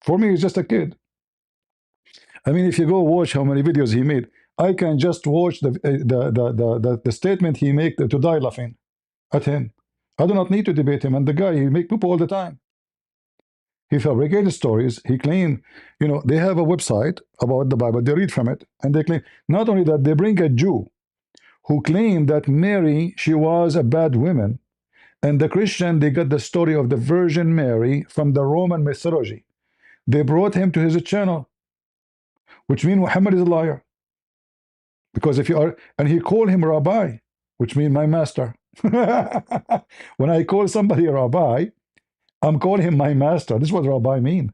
For me, he's just a kid. I mean, if you go watch how many videos he made, I can just watch the statement he made to die laughing at him. I do not need to debate him. And the guy, he make people all the time. He fabricated stories. He claimed, they have a website about the Bible. They read from it, and they claim not only that, they bring a Jew who claimed that Mary, she was a bad woman, and the Christian, they got the story of the Virgin Mary from the Roman mythology. They brought him to his channel, which means Muhammad is a liar. Because if you are, and he called him Rabbi, which means my master. When I call somebody a Rabbi, I'm calling him my master. This is what Rabbi mean.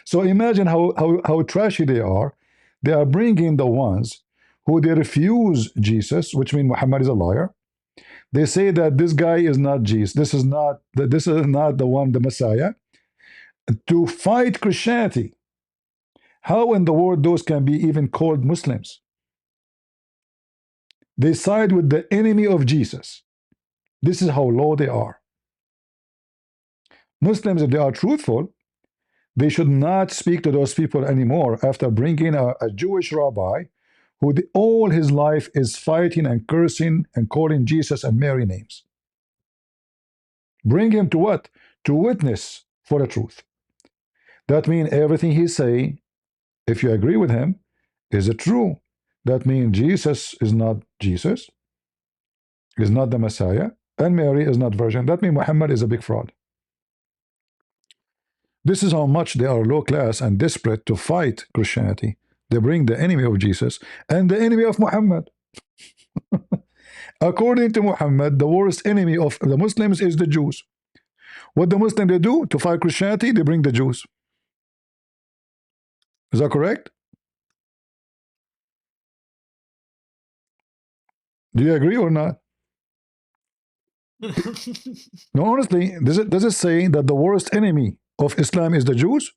So imagine how trashy they are. They are bringing the ones who they refuse Jesus, which means Muhammad is a liar. They say that this guy is not Jesus. This is not the one, the Messiah. To fight Christianity. How in the world those can be even called Muslims? They side with the enemy of Jesus. This is how low they are. Muslims, if they are truthful, they should not speak to those people anymore after bringing a Jewish rabbi who all his life is fighting and cursing and calling Jesus and Mary names. Bring him to what? To witness for the truth. That means everything he's saying, if you agree with him, is it true? That means Jesus is not Jesus, is not the Messiah, and Mary is not virgin. That means Muhammad is a big fraud. This is how much they are low class and desperate to fight Christianity. They bring the enemy of Jesus and the enemy of Muhammad. According to Muhammad, the worst enemy of the Muslims is the Jews. What the Muslims they do to fight Christianity, they bring the Jews. Is that correct? Do you agree or not? No, honestly, does it say that the worst enemy of Islam is the Jews?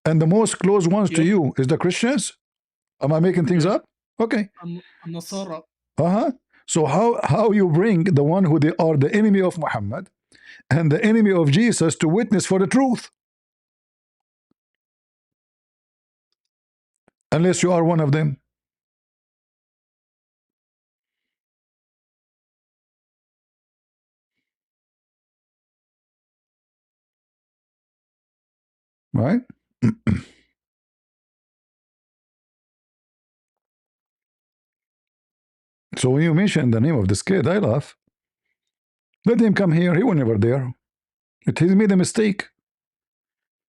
And the most close ones to
Yep.
you is the Christians? Am I making things
Yeah.
up? Okay.
Nasara.
So how you bring the one who they are the enemy of Muhammad and the enemy of Jesus to witness for the truth? Unless you are one of them. Right? So when you mention the name of this kid, I laugh. Let him come here. He was never there. He made a mistake.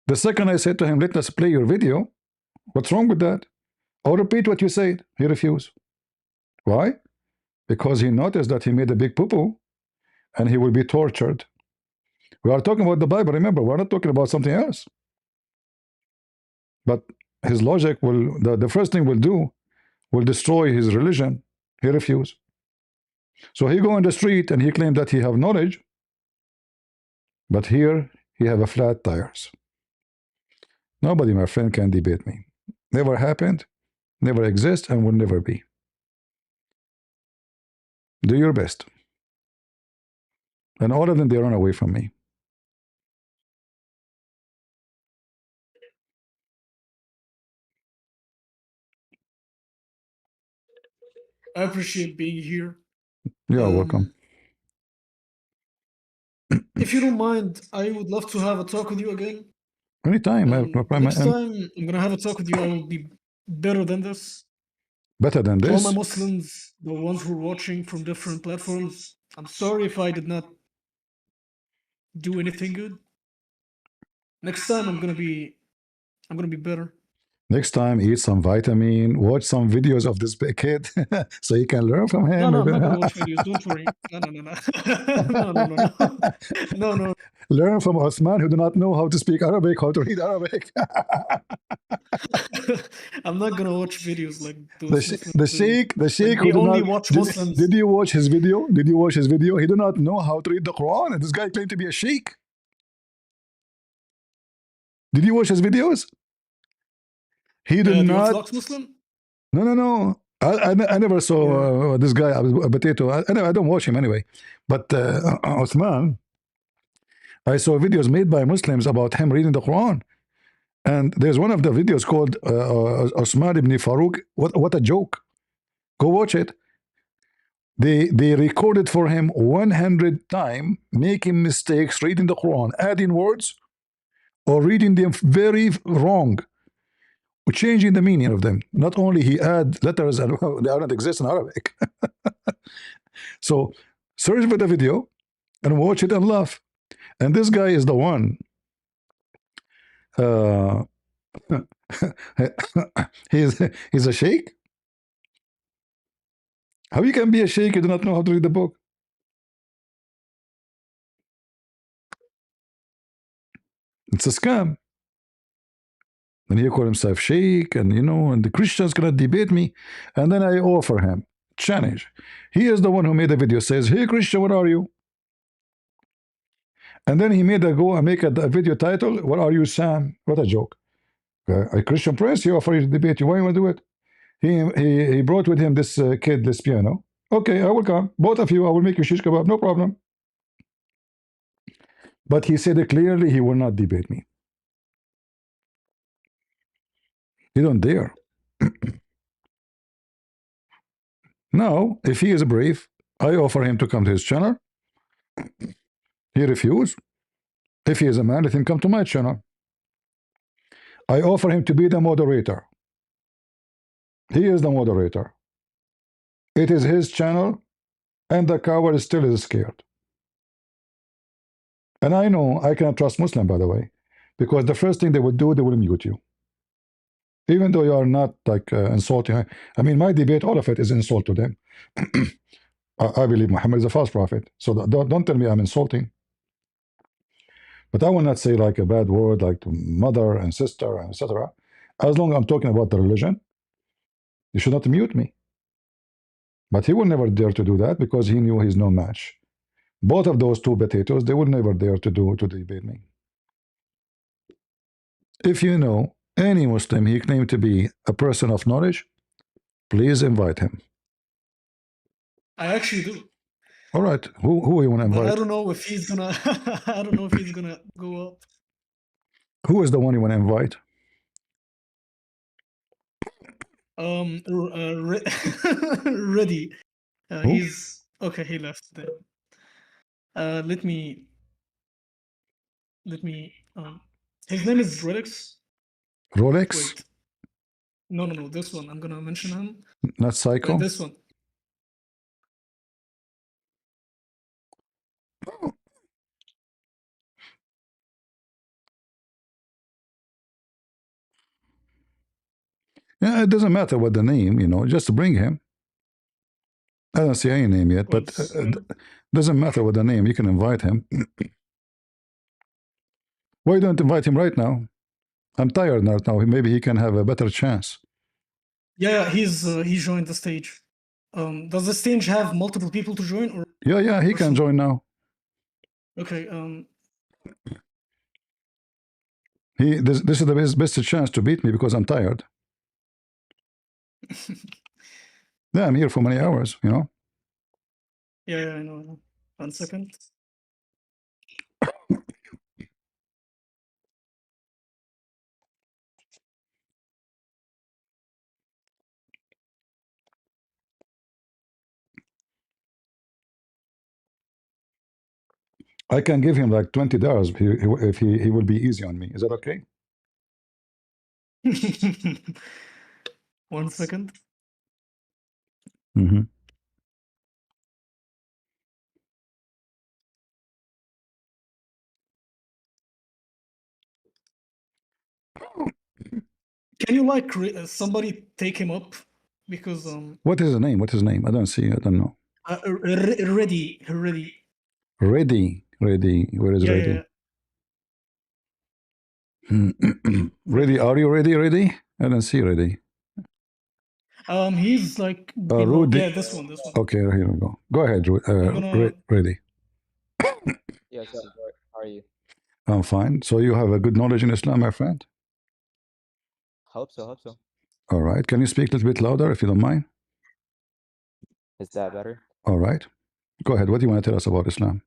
The second I said to him, let us play your video. What's wrong with that? I'll repeat what you said. He refused. Why? Because he noticed that he made a big poo-poo and he will be tortured. We are talking about the Bible, remember, we're not talking about something else. But his logic will, the first thing will do, will destroy his religion. He refused. So he go on the street and he claimed that he have knowledge, but here he have a flat tires. Nobody, my friend, can debate me. Never happened, never exist, and will never be. Do your best. And all of them, they run away from me.
I appreciate being here.
You're welcome.
If you don't mind, I would love to have a talk with you again.
Anytime.
Next time I'm gonna have a talk with you, I will be better than this.
Better than
To all my
this.
Muslims, the ones who are watching from different platforms, I'm sorry if I did not do anything good. Next time I'm gonna be better.
Next time, eat some vitamin, watch some videos of this big kid so you can learn from him.
No, I'm not gonna watch videos. Don't worry. No. No.
Learn from Osman, who do not know how to speak Arabic, how to read Arabic.
I'm not gonna watch videos like those
the
Muslims
sheikh,
do. Like,
who
they
do
only
not
watch Muslims.
did you watch his video? Did you watch his video? He do not know how to read the Quran, and this guy claimed to be a sheikh. Did you watch his videos? He did
The
not.
Orthodox Muslim?
No. I never saw this guy, a potato. I don't watch him anyway. But Osman, I saw videos made by Muslims about him reading the Quran. And there's one of the videos called Osman ibn Farouk. What a joke. Go watch it. They recorded for him 100 times, making mistakes, reading the Quran, adding words, or reading them very wrong, changing the meaning of them. Not only he add letters and they don't exist in Arabic. So search for the video and watch it and laugh. And this guy is the one. He's a sheikh. How you can be a sheikh you do not know how to read the book? It's a scam. And he called himself sheikh, and and the Christians cannot debate me. And then I offer him challenge. He is the one who made the video. Says, "Hey Christian, what are you?" And then he made a go and make a video title. What are you, Sam? What a joke! A Christian prince. He offered you to debate you. Why you want to do it? He brought with him this kid, this piano. Okay, I will come. Both of you, I will make you shish kebab. No problem. But he said clearly he will not debate me. He don't dare. Now, if he is brave, I offer him to come to his channel He refused. If he is a man, let him come to my channel. I offer him to be the moderator. He is the moderator. It is his channel, and the coward still is scared. And I know I cannot trust Muslim, by the way, because the first thing they would do, they will mute you. Even though you are not like insulting. I mean, my debate, all of it is insult to them. I believe Muhammad is a false prophet. So don't tell me I'm insulting. But I will not say like a bad word like mother and sister and etc. As long as I'm talking about the religion, you should not mute me. But he will never dare to do that because he knew he's no match. Both of those two potatoes, they will never dare to debate me. If you know any Muslim he claimed to be a person of knowledge, please invite him.
I actually do.
All right, who you want to
But I
invite?
don't know if he's gonna. I don't know if he's gonna go up.
Who is the one you want to invite?
Reddy.
Who?
He's okay. He left there. Let me. His name is Relix.
Rolex?
Wait. No. This one. I'm gonna mention him.
Not Psycho?
Wait, this one.
Yeah, it doesn't matter what the name, you know, just bring him. I don't see any name yet, but doesn't matter what the name, you can invite him. Why don't invite him right now? I'm tired right now. Maybe he can have a better chance.
Yeah, he joined the stage. Does the stage have multiple people to join? Or
Yeah, he can join now.
okay.
This is the best chance to beat me because I'm tired. Yeah, I'm here for many hours, you know.
Yeah, I know. 1 second.
I can give him like $20 if he will be easy on me. Is that okay?
1 second.
Mm-hmm.
Can you like somebody take him up? Because
What is his name? What's his name? I don't see. I don't know.
Reddy.
Ready. Where is
Yeah,
Ready?
yeah.
Ready? Are you ready? Ready? I don't see Ready.
He's like below.
Rudy.
Yeah, this one.
Okay, here we go. Go ahead, Ready.
Yes, sir. How are you?
I'm fine. So you have a good knowledge in Islam, my friend?
Hope so.
All right. Can you speak a little bit louder if you don't mind?
Is that better?
All right. Go ahead. What do you want to tell us about Islam?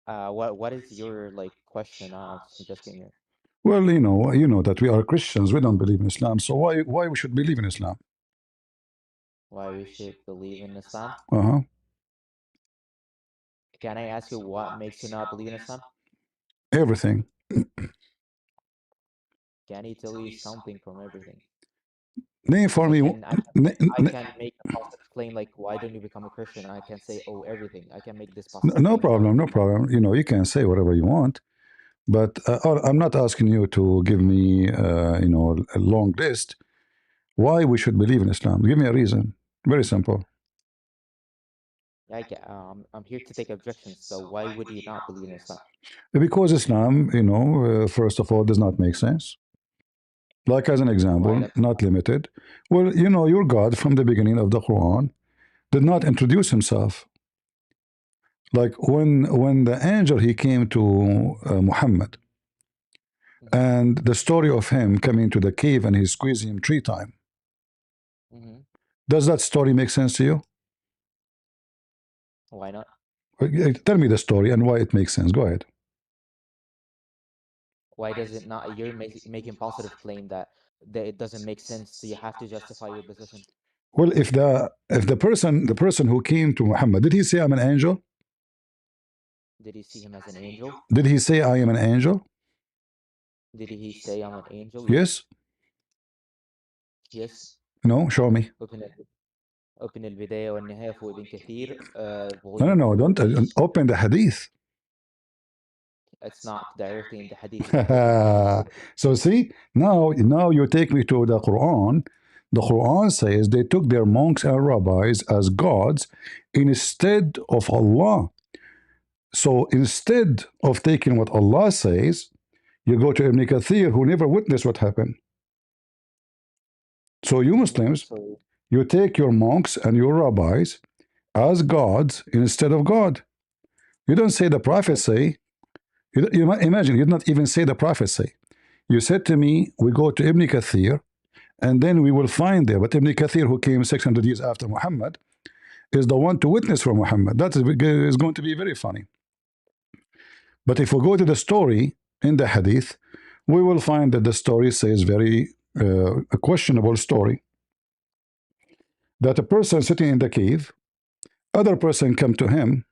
What is your like question? I'm just getting here.
Well, you know that we are Christians. We don't believe in Islam. So why we should believe in Islam?
Why we should believe in Islam?
Uh-huh.
Can I ask you what makes you not believe in Islam?
Everything.
Can he tell you something from everything?
Name for me.
I can make a positive claim like, why don't you become a Christian? I can say, oh, everything. I can make this positive
No
claim.
problem. You know, you can say whatever you want, but I'm not asking you to give me, you know, a long list. Why we should believe in Islam? Give me a reason. Very simple.
I'm here to take objections. So why would you not believe in Islam?
Because Islam, you know, first of all, does not make sense. Like as an example, not limited. Well, you know, your God from the beginning of the Quran did not introduce himself. Like when the angel he came to Muhammad, and the story of him coming to the cave and he's squeezing him 3 times. Does that story make sense to you?
Why not?
Tell me the story and why it makes sense. Go ahead.
Why does it not? You're making positive claim that it doesn't make sense. So you have to justify your position.
Well, if the person who came to Muhammad, did he say I'm an angel?
Did he see him as an angel?
Did he say, I am an angel?
Did he say I'm an angel?
Yes?
Yes.
No? Show me.
Open ال open البداية والنهاية فوق ابن كثير
No, no,
volume
no.
4
Don't
page.
open the hadith.
It's not directly in the hadith. It's directly in the story.
So see, now you take me to the Quran. The Quran says they took their monks and rabbis as gods instead of Allah. So instead of taking what Allah says, you go to Ibn Kathir, who never witnessed what happened. So you Muslims,
So
you take your monks and your rabbis as gods instead of God. You don't say the Prophet say. You imagine, you did not even say the Prophet say. You said to me, we go to Ibn Kathir, and then we will find there. But Ibn Kathir, who came 600 years after Muhammad, is the one to witness for Muhammad. That is going to be very funny. But if we go to the story in the hadith, we will find that the story says very a questionable story. That a person sitting in the cave, other person come to him,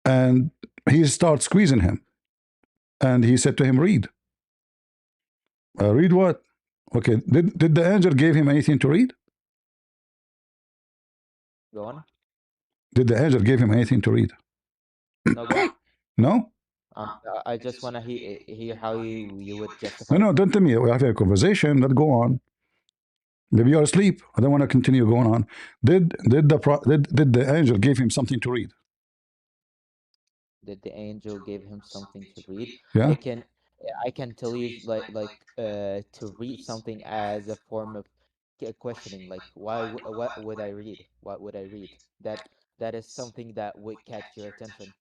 and he starts squeezing him. And he said to him, read. Read what? Okay, did the angel give him anything to read?
go on.
Did the angel give him anything to read?
No, go on.
No?
I just want to hear how you would
No,
justify
no,
it.
don't tell me. We have a conversation. Let's go on. Maybe you're asleep. I don't want to continue going on. Did the angel give him something to read?
Did the angel give him something to read?
Yeah.
I can tell you to read something as a form of questioning, like what would I read? What would I read? That is something that would catch your attention.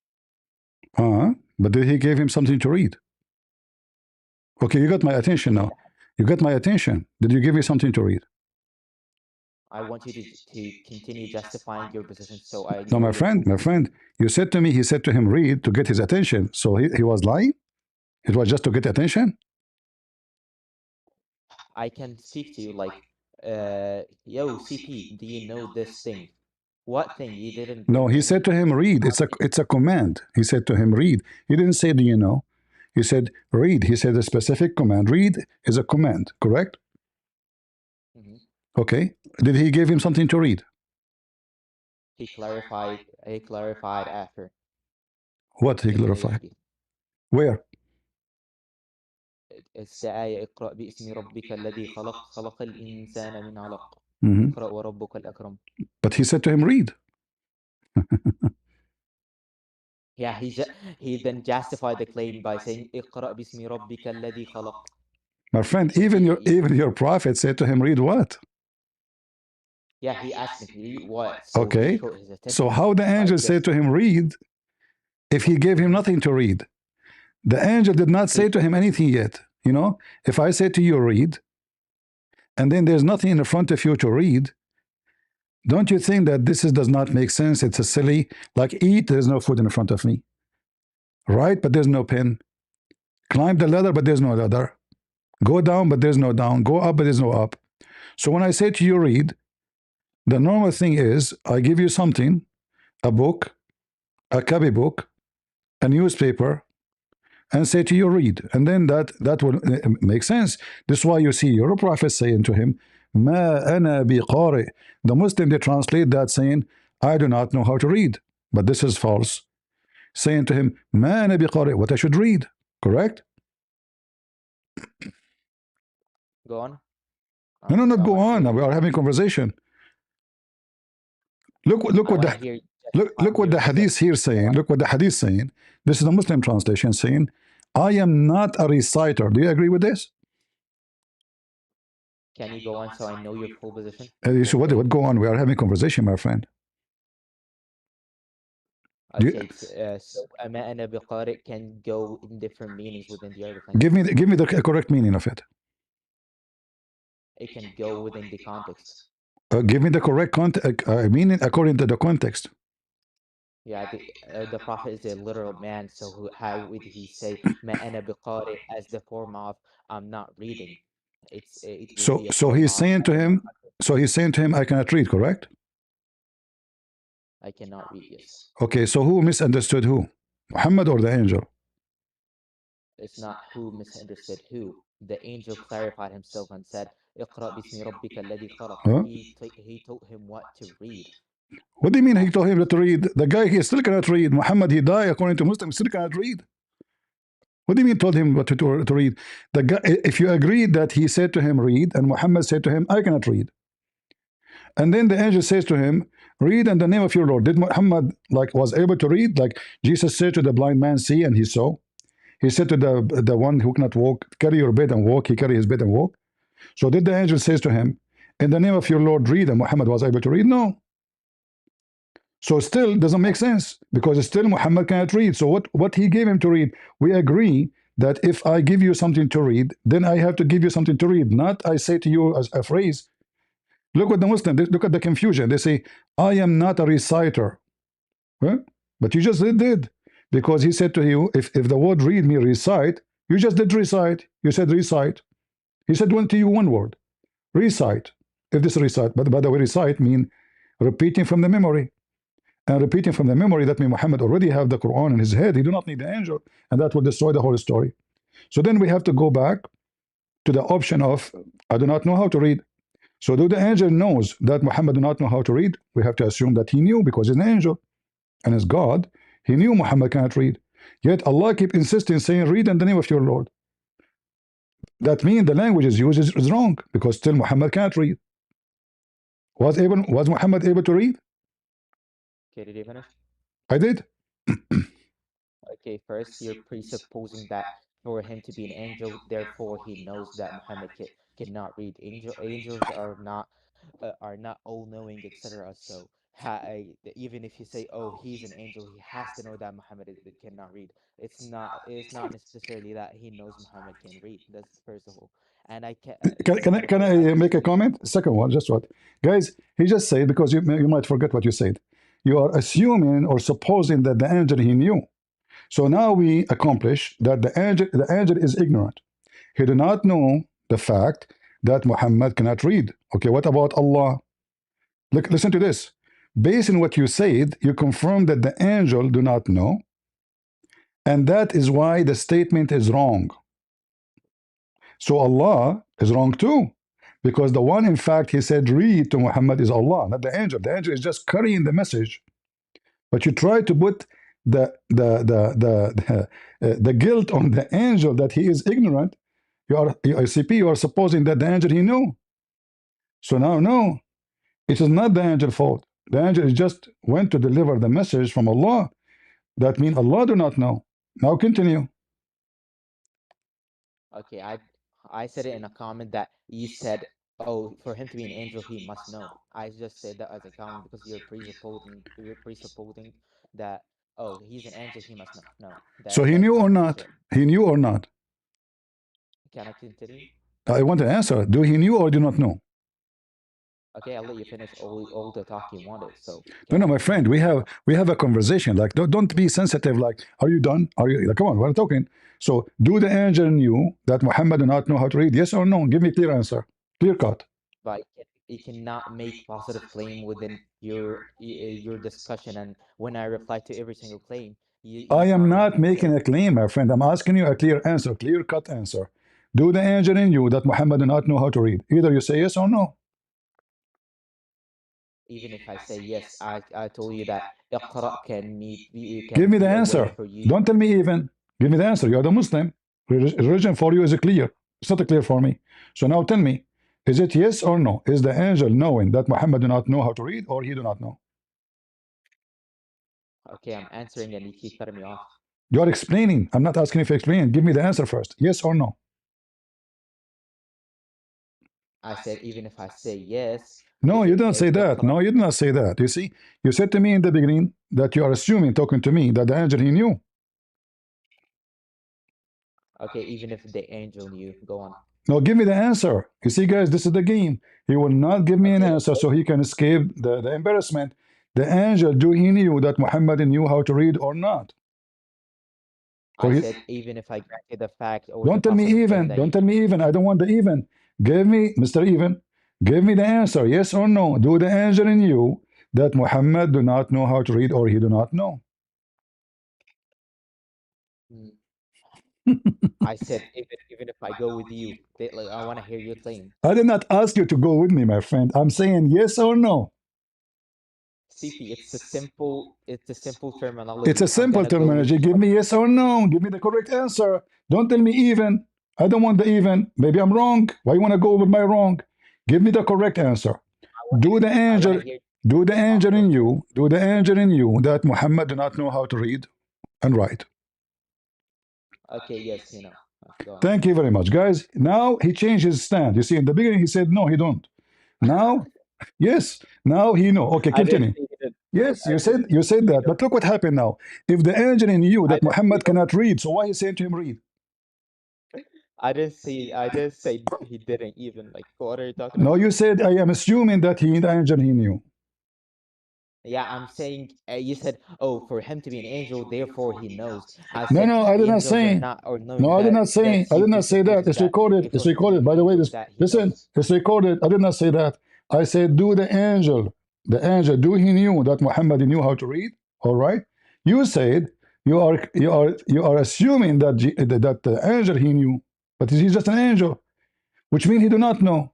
But did he give him something to read? Okay, you got my attention
Yeah,
now. You got my attention. Did you give me something to read?
I want you to continue justifying your position so I
No,
know your full
my
position.
friend, you said to me, he said to him, read to get his attention. So he was lying? It was just to get attention?
I can speak to you like, yo, CP, do you know this thing? What thing? You didn't.
No, he said to him, read. It's a command. He said to him, read. He didn't say, do you know? He said, read. He said a specific command. Read is a command, correct?
Mhm.
Okay. Did he give him something to read?
He clarified. He clarified after
What he
in the
clarified?
hadith.
Where?
It's the آية اقرأ باسم ربك الذي خلق الإنسان من علق
Mhm.
اقرأ وربك الأكرم.
But he said to him, read.
Yeah, he then justified the claim by saying اقرأ باسم ربك الذي خلق.
My friend,
So
even your prophet said to him, read what?
yeah, he asked him read what, so he
Okay.
caught his attention
So how the
by
angel said to him, read, if he gave him nothing to read? The angel did not say to him anything yet. You know, if I say to you, read, and then there's nothing in front of you to read, don't you think that does not make sense? It's a silly, like eat, there's no food in front of me. Write, but there's no pen. Climb the ladder, but there's no ladder. Go down, but there's no down. Go up, but there's no up. So when I say to you, read, the normal thing is I give you something, a book, a copybook, a newspaper, and say to you, read. And then that will make sense. This is why you see your prophet saying to him, Ma ana biqari. The Muslim, they translate that saying, I do not know how to read. But this is false. Saying to him, Ma ana biqari, what I should read. Correct?
go on.
No, not
I
go
want to
on.
hear
We are having conversation. Look
I
what
want to
the
hear
look what
your
the
position.
hadith here saying. Look what the hadith saying. This is the Muslim translation saying, I am not a reciter. Do you agree with this?
Can you go on so I know your full position?
You
Full
say, what
claim?
go on? We are having conversation, my friend. Do you,
Okay, so أما أنا بقارئ can go in different meanings within the Arabic
give
language.
me the correct meaning of it.
It can go within the context.
Give me the correct meaning according to the context.
Yeah, the Prophet is a literal man, so how would he say ما أنا بقارئ as the form of I'm not reading? It would
So
be a form
he's
of
saying to him, I cannot read, correct?
I cannot read, yes.
Okay, so who misunderstood who? Muhammad or the angel?
It's not who misunderstood who. The angel clarified himself and said, "اقرأ باسم ربك الذي خلق."
Huh?
He told him what to read.
What do you mean he told him not to read? The guy, he still cannot read. Muhammad, he died according to Muslims, still cannot read. What do you mean told him what to read? The guy, if you agree that he said to him, read, and Muhammad said to him, I cannot read. And then the angel says to him, read in the name of your Lord. Did Muhammad like was able to read? Like Jesus said to the blind man, see, and he saw. He said to the one who cannot walk, carry your bed and walk. He carry his bed and walk. So did the angel says to him, in the name of your Lord, read, and Muhammad was able to read? No. So still doesn't make sense because still Muhammad cannot read. So what he gave him to read, we agree that if I give you something to read, then I have to give you something to read. Not I say to you as a phrase. Look at the Muslim, look at the confusion. They say, I am not a reciter. Huh? But you just did. Because he said to you, if the word read me recite, you just did recite. You said recite. He said one to you one word. Recite. If this recite, but by the way, recite mean repeating from the memory. And repeating from the memory, that means Muhammad already have the Quran in his head. He do not need the angel, and that will destroy the whole story. So then we have to go back to the option of I do not know how to read. So do the angel knows that Muhammad do not know how to read? We have to assume that he knew because he's an angel and as God, he knew Muhammad cannot read. Yet Allah keep insisting saying, read in the name of your Lord. That means the language is used is wrong because still Muhammad cannot read. Was Muhammad able to read?
Okay, did you finish?
I did.
Okay, first you're presupposing that for him to be an angel, therefore he knows that Muhammad cannot read. Angels are not all knowing, etc. So even if you say, oh, he's an angel, he has to know that Muhammad cannot read. It's not necessarily that he knows Muhammad can read. That's first of all. And I can second of
Can
all,
I
I
make a
disagree.
comment? Second one, just what? Guys, he just said, because you might forget what you said. You are assuming or supposing that the angel he knew. So now we accomplish that the angel is ignorant. He do not know the fact that Muhammad cannot read. Okay, what about Allah? Look, listen to this. Based on what you said, you confirm that the angel do not know, and that is why the statement is wrong. So Allah is wrong too. Because the one, in fact, he said, read to Muhammad is Allah, not the angel. The angel is just carrying the message. But you try to put the guilt on the angel that he is ignorant. You are supposing that the angel he knew. So now, no, it is not the angel fault. The angel just went to deliver the message from Allah. That means Allah do not know. Now continue.
Okay, I said it in a comment that you said, oh, for him to be an angel, he must know. I just said that as a comment because you're presupposing that, oh, he's an angel, he must know. No,
So he
that's
knew or
not
not?
necessary.
He knew or not?
Can I continue?
I want an answer. Do he knew or do not know?
Okay, I'll let you finish all the talk you wanted. So
No,
can
no,
I
my
can I
friend.
continue?
We have a conversation. Like don't be sensitive. Like, are you done? Are you like, come on? We're talking. So do the angel knew that Muhammad did not know how to read? Yes or no? Give me a clear answer. Clear cut.
But you cannot make positive claim within your discussion, and when I reply to every single claim,
I
you
am
can't make
not
it.
making
So
a claim, my friend. I'm asking you a clear answer, clear cut answer. Do the angel in you that Muhammad did not know how to read? Either you say yes or no.
even if I say yes, I told you that iqra
Give
can
me the
be a way
answer.
for you.
Don't tell me even. Give me the answer. You are the Muslim. Religion for you is clear. It's not clear for me. So now tell me, is it yes or no? Is the angel knowing that Muhammad do not know how to read or he do not know?
Okay, I'm answering and you keep cutting me off.
You are explaining. I'm not asking if you explain. Give me the answer first. Yes or no?
I said even if I say yes,
No, you did not say that.
iqra.
No, you did not say that. You see, you said to me in the beginning that you are assuming, talking to me, that the angel he knew.
Okay, even if the angel knew, go on.
Now give me the answer. You see, guys, this is the game. He will not give me an
Okay,
answer so he can escape the embarrassment. The angel, do he knew that Muhammad knew how to read or not? Or
I
he,
said even if I granted the fact or the
don't tell me
positive claim
even.
that
Don't
you
tell me even. I don't want the even. Give me, Mr. Even, give me the answer. Yes or no? Do the angel in you that Muhammad do not know how to read or he do not know?
Mm. I said even if I go with you, like I want to hear your claim.
I did not ask you to go with me, my friend. I'm saying yes or no.
CP, it's a simple
It's a
terminology. I'm
simple
gonna go with
terminology. Give me yes or no. Give me the correct answer. Don't tell me even. I don't want the even. Maybe I'm wrong. Why you want to go with my wrong? Give me the correct answer. Do the
I want to
angel,
hear
do the angel
answer.
in you, do the angel in you that Muhammad do not know how to read and write.
Okay, yes, go on.
Thank you very much, guys. Now he changed his stand. You see, in the beginning he said no, he don't. Now, yes, now he know. Okay,
I didn't
continue.
say he did.
Yes,
I didn't
you
say
said
he
that.
don't.
But look what happened now. If the angel in you
I
that
didn't say
Muhammad
don't.
cannot read, so why he saying to him read?
I didn't say he didn't even. Like, what are you talking
No,
about?
you said I am assuming that he the angel he knew.
Yeah, I'm saying you said, oh, for him to be an angel, therefore he knows. I
No,
said
no, I did not
angels are
say.
not or knowing
No, I did
that.
not say. I
You
did not say that.
presupposing
It's
that
recorded. It's
before him
recorded.
being an
By the way,
angel
this
that he
listen.
knows.
It's recorded. I did not say that. I said, do the angel. The angel. Do he knew that Muhammad knew how to read? All right. You said you are assuming that that the angel he knew, but he's just an angel, which means he do not know.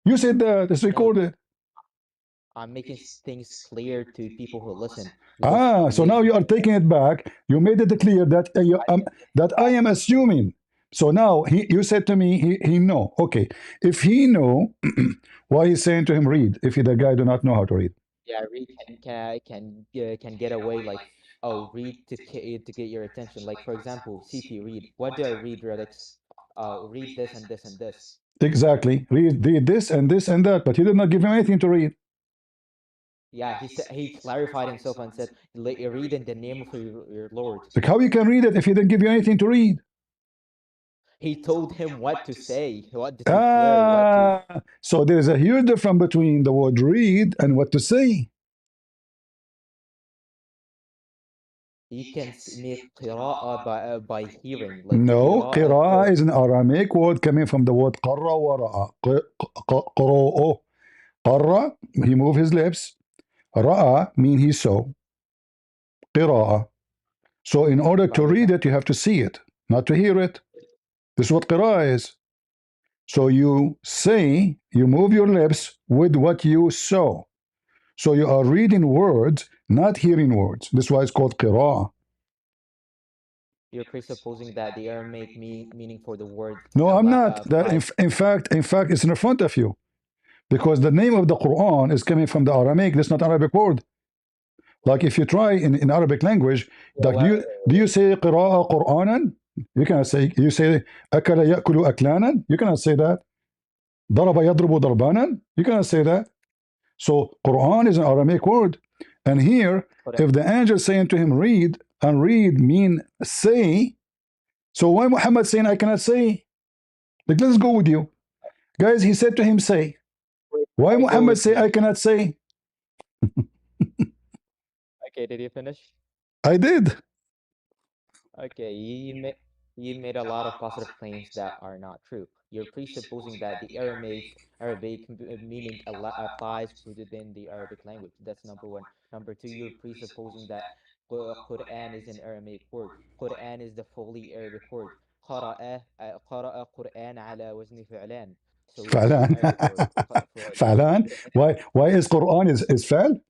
You said that. It's
No,
recorded.
I'm making things clear to people who listen because
Ah, so now you are taking it back. You made it clear that
I didn't take
that
it
I
back.
am assuming. So now you said to me he know. Okay, if he know, why he's saying to him read if the guy do not know how to read?
Yeah, read can get away like, oh, read to get your attention. Like for example, CP read. What do I read, Redix? Read this and this and this.
Exactly. Read this and this and that, but he did not give him anything to read.
Yeah, he said he clarified himself and said, "Let you read in the name of your Lord."
Like how you can read it if he didn't give you anything to read?
He told him what to say, what to declare, what to.
So there's a huge difference between the word read and what to say.
You can make qira'ah by hearing, like
No,
qira'ah
qira'ah
hearing.
is an Aramaic word coming from the word qarra wa ra'a. Qro'o. Qarra, he moved his lips. Ra'a mean he saw. Qira'ah. So in order
By
to
the
read
time,
it, you have to see it, not to hear it. This is what qira'ah is. So you say, you move your lips with what you saw. So you are reading words, not hearing words. This is why it's called qira'ah.
you're presupposing that the Aramaic meaning for the word
No, I'm not. That
applies.
in fact, it's in front of you because the name of the Quran is coming from the Aramaic. That's not Arabic word. Like if you try in Arabic language,
Well,
like do you say قراءة قرآنا? You cannot say. You say أكل يأكل أكلانا? You cannot say that. ضرب يضرب ضربانا? You cannot say that. So Quran is an Aramaic word, and here,
correct.
if the angel saying to him read and read mean say, so why Muhammad saying I cannot say? Like let's go with you, guys. He said to him say.
Wait,
Why
I go
Muhammad
with
say
me.
I cannot say?
Okay, did you finish?
I did.
Okay, you made a lot of positive claims that are not true. You're presupposing that the Arabic meaning applies within the Arabic language. That's number one. Number two, you're presupposing that Quran is an Aramaic word. Quran is the fully Arabic word. قرأ قرآن على وزن فعلان. So this is an
فعلان.
Arabic word. For
فعلان. Why is Quran is فعل?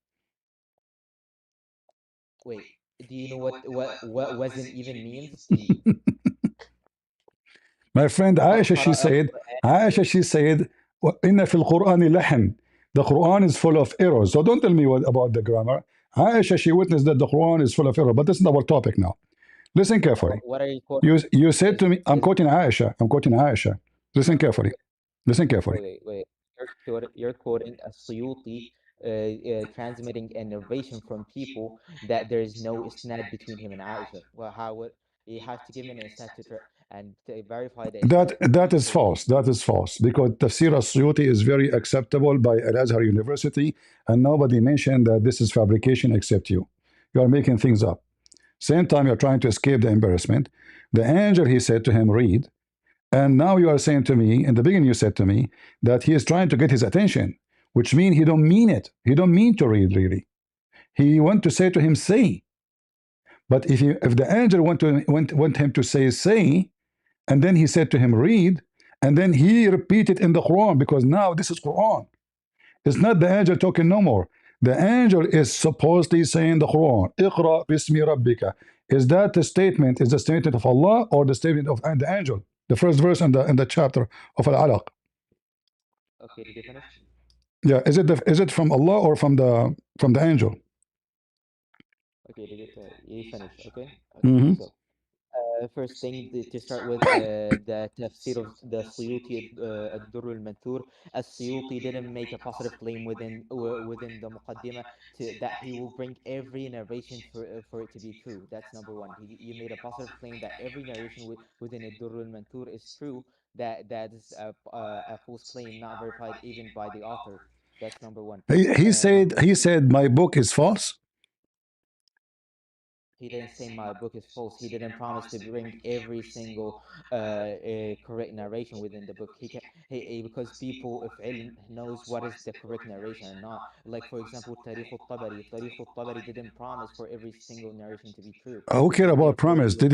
wait, do you know what wasn't even means? The
My friend Aisha, she
قرأ
said,
قرآن.
إن في القرآن لحن. The Quran is full of errors. So don't tell me what about the grammar. Aisha, she witnessed that the Quran is full of errors, but this is not our topic now. Listen carefully.
What are you quoting?
You said to me, I'm
Is
quoting Aisha. I'm quoting Aisha. Listen carefully. Listen carefully.
wait. You're quoting a Suyuti transmitting a narration from people that there is no isnad between him and Aisha. Well, how would you have to give me an isnad and to verify the isnad from
That is
people?
false. That is false because Tafsir al-Suyuti is very acceptable by Al-Azhar University, and nobody mentioned that this is fabrication except you. You are making things up. Same time, you're trying to escape the embarrassment. The angel, he said to him, read. And now you are saying to me, in the beginning, you said to me that he is trying to get his attention, which means he don't mean it. He don't mean to read really. He want to say to him, say. But if the angel want him to say, and then he said to him, read, and then he repeated in the Quran, because now this is Quran. It's not the angel talking no more. The angel is supposedly saying the Quran. Iqra bismi rabbika. Is that the statement? Is the statement of Allah or the statement of the angel? The first verse in the chapter of Al Alaq.
Okay, did you finish?
Yeah, is it from Allah or from the angel?
Okay, did you finish? Okay, okay.
Mm-hmm.
So, first thing to start with, the tafsir of the Suyuti, ad-Durr al-Manthur. As-Suyuti didn't make a positive claim within the Muqaddimah to that he will bring every narration for it to be true. That's number one. You made a positive claim that every narration within ad-Durr al-Manthur is true. That is a false claim, not verified even by the author. That's number one.
He said
Number
he
two,
said my book is false.
he didn't say my book is false. He didn't promise to bring every single correct narration within the book. Because people of ilm knows what is the correct narration and not. Like for example, Tariq al-Tabari didn't promise for every single narration to be true.
Who care
He made a
about
very
promise?
clear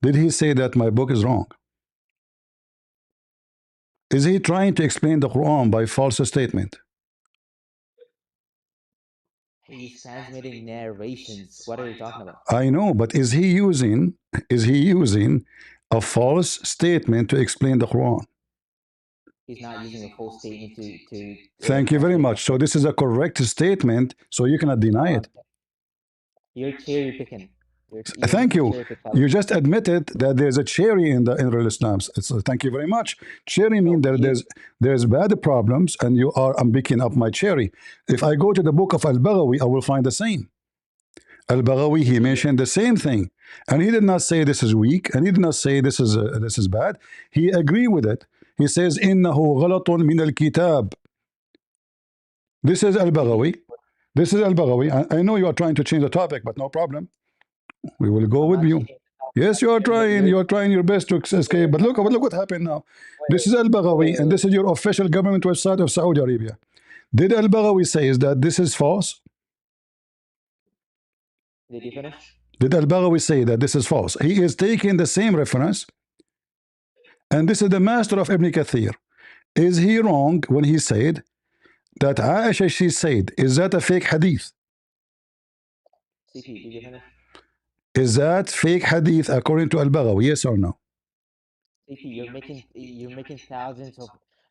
Did he say that my book is wrong? Is he trying to explain the Quran by false statement?
He's transmitting narrations. What are you talking about?
I know, but is he using a false statement to explain the Quran?
He's not using a full statement to
Thank you very
transmit the
much. So
Quran.
this is a correct statement, so you cannot deny
No,
it.
you're cherry picking. You're
Thank
making
you.
cherry pick
You
fallacy.
just admitted that there's a cherry in real Islam. Thank you very much. Cherry
No,
means that there's bad problems, and I'm picking up my cherry. If I go to the book of Al-Baghawi, I will find the same. Al-Baghawi, he
CP,
mentioned the same thing, and he did not say this is weak, and he did not say this is bad. He agreed with it. He says إنه غلط من الكتاب. This is
CP,
Al-Baghawi. This is Al-Baghawi. I know you are trying to change the topic, but no problem. We will go
I'm
with
not
you.
changing the topic.
Yes, you are trying.
You're
You are trying your best to escape. But look what happened now. This is Al-Baghawi, and
wait.
this is your official government website of Saudi Arabia. Did Al-Baghawi say that this is false?
Did you finish?
Did Al-Baghawi say that this is false? He is taking the same reference, and this is the master of Ibn Kathir. Is he wrong when he said that Aisha, she said, is that a fake hadith?
CP, did you finish?
Is that fake hadith according to Al-Baghawi? Yes or no?
CP, you're making thousands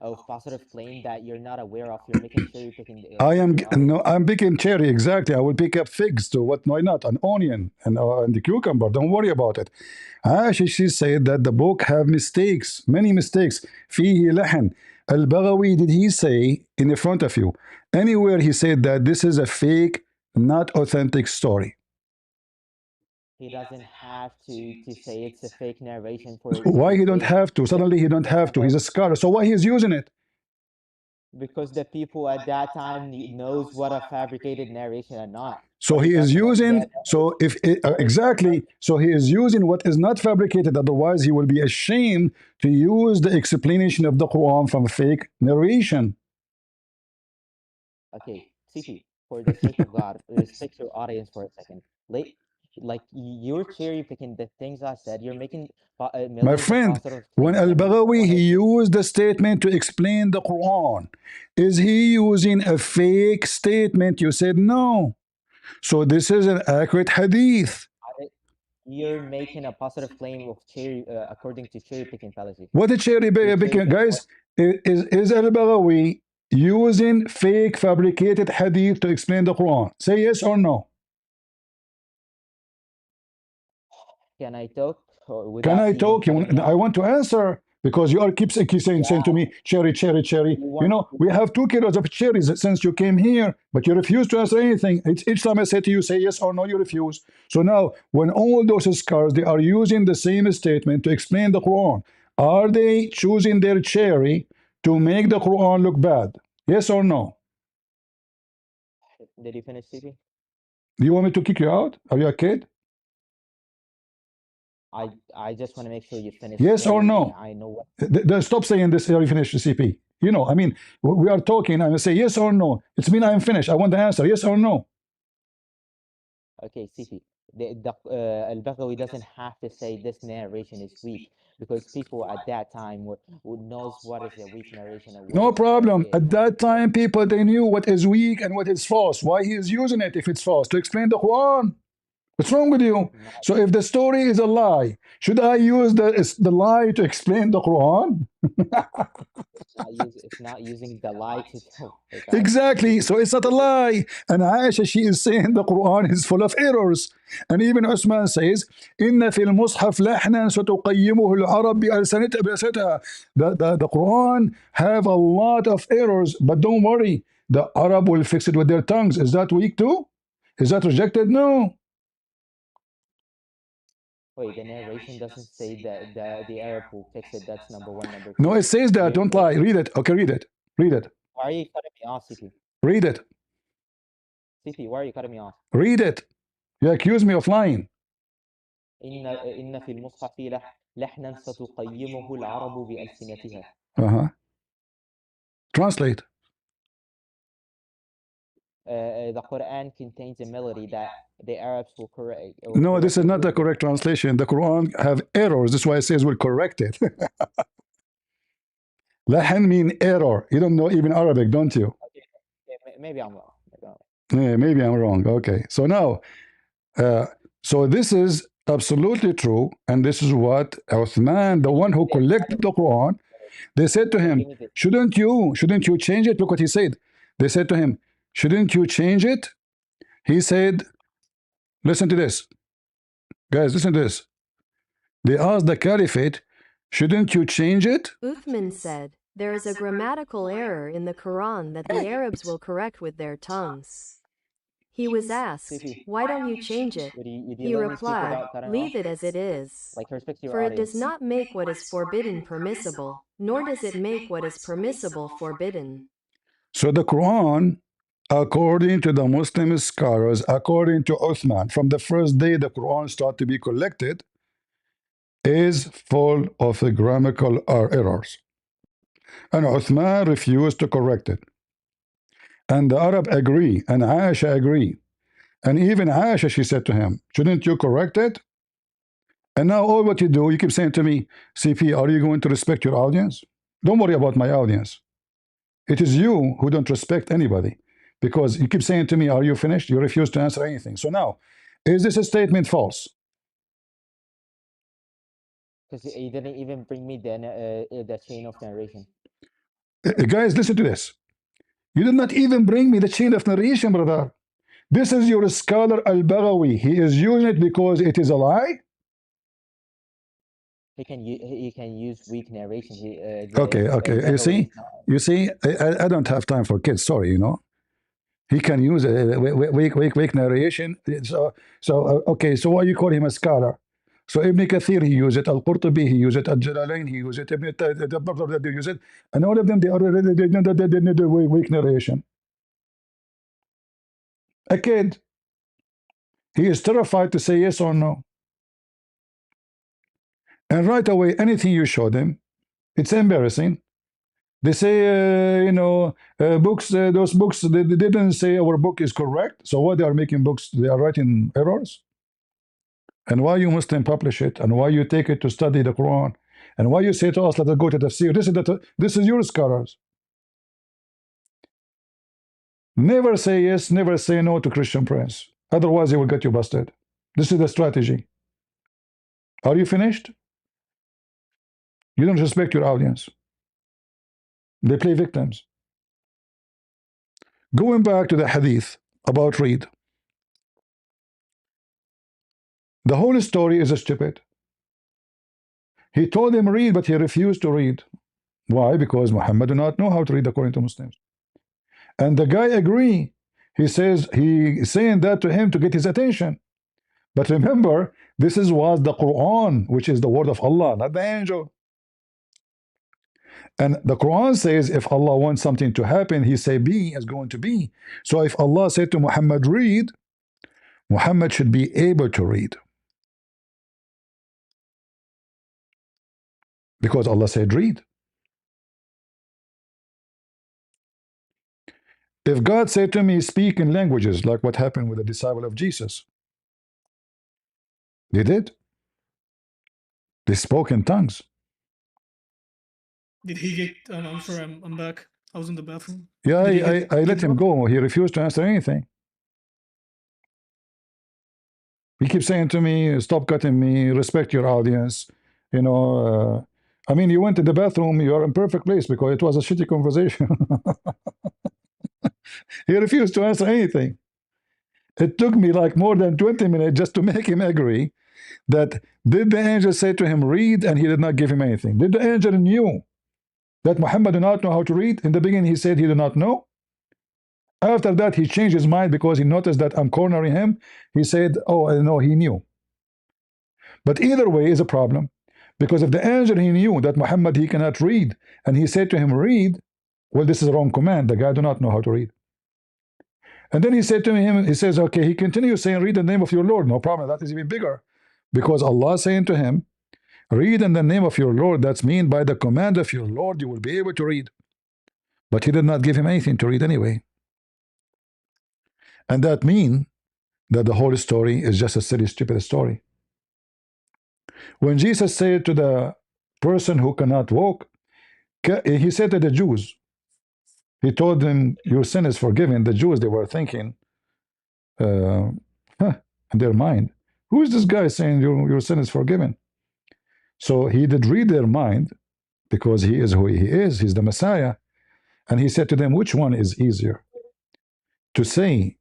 of positive claim that you're not aware of. You're making cherry picking your
No,
argument.
I'm picking cherry exactly. I will pick up figs to what? Why not? An onion and the cucumber. Don't worry about it. She said that the book have mistakes, many mistakes. فيه لحن. Al-Baghawi, did he say in the front of you anywhere he said that this is a fake, not authentic story?
He doesn't have to say it's a fake narration for it to
Why
be
he don't
fake.
have to? Suddenly he don't have to. He's a scholar. So why he's using it?
Because the people at that time knows what a fabricated narration and not.
So
What are you
he is
talking about?
using, so if exactly, so he is using what is not fabricated. Otherwise, he will be ashamed to use the explanation of the Quran from fake narration.
Okay, CP, for the sake of God, respect your audience for a second. Like you're cherry picking the things I said. You're making
My
millions of
friend,
positive
when
claims, and
Al-Baghawi,
when
he
it
used the statement to explain the Quran. Is he using a fake statement? You said no. So this is an accurate hadith.
you're making a positive claim of cherry according to cherry picking fallacy.
What a cherry
You're cherry
picking,
picking what
guys. Is Al-Baghawi using fake fabricated hadith to explain the Quran? Say yes or no.
can I talk or
Can
without
I
even
talk?
cutting me
I
off?
want to answer because you are keep saying to
Yeah,
me, cherry, cherry, cherry.
you
You
want
know, we have 2 kilos of cherries since you came here, but you refuse to answer anything. Each time I say to you, say yes or no, you refuse. So now, when all those scholars, they are using the same statement to explain the Quran, are they choosing their cherry to make the Quran look bad? Yes or no?
did you finish, CP?
Do you want me to kick you out? Are you a kid?
I just want to make sure you finish
Yes
so
or no?
I know what.
Stop saying this. Are you finished, CP? You know, I mean, we are talking. I say yes or no. It's mean I'm finished. I want the answer. Yes or no.
Okay, Sifi. Al-Baghawi doesn't have to say this narration is weak because people at that time would knows what is a weak narration and what
No
is
problem. At that
authentic.
time, people they knew what is weak and what is false. Why he is using it if it's false to explain the Quran? What's wrong with you?
Not
So if the story is a lie, should I use the lie to explain the Quran?
it's not using the lie to tell. Like
Exactly.
this
So it's not a
is
lie. And Aisha, she is saying the Quran is full of errors. And even Usman says, إن في المصحف لحنا ستقيمه العرب بألسنتها. The Quran have a lot of errors, but don't worry. The Arab will fix it with their tongues. Is that weak too? Is that rejected? No.
wait, the narration doesn't say that the Arab will fix it. That's number one. Number
No,
two,
it says that.
you
Don't lie. Read it. Okay, read it. Read it.
why are you cutting me off, Sifi?
Read it.
Sifi, why are you cutting me off?
Read it. You accuse me of lying.
إن في المصحف لحنا ستقيمه العرب بألسنتها.
Uh-huh. Translate.
The Quran contains a melody that the Arabs will correct
No, this is
it
not the
with their
correct translation. The Quran have errors. That's why it says we'll correct it. Lahan mean error. You don't know even Arabic, don't you?
okay, maybe I'm wrong.
Yeah, maybe I'm wrong. Okay. So now, uh, so this is absolutely true. And this is what Uthman, the one who collected the Quran, they said to
Okay,
him,
give me this.
shouldn't you change it? Look what he said. They said to him, shouldn't you change it? He said, listen to this. Guys, listen to this. They asked the caliphate, shouldn't you change it?
Uthman said, "There is a grammatical error in the Quran that the Arabs will correct with their tongues." He was asked,
Sifi,
"Why don't you change it?"
would you
He
let me speak
replied,
without cutting off?
"Leave it as it is.
Like, respect your
For it does
audience.
not make what is forbidden permissible, nor does it make what is permissible forbidden."
So the Quran, according to the Muslim scholars, according to Uthman, from the first day the Quran started to be collected, is full of grammatical errors. And Uthman refused to correct it. And the Arab agree, and Aisha agree. And even Aisha, she said to him, shouldn't you correct it? And now all what you do, you keep saying to me, CP, are you going to respect your audience? Don't worry about my audience. It is you who don't respect anybody because you keep saying to me, are you finished? You refuse to answer anything. So now, is this a statement false?
Because you didn't even bring me the chain of narration.
Guys, listen to this. You did not even bring me the chain of narration, brother. This is your scholar Al-Baghawi. He is using it because it is a lie?
He can use weak narration.
Okay, okay.
Al-Baghawi
You see, I don't have time for kids. Sorry, you know. He can use a weak narration. Okay. So why you call him a scholar? So Ibn Kathir he used it, Al-Qurtubi he used it, Al-Jalalain he used it, they use it, and all of them they need a weak narration. A kid, he is terrified to say yes or no, and right away anything you show them, it's embarrassing. They say, books, those books, they didn't say our book is correct. So why they are making books? They are writing errors. And why you Muslim publish it? And why you take it to study the Quran? And why you say to us, let us go to tafsir? This is your scholars. Never say yes, never say no to Christian Prince. Otherwise, they will get you busted. This is the strategy. Are you finished? You don't respect your audience. They play victims. Going back to the hadith about read. The whole story is stupid. He told him read, but he refused to read. Why? Because Muhammad do not know how to read according to Muslims. And the guy agree. He says he is saying that to him to get his attention. But remember, this was the Quran, which is the word of Allah, not the angel. And the Quran says if Allah wants something to happen, he say be is going to be. So if Allah said to Muhammad read, Muhammad should be able to read. Because Allah said read. If God said to me, speak in languages, like what happened with the disciple of Jesus, they did. They spoke in tongues.
Did he get? I'm sorry, I'm back. I was in the bathroom.
Yeah,
Did he
I let him go. He refused to answer anything. He keeps saying to me, stop cutting me, respect your audience. You know, I mean, you went to the bathroom, you're in perfect place because it was a shitty conversation. He refused to answer anything. It took me like more than 20 minutes just to make him agree that did the angel say to him, read, and he did not give him anything. Did the angel knew that Muhammad did not know how to read? In the beginning, he said he did not know. After that, he changed his mind because he noticed that I'm cornering him. He said, oh, no, he knew. But either way is a problem. Because if the angel, he knew that Muhammad, he cannot read, and he said to him, read, well, this is a wrong command. The guy do not know how to read. And then he said to him, he says, okay, he continues saying, read in the name of your Lord. No problem. That is even bigger. Because Allah saying to him, read in the name of your Lord. That's mean by the command of your Lord, you will be able to read. But he did not give him anything to read anyway. And that mean that the whole story is just a silly, stupid story. When Jesus said to the person who cannot walk, he said to the Jews, he told them, your sin is forgiven. The Jews, they were thinking in their mind, who is this guy saying your sin is forgiven? So he did read their mind because he is who he is. He's the Messiah. And he said to them, which one is easier? To say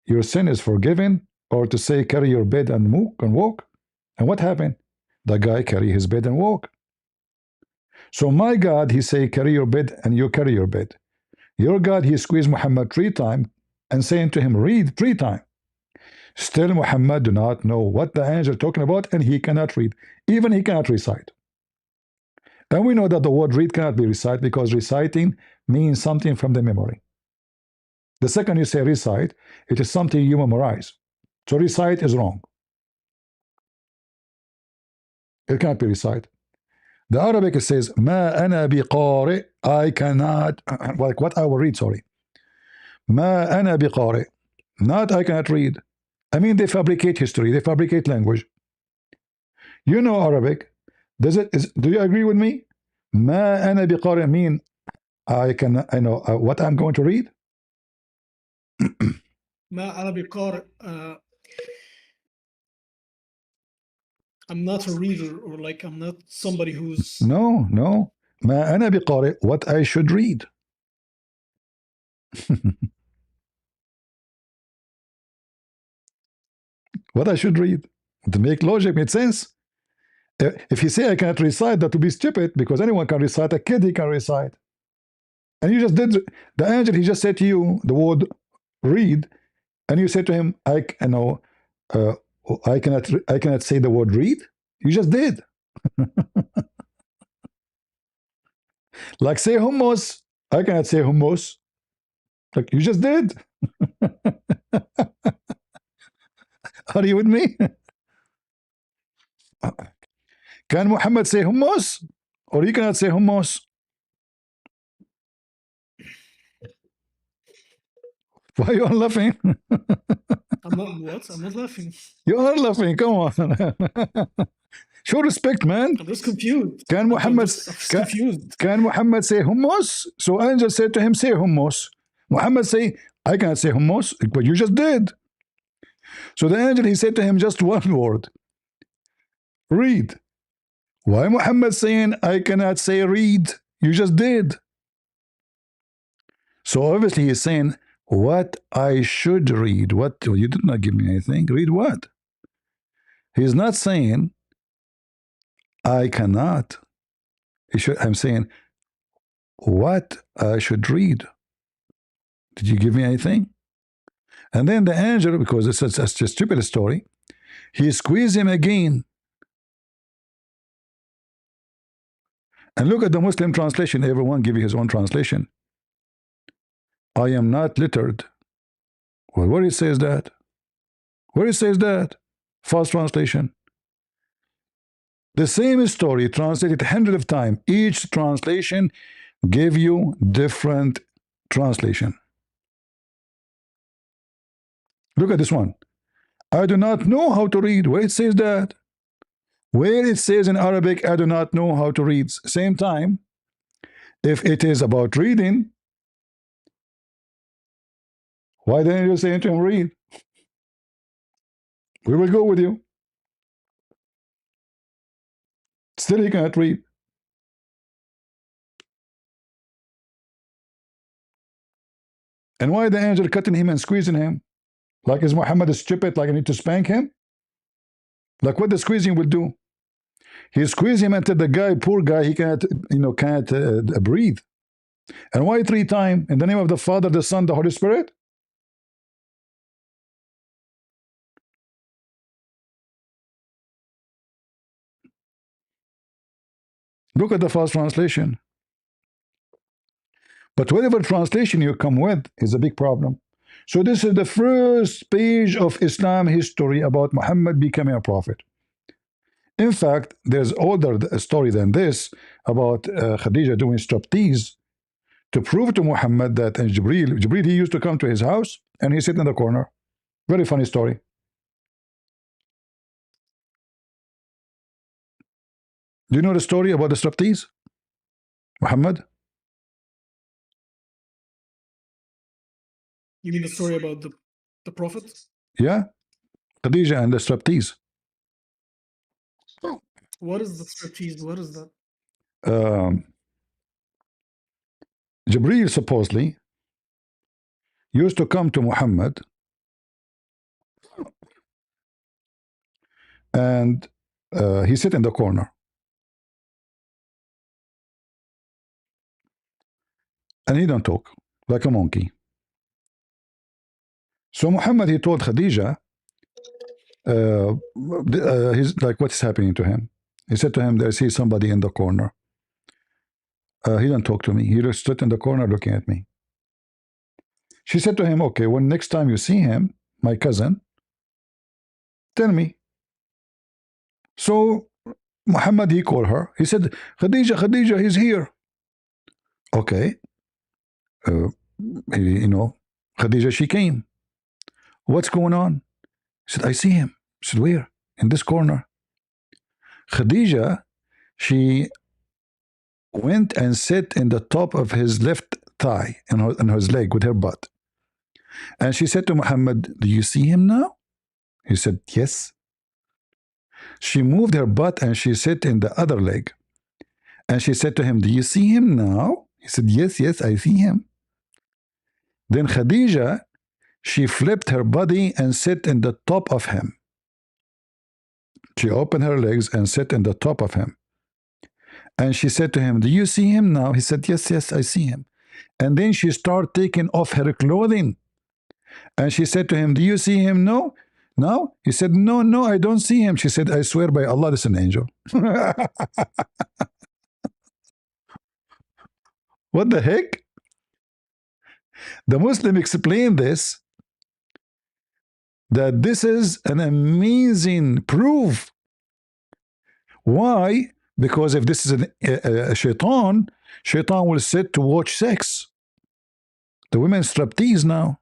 your sin is forgiven or to say carry your bed and walk? And what happened? The guy carry his bed and walk. So my God, he say carry your bed and you carry your bed. Your God, he squeezed Muhammad 3 times and saying to him, read 3 times. Still Muhammad do not know what the angel talking about, and he cannot read. Even he cannot recite. And we know that the word read cannot be recited because reciting means something from the memory. The second you say recite, it is something you memorize. So recite is wrong. It cannot be recited. The Arabic says, ما أنا بقارئ, I cannot, like what I will read, sorry. ما أنا بقارئ, not I cannot read. I mean, they fabricate history, they fabricate language. You know Arabic. Do you agree with me? ما أنا بقارئ mean I know what I'm going to read.
ما أنا بقارئ. I'm not a reader, or like I'm not somebody who's.
No. ما أنا بقارئ, what I should read. What I should read. To make logic, make sense. If you say I cannot recite, that would be stupid because anyone can recite. A kid, he can recite. And you just did. The angel, he just said to you the word read, and you said to him, I cannot say the word read. You just did. Like say hummus. I cannot say hummus. Like you just did. Are you with me? Can Muhammad say hummus? Or he cannot say hummus? Why are you all laughing?
I'm not what? I'm not laughing.
You are laughing. Come on. Show respect, man.
I'm just confused.
Can Muhammad
confused.
Can Muhammad say hummus? So angel said to him, say hummus. Muhammad say, I cannot say hummus, but you just did. So the angel, he said to him just one word. Read. Why Muhammad saying, I cannot say read? You just did. So obviously he's saying, what I should read. What? You did not give me anything. Read what? He's not saying, I cannot. I'm saying, what I should read. Did you give me anything? And then the angel, because it's a stupid story, he squeezed him again. And look at the Muslim translation. Everyone give you his own translation. I am not littered. Well, where it says that? Where it says that? False translation. The same story translated hundreds of times. Each translation give you different translation. Look at this one. I do not know how to read. Where it says that? Where it says in Arabic, I do not know how to read. Same time, if it is about reading, why didn't you say to him, read? We will go with you. Still, he cannot read. And why the angel cutting him and squeezing him? Like, is Muhammad stupid? Like, I need to spank him? Like, what the squeezing will do? He squeezed him until the guy, poor guy, he can't, can't breathe. And why 3 times? In the name of the Father, the Son, the Holy Spirit? Look at the first translation. But whatever translation you come with is a big problem. So this is the first page of Islam history about Muhammad becoming a prophet. In fact, there's older story than this about Khadija doing striptease to prove to Muhammad that Jibreel, he used to come to his house and he sit in the corner. Very funny story. Do you know the story about the striptease, Muhammad?
You mean the story about the prophet?
Yeah, Khadija and the striptease.
What is the striptease? What is that?
Jibreel supposedly used to come to Muhammad and he sit in the corner and he don't talk like a monkey. So Muhammad, he told Khadija, he's like, what is happening to him? He said to him, I see somebody in the corner. He don't talk to me. He just stood in the corner looking at me. She said to him, okay, when next time you see him, my cousin, tell me. So Muhammad, he called her. He said, Khadija, Khadija, he's here. Okay. Khadija, she came. What's going on? He said, I see him. He said, where? In this corner. Khadija, she went and sat in the top of his left thigh and his leg with her butt. And she said to Muhammad, do you see him now? He said, yes. She moved her butt and she sat in the other leg. And she said to him, do you see him now? He said, yes, yes, I see him. Then Khadija, she flipped her body and sat in the top of him. She opened her legs and sat in the top of him. And she said to him, do you see him now? He said, yes, yes, I see him. And then she started taking off her clothing. And she said to him, do you see him now? No? He said, no, no, I don't see him. She said, I swear by Allah, this is an angel. What the heck? The Muslim explained this, that this is an amazing proof. Why? Because if this is a shaitan will sit to watch sex. The women striptease now.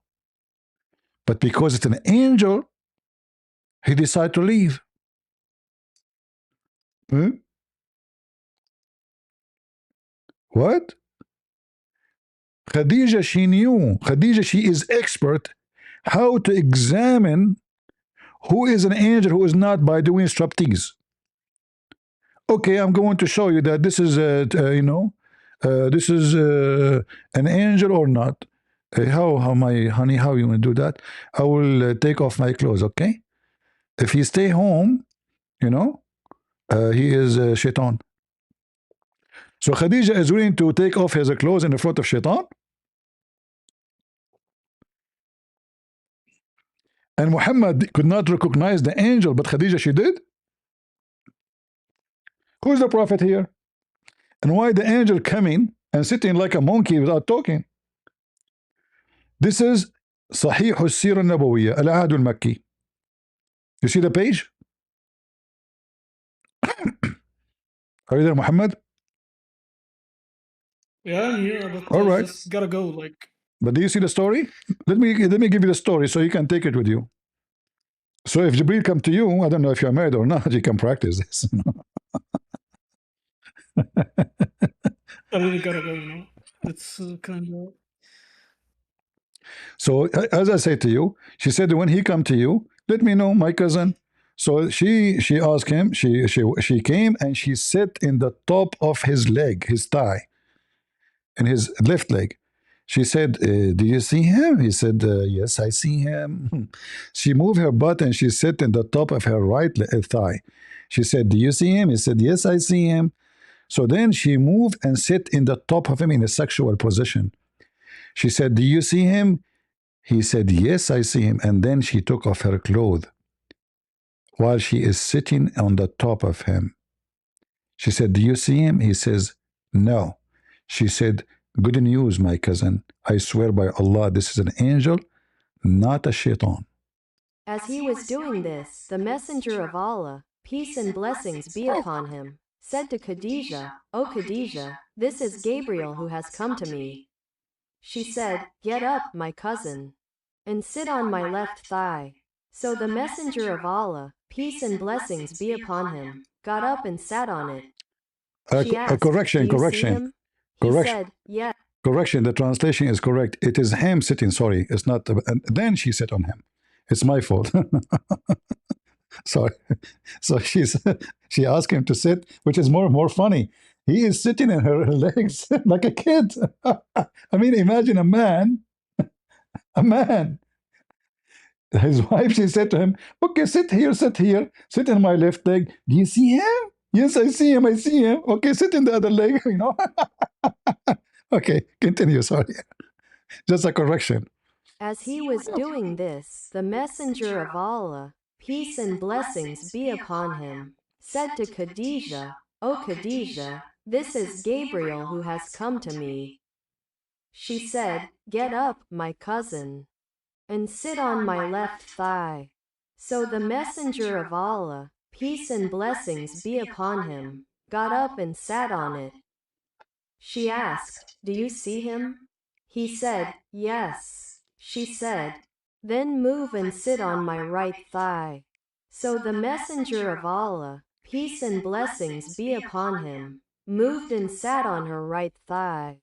But because it's an angel, he decided to leave. What? Khadija, she knew. Khadija, she is expert how to examine who is an angel, who is not, by doing striptease. Okay, I'm going to show you that this is, this is an angel or not. How my honey, how you want to do that? I will take off my clothes, okay? If he stay home, he is shaitan. So Khadija is willing to take off his clothes in the front of shaitan. And Muhammad could not recognize the angel, but Khadija, she did. Who's the prophet here? And why the angel coming and sitting like a monkey without talking? This is Sahih al-Sirah al-Nabawiyya, al-Ahd al-Makki. You see the page? Are you there, Muhammad?
Yeah, I'm here, but
All
I
right.
just gotta go. Like,
But do you see the story? Let me give you the story so you can take it with you. So if Jibril come to you, I don't know if you're married or not, you can practice this.
I really gotta go, you know. It's kind of.
So as I say to you, she said when he come to you, let me know, my cousin. So she asked him. She came and she sat in the top of his leg, his thigh, in his left leg. She said, "Do you see him?" He said, "Yes, I see him." She moved her butt and she sat in the top of her right thigh. She said, "Do you see him?" He said, "Yes, I see him." So then she moved and sat in the top of him in a sexual position. She said, "Do you see him?" He said, "Yes, I see him." And then she took off her clothes while she is sitting on the top of him. She said, "Do you see him?" He says, "No." She said, "Good news, my cousin. I swear by Allah, this is an angel, not a shaitan."
As he was doing this, the messenger of Allah, peace and blessings be upon him, said to Khadijah, "O Khadijah, this is Gabriel who has come to me." She said, "Get up, my cousin, and sit on my left thigh." So the messenger of Allah, peace and blessings be upon him, got up and sat on it. She asked,
Correction,
"Do you see
correction,
him?" He
correction,
said, "Yes."
correction. The translation is correct. It is him sitting. Sorry, it's not. And then she sat on him. It's my fault. Sorry. So she asked him to sit, which is more funny. He is sitting in her legs like a kid. I mean, imagine a man. His wife, she said to him, "Okay, sit here, sit in my left leg. Do you see him?" "Yes, I see him, I see him." "Okay, sit in the other leg, you know." Okay, continue. Sorry, just a correction.
As he was doing this, the messenger of Allah, peace and blessings be upon him, said to Khadijah, "O Khadijah, this is Gabriel who has come to me." She said, "Get up, my cousin, and sit on my left thigh." So the messenger of Allah, peace and blessings be upon him, got up and sat on it. She asked, "Do you see him?" He said, "Yes." She said, "Then move and sit on my right thigh." So the messenger of Allah, peace and blessings be upon him, moved and sat on her right thigh.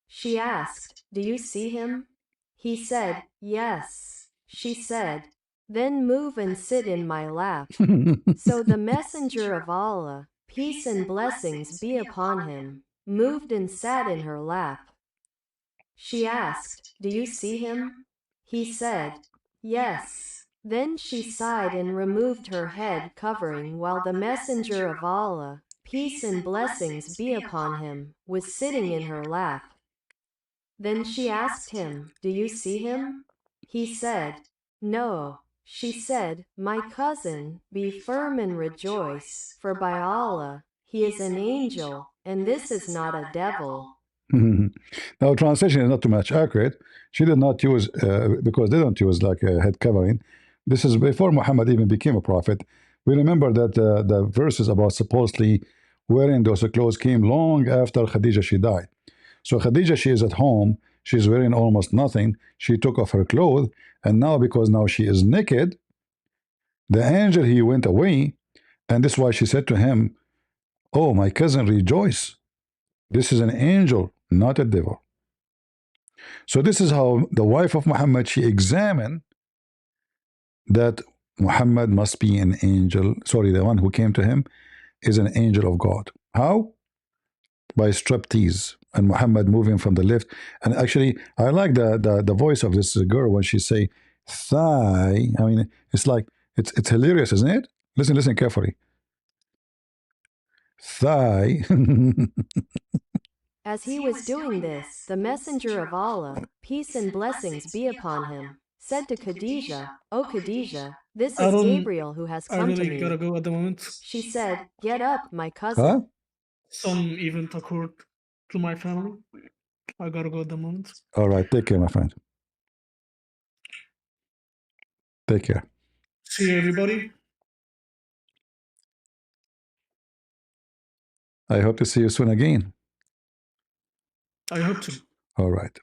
She asked, "Do you see him?" He said, "Yes." She said, "Then move and sit in my lap." So the messenger of Allah, peace and blessings be upon him, moved and sat in her lap. She asked, "Do you see him?" He said, "Yes." Then she sighed and removed her head covering while the messenger of Allah, peace and blessings be upon him, was sitting in her lap. Then she asked him, "Do you see him?" He said, "No." She said, "My cousin, be firm and rejoice, for by Allah, he is an angel, and this is not a devil."
Now, translation is not too much accurate. She did not use, because they don't use like a head covering. This is before Muhammad even became a prophet. We remember that the verses about supposedly wearing those clothes came long after Khadijah she died. So Khadijah, she is at home. She's wearing almost nothing. She took off her clothes, and now because now she is naked, the angel he went away, and this is why she said to him, "Oh, my cousin, rejoice. This is an angel, not a devil." So this is how the wife of Muhammad, she examined that Muhammad must be an angel. Sorry, the one who came to him is an angel of God. How? By striptease and Muhammad moving from the left. And actually, I like the voice of this girl when she say thigh. I mean, it's like it's hilarious, isn't it? Listen carefully. Thigh.
As he was doing this, the messenger of Allah, peace and blessings be upon him, said to Khadijah, "O Khadijah, this
I
is
don't.
Gabriel who has
I
come to
really gotta
me."
go at the moment.
She said, "Get up, my cousin."
Huh?
Some event occurred to my family. I gotta go at the moment.
All right, take care, my friend. Take care.
See you, everybody.
I hope to see you soon again.
I hope to.
All right.